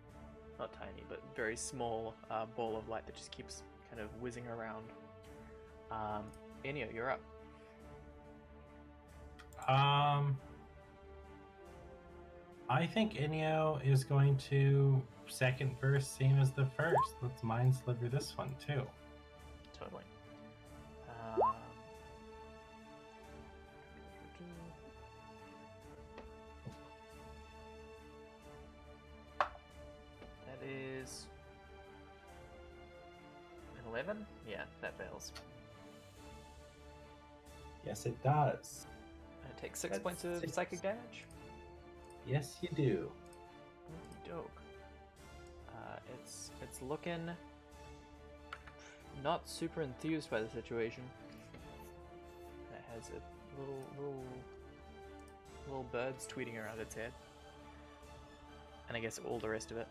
not tiny, but very small ball of light that just keeps kind of whizzing around. Enio, you're up. I think Inyo is going to second verse same as the first. Let's mind sliver this one too. Totally. That is an 11? Yeah, that fails. Yes, it does. It takes 6 That's points of 6. psychic damage. Yes, you do. Dope. It's looking not super enthused by the situation. It has a little birds tweeting around its head, and I guess all the rest of it.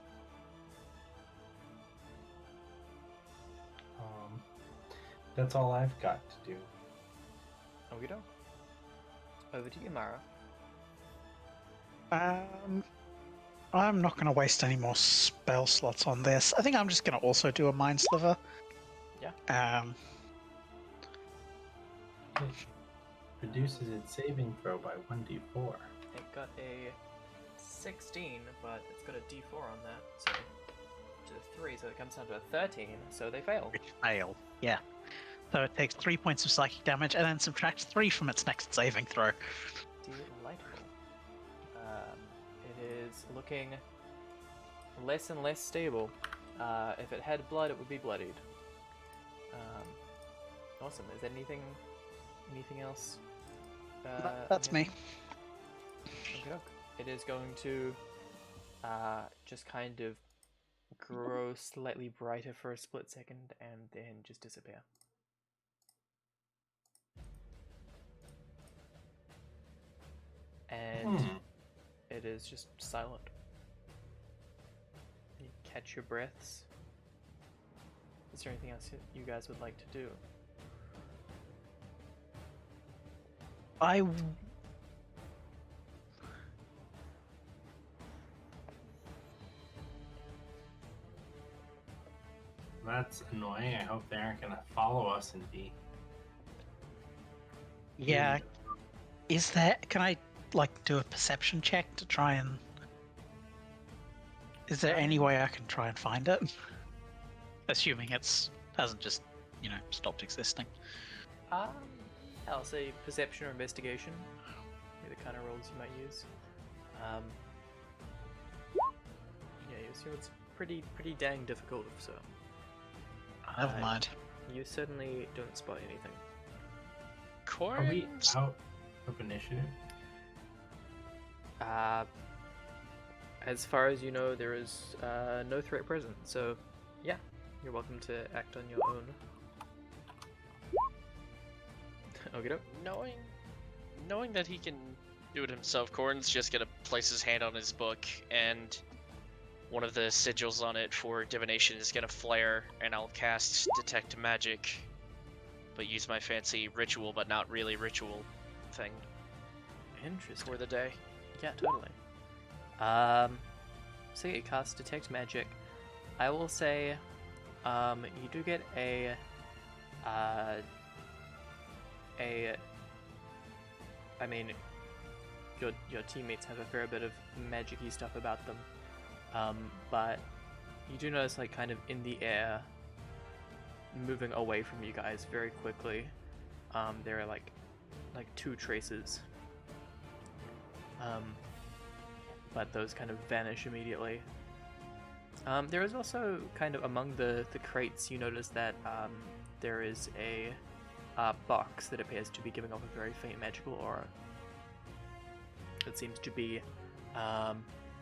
That's all I've got to do. Okie doke. Over to you, Mara. I'm not going to waste any more spell slots on this. I think I'm just going to also do a Mind Sliver. Yeah. It reduces its saving throw by 1d4. It got a 16, but it's got a d4 on that, so to 3, so it comes down to a 13, so they fail. Which fail. Yeah. So it takes 3 points of psychic damage and then subtracts 3 from its next saving throw. Delightful. It is looking less and less stable. If it had blood, it would be bloodied. Awesome. Is there anything else? That's me. Okay. It is going to just kind of grow slightly brighter for a split second and then just disappear. And it is just silent. You catch your breaths. Is there anything else you guys would like to do? That's annoying. I hope they aren't going to follow us and be... Yeah. Is there... Can I, do a perception check to try and... Is there any way I can try and find it? Assuming it's hasn't just, stopped existing. I'll say perception or investigation. Maybe the kind of rolls you might use. Yeah, you assume it's pretty dang difficult, so... Never mind. You certainly don't spot anything. Are we out of initiative? As far as you know, there is no threat present, so yeah, you're welcome to act on your own. Okie doke. Knowing knowing that he can do it himself, Corn's just gonna place his hand on his book, and one of the sigils on it for divination is gonna flare, and I'll cast Detect Magic, but use my fancy ritual, but not really ritual thing Interesting. for the day. Yeah, totally. So you cast Detect Magic. I will say, you do get a I mean, your teammates have a fair bit of magic-y stuff about them, but you do notice, like, kind of in the air, moving away from you guys very quickly, there are like 2 traces, but those kind of vanish immediately. There is also kind of among the crates, you notice that there is a box that appears to be giving off a very faint magical aura. It seems to be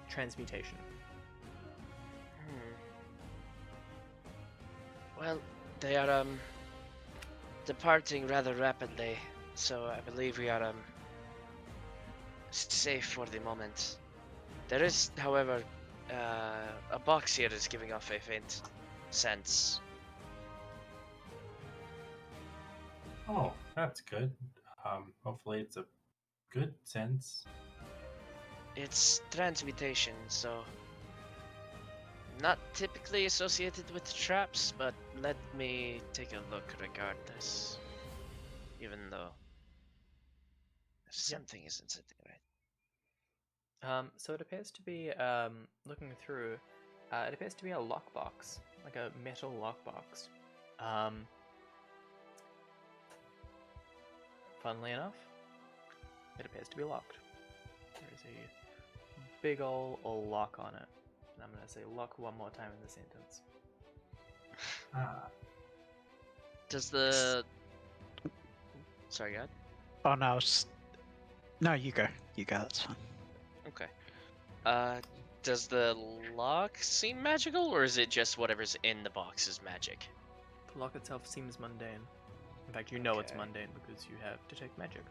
transmutation. Well, they are departing rather rapidly, so I believe we are safe for the moment. There is, however, a box here is giving off a faint sense. Oh, that's good. Hopefully it's a good sense. It's transmutation, so not typically associated with traps, but let me take a look regardless. Even though something isn't sitting right. So it appears to be, looking through, it appears to be a lockbox, like a metal lockbox. Funnily enough, it appears to be locked. There is a big ol' lock on it. And I'm gonna say lock one more time in the sentence. Does the... Sorry, God? Oh no, no, you go. You go, that's fine. Okay. Does the lock seem magical, or is it just whatever's in the box is magic? The lock itself seems mundane. In fact, you know it's Okay. mundane because you have Detect Magic.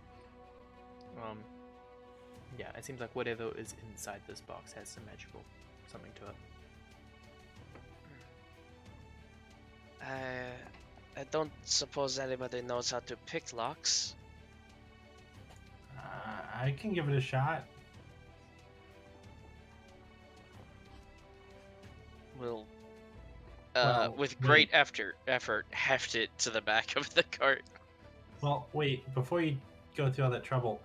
Yeah, it seems like whatever is inside this box has some magical something to it. I don't suppose anybody knows how to pick locks. I can give it a shot. Will, Well, with wait. great effort, heft it to the back of the cart. Well, wait, before you go through all that trouble,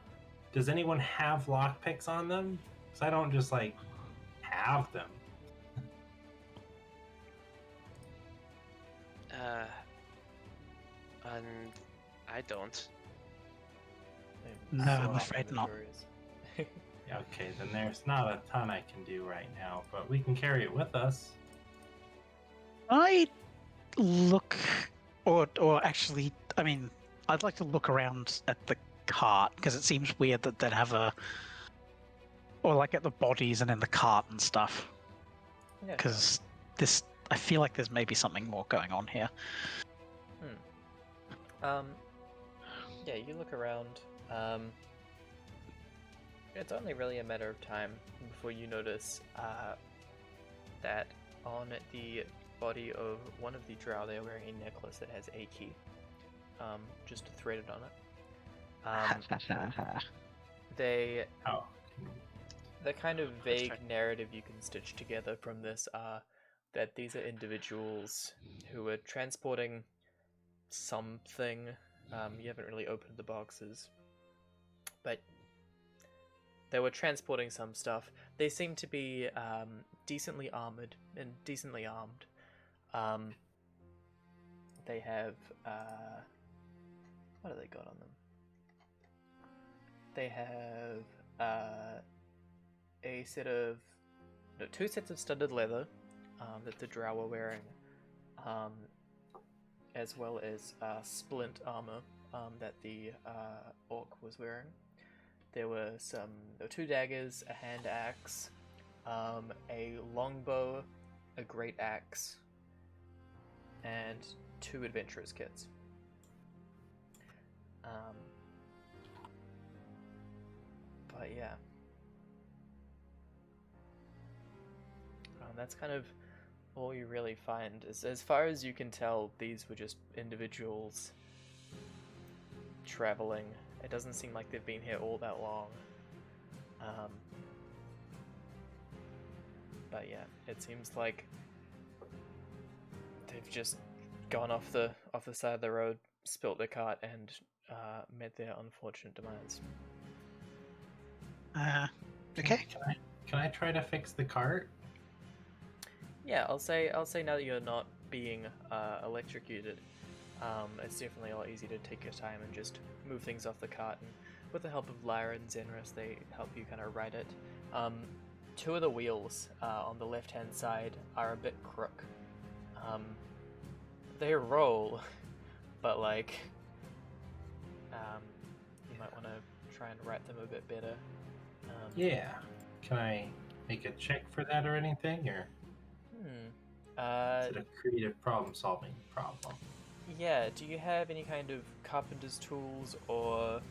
does anyone have lockpicks on them? Because I don't just, like, have them. And I don't. No, So I'm often afraid not. notorious. Okay, then there's not a ton I can do right now, but we can carry it with us. I look, or actually, I mean, I'd like to look around at the cart because it seems weird that they'd have a, or like at the bodies and in the cart and stuff. Yeah, Because this, I feel like there's maybe something more going on here. yeah, you look around. It's only really a matter of time before you notice that on the body of one of the drow, they are wearing a necklace that has a key, just threaded on it. Oh, The kind of vague narrative you can stitch together from this are that these are individuals who are transporting something. You haven't really opened the boxes, but they were transporting some stuff. They seem to be decently armored and decently armed. They have what do they got on them? They have a set of two sets of studded leather that the drow are wearing, as well as splint armor that the orc was wearing. There were 2 daggers, a hand axe, a longbow, a great axe, and 2 adventurers kits. yeah. That's kind of all you really find. As far as you can tell, these were just individuals traveling. It doesn't seem like they've been here all that long. But yeah, it seems like they've just gone off the side of the road, spilt their cart, and met their unfortunate demise. Okay. Can I try to fix the cart? Yeah, I'll say now that you're not being electrocuted, it's definitely a lot easier to take your time and just move things off the cart. And with the help of Lyra and Zenris, they help you kind of right it. Two of the wheels on the left-hand side are a bit crook. They roll, but like, you might want to try and right them a bit better. Yeah. Can I make a check for that or anything, or is it a creative problem-solving problem? Yeah. Do you have any kind of carpenter's tools or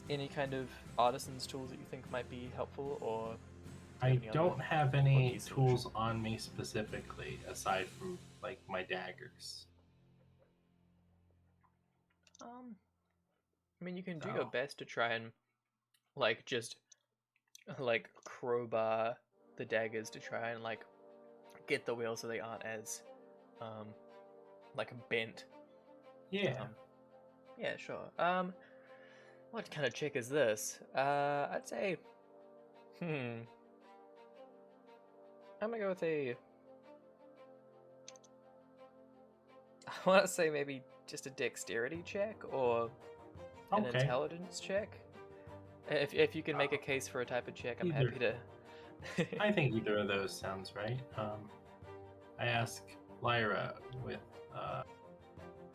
any kind of artisan's tools that you think might be helpful, or? I don't have any tools on me specifically, aside from like my daggers. I mean, you can do your best to try and like just like crowbar the daggers to try and like get the wheels so they aren't as like bent. Yeah. Yeah, sure. What kind of check is this? I'd say I'm gonna go with a I want to say maybe just a dexterity check or an intelligence check. If you can make a case for a type of check, I'm happy to. I think either of those sounds right. I ask Lyra with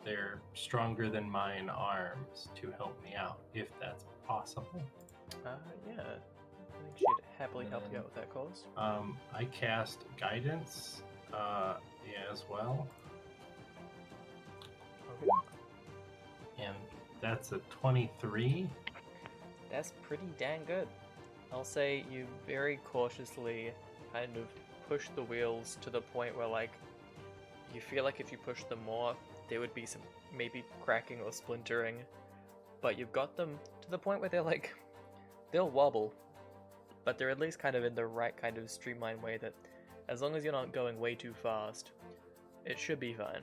their stronger than mine arms to help me out, if that's possible. Yeah. I think she'd happily help you out with that cause. I cast guidance, as well. Okay. And that's a 23. That's pretty dang good. I'll say you very cautiously kind of push the wheels to the point where, like, you feel like if you push them more, there would be some maybe cracking or splintering. But you've got them to the point where they're like, they'll wobble, but they're at least kind of in the right kind of streamlined way that as long as you're not going way too fast, it should be fine.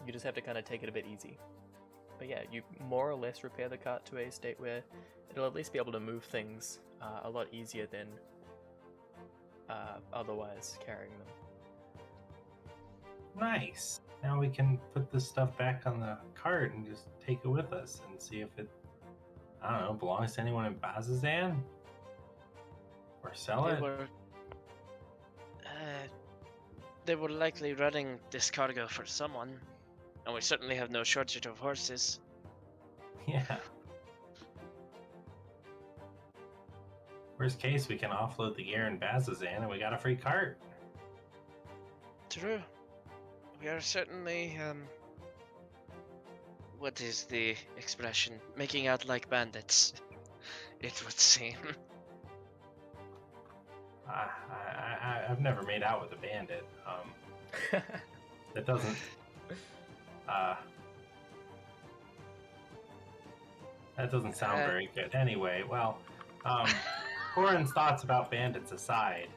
You just have to kind of take it a bit easy. But yeah, you more or less repair the cart to a state where it'll at least be able to move things a lot easier than otherwise carrying them. Nice. Now we can put this stuff back on the cart and just take it with us and see if it, I don't know, belongs to anyone in Bazazan? Or sell it? They were likely running this cargo for someone, and we certainly have no shortage of horses. Yeah. Worst case, we can offload the gear in Bazazan and we got a free cart. True. We are certainly, what is the expression? Making out like bandits, it would seem. I've never made out with a bandit. That doesn't. That doesn't sound very good. Anyway, well, Corin's thoughts about bandits aside,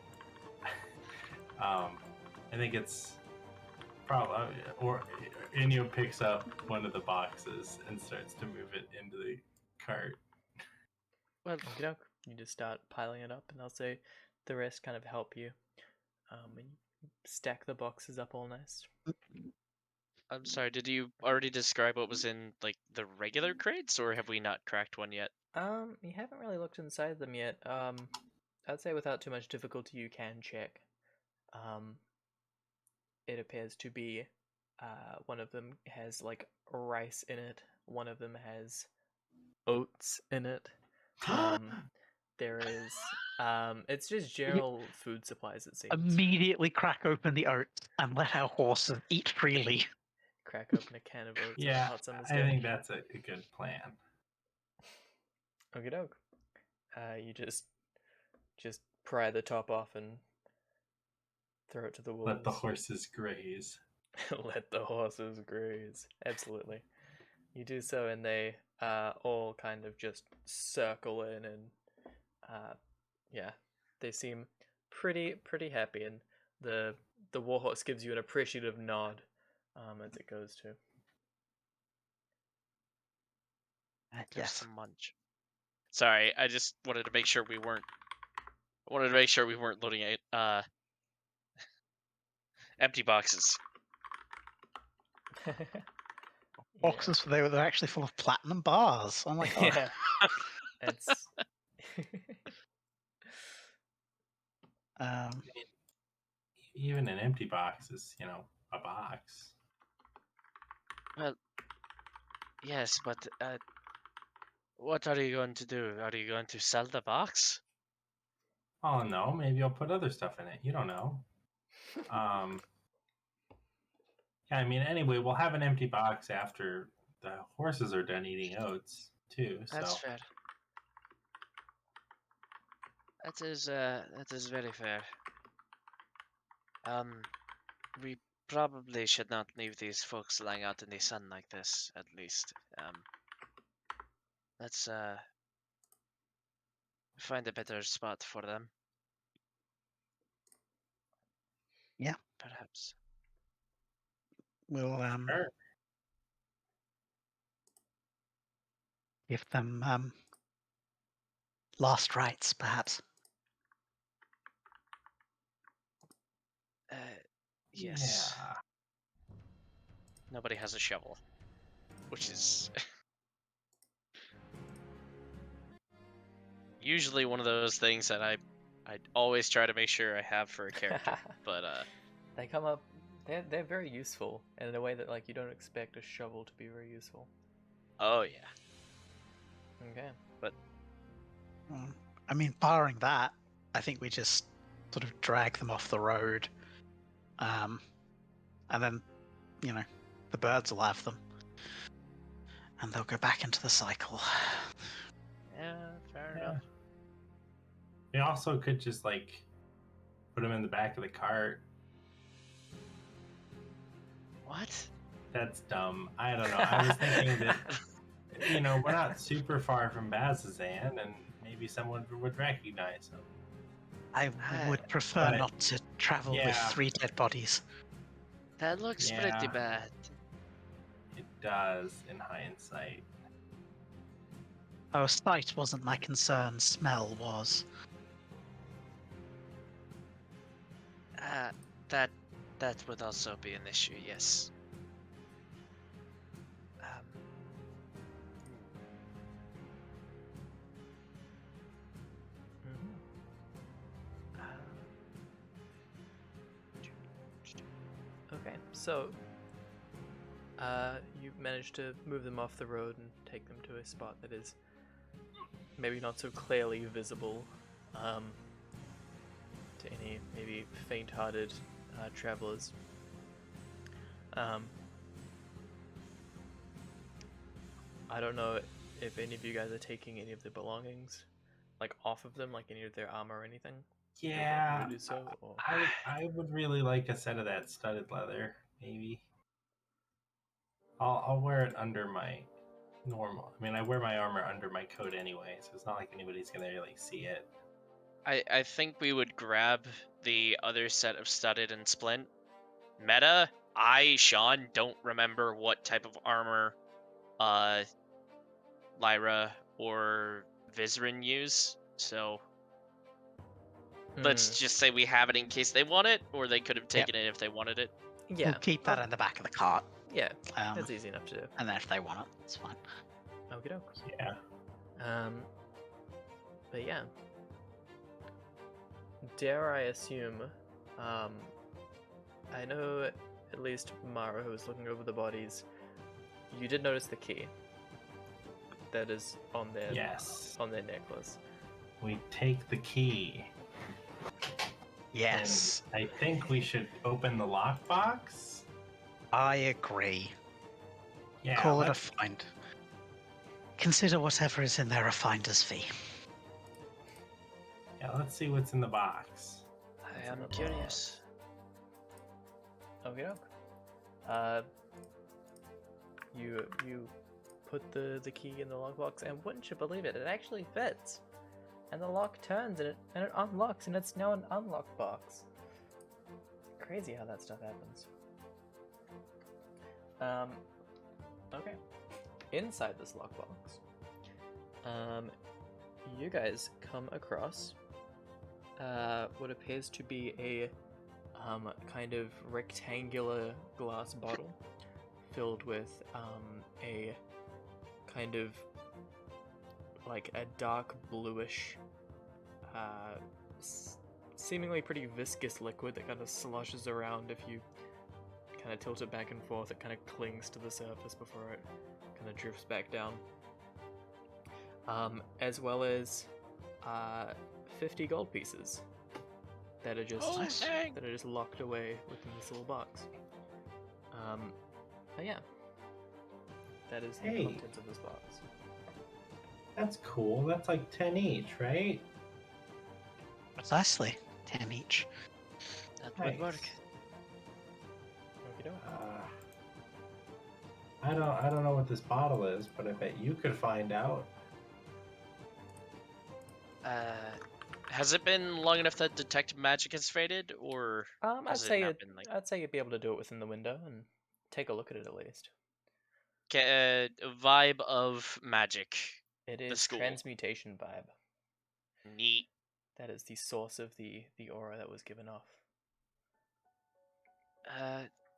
I think it's probably, or Inyo picks up one of the boxes and starts to move it into the cart. Well, you just start piling it up, and I'll say the rest kind of help you. And you stack the boxes up all nice. I'm sorry, did you already describe what was in, like, the regular crates, or have we not cracked one yet? You haven't really looked inside them yet. I'd say without too much difficulty you can check. It appears to be, one of them has, like, rice in it. One of them has oats in it. There is, it's just general food supplies, it seems. Immediately crack open the oats and let our horses eat freely. Crack open a can of oats. Yeah, I think that's a good plan. Okie doke. you just pry the top off and throw it to the wolves. Let the horses graze. Let the horses graze. Absolutely. You do so, and they all kind of just circle in, and yeah, they seem pretty happy, and the warhorse gives you an appreciative nod as it goes to. There's Yes. some munch. Sorry, I just wanted to make sure we weren't. I wanted to make sure we weren't loading empty boxes. Boxes, they're actually full of platinum bars. Oh my god. Yeah, it's. Um, Even an empty box is, a box. Yes, but what are you going to do? Are you going to sell the box? Oh no, maybe I'll put other stuff in it. You don't know. Yeah, I mean, anyway, we'll have an empty box after the horses are done eating oats too. That's So fair. That is very fair. We probably should not leave these folks lying out in the sun like this, at least. Let's find a better spot for them. Yeah. Perhaps. we'll sure. give them last rites, perhaps. Yes. Yeah. Nobody has a shovel, which is usually one of those things that I always try to make sure I have for a character. But they come up. They're very useful in a way that like you don't expect a shovel to be very useful. oh yeah. Okay. I mean, barring that, I think we just sort of drag them off the road, and then, the birds will have them, and they'll go back into the cycle. Yeah, fair Yeah. enough. We also could just put them in the back of the cart. What? That's dumb. I don't know. I was thinking that we're not super far from Bazazan, and maybe someone would recognize him. I would prefer But- not to travel with yeah. 3 dead bodies. That looks pretty Yeah. bad. It does, in hindsight. Oh, sight wasn't my concern, smell was. That would also be an issue, yes. Okay, so you managed to move them off the road and take them to a spot that is maybe not so clearly visible to any maybe faint-hearted travelers. I don't know if any of you guys are taking any of their belongings, off of them, any of their armor or anything. Yeah, Do so, or... I would really like a set of that studded leather, maybe. I'll wear it under my normal. I mean, I wear my armor under my coat anyway, so it's not like anybody's gonna really see it. I think we would grab the other set of studded and splint. Meta, Sean, don't remember what type of armor Lyra or Vizrin use, so let's just say we have it in case they want it, or they could have taken it if they wanted it. Yeah, We'll keep that in the back of the cart, yeah, that's easy enough to do. and then if they want it, it's fine. Okie doke. Yeah. But yeah. Dare I assume, I know at least Mara, who was looking over the bodies, you did notice the key that is on their necklace. We take the key. Yes, And I think we should open the lockbox. I agree. Yeah. Call it a find. Consider whatever is in there a finder's fee. Yeah, let's see what's in the box. I It's in am the curious. Okay, doke. You put the key in the lockbox, and wouldn't you believe it, it actually fits. And the lock turns, and it unlocks, and it's now an unlocked box. Crazy how that stuff happens. Okay. Inside this lockbox, you guys come across what appears to be a kind of rectangular glass bottle filled with a kind of like a dark bluish, seemingly pretty viscous liquid that kind of sloshes around if you kind of tilt it back and forth. It kind of clings to the surface before it kind of drifts back down. As well as 50 gold pieces that are just Dang. locked away within this little box. But yeah, that is the Hey. contents of this box. That's cool. That's like 10 each, right? Precisely. 10 each. That would work. Okey-doke. I don't know what this bottle is, but I bet you could find out. Has it been long enough that detect magic has faded, or I'd has it say not been like I'd say you'd be able to do it within the window and take a look at it at least. a vibe of magic? It is school. transmutation vibe. Neat. That is the source of the aura that was given off.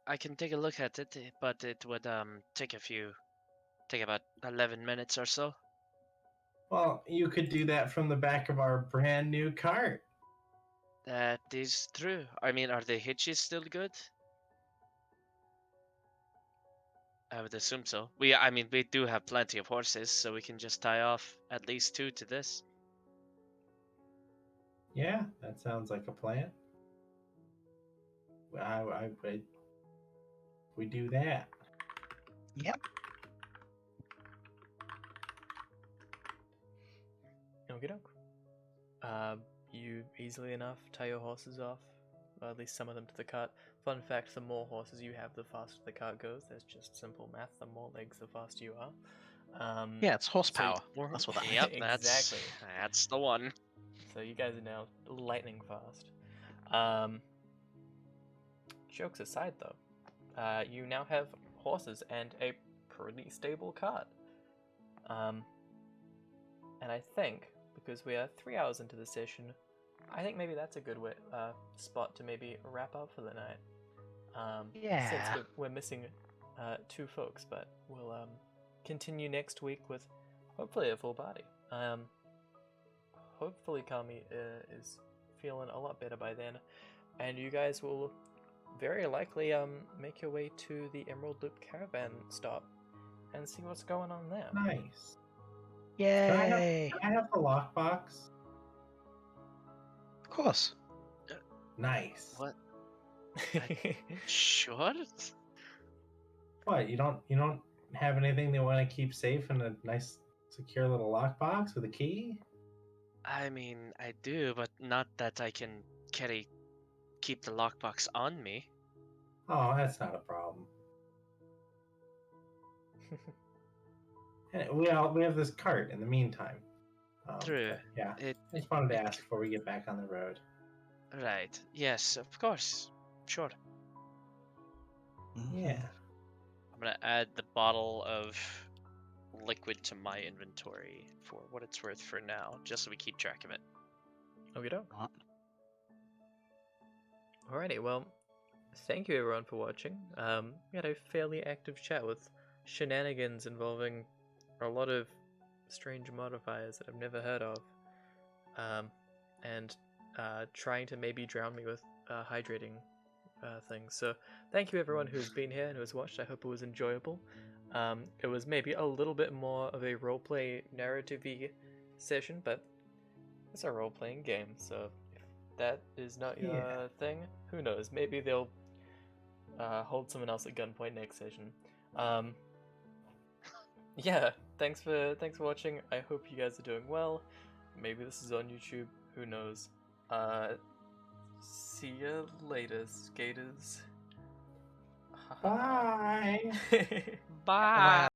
I can take a look at it, but it would take about 11 minutes or so. Well, you could do that from the back of our brand new cart. That is true. I mean, are the hitches still good? I would assume so. We do have plenty of horses, so we can just tie off at least 2 to this. Yeah, that sounds like a plan. I would. We do that. Yep. Okie doke. You easily enough tie your horses off, or at least some of them to the cart. Fun fact, the more horses you have, the faster the cart goes. There's just simple math. The more legs, the faster you are. Yeah, it's horsepower. More- That's what that Yep, means. Exactly. That's the one. So you guys are now lightning fast. Jokes aside, though, you now have horses and a pretty stable cart. And I think, because we are 3 hours into the session, I think maybe that's a good spot to maybe wrap up for the night. Yeah. Since we're missing 2 folks, but we'll continue next week with hopefully a full party. Hopefully Kami is feeling a lot better by then, and you guys will very likely make your way to the Emerald Loop Caravan Stop and see what's going on there. Nice. Yay! Can I have the lockbox? Of course. Nice. What? Sure. What? You don't have anything they want to keep safe in a nice, secure little lockbox with a key? I mean, I do, but not that I can keep the lockbox on me. Oh, that's not a problem. And we have this cart in the meantime. True. But yeah, It I just wanted to ask before we get back on the road. right. Yes, of course. Sure. Mm-hmm. Yeah. I'm gonna add the bottle of liquid to my inventory for what it's worth for now, just so we keep track of it. Okie doke. Right. Alrighty, well, thank you everyone for watching. We had a fairly active chat with shenanigans involving a lot of strange modifiers that I've never heard of, and trying to maybe drown me with hydrating things. So thank you everyone who's been here and who's watched. I hope it was enjoyable. It was maybe a little bit more of a roleplay narrative-y session, but it's a role-playing game, so if that is not your thing, who knows? Maybe they'll hold someone else at gunpoint next session. Yeah, thanks for watching. I hope you guys are doing well. Maybe this is on YouTube. Who knows? See ya later, skaters. Bye. Bye.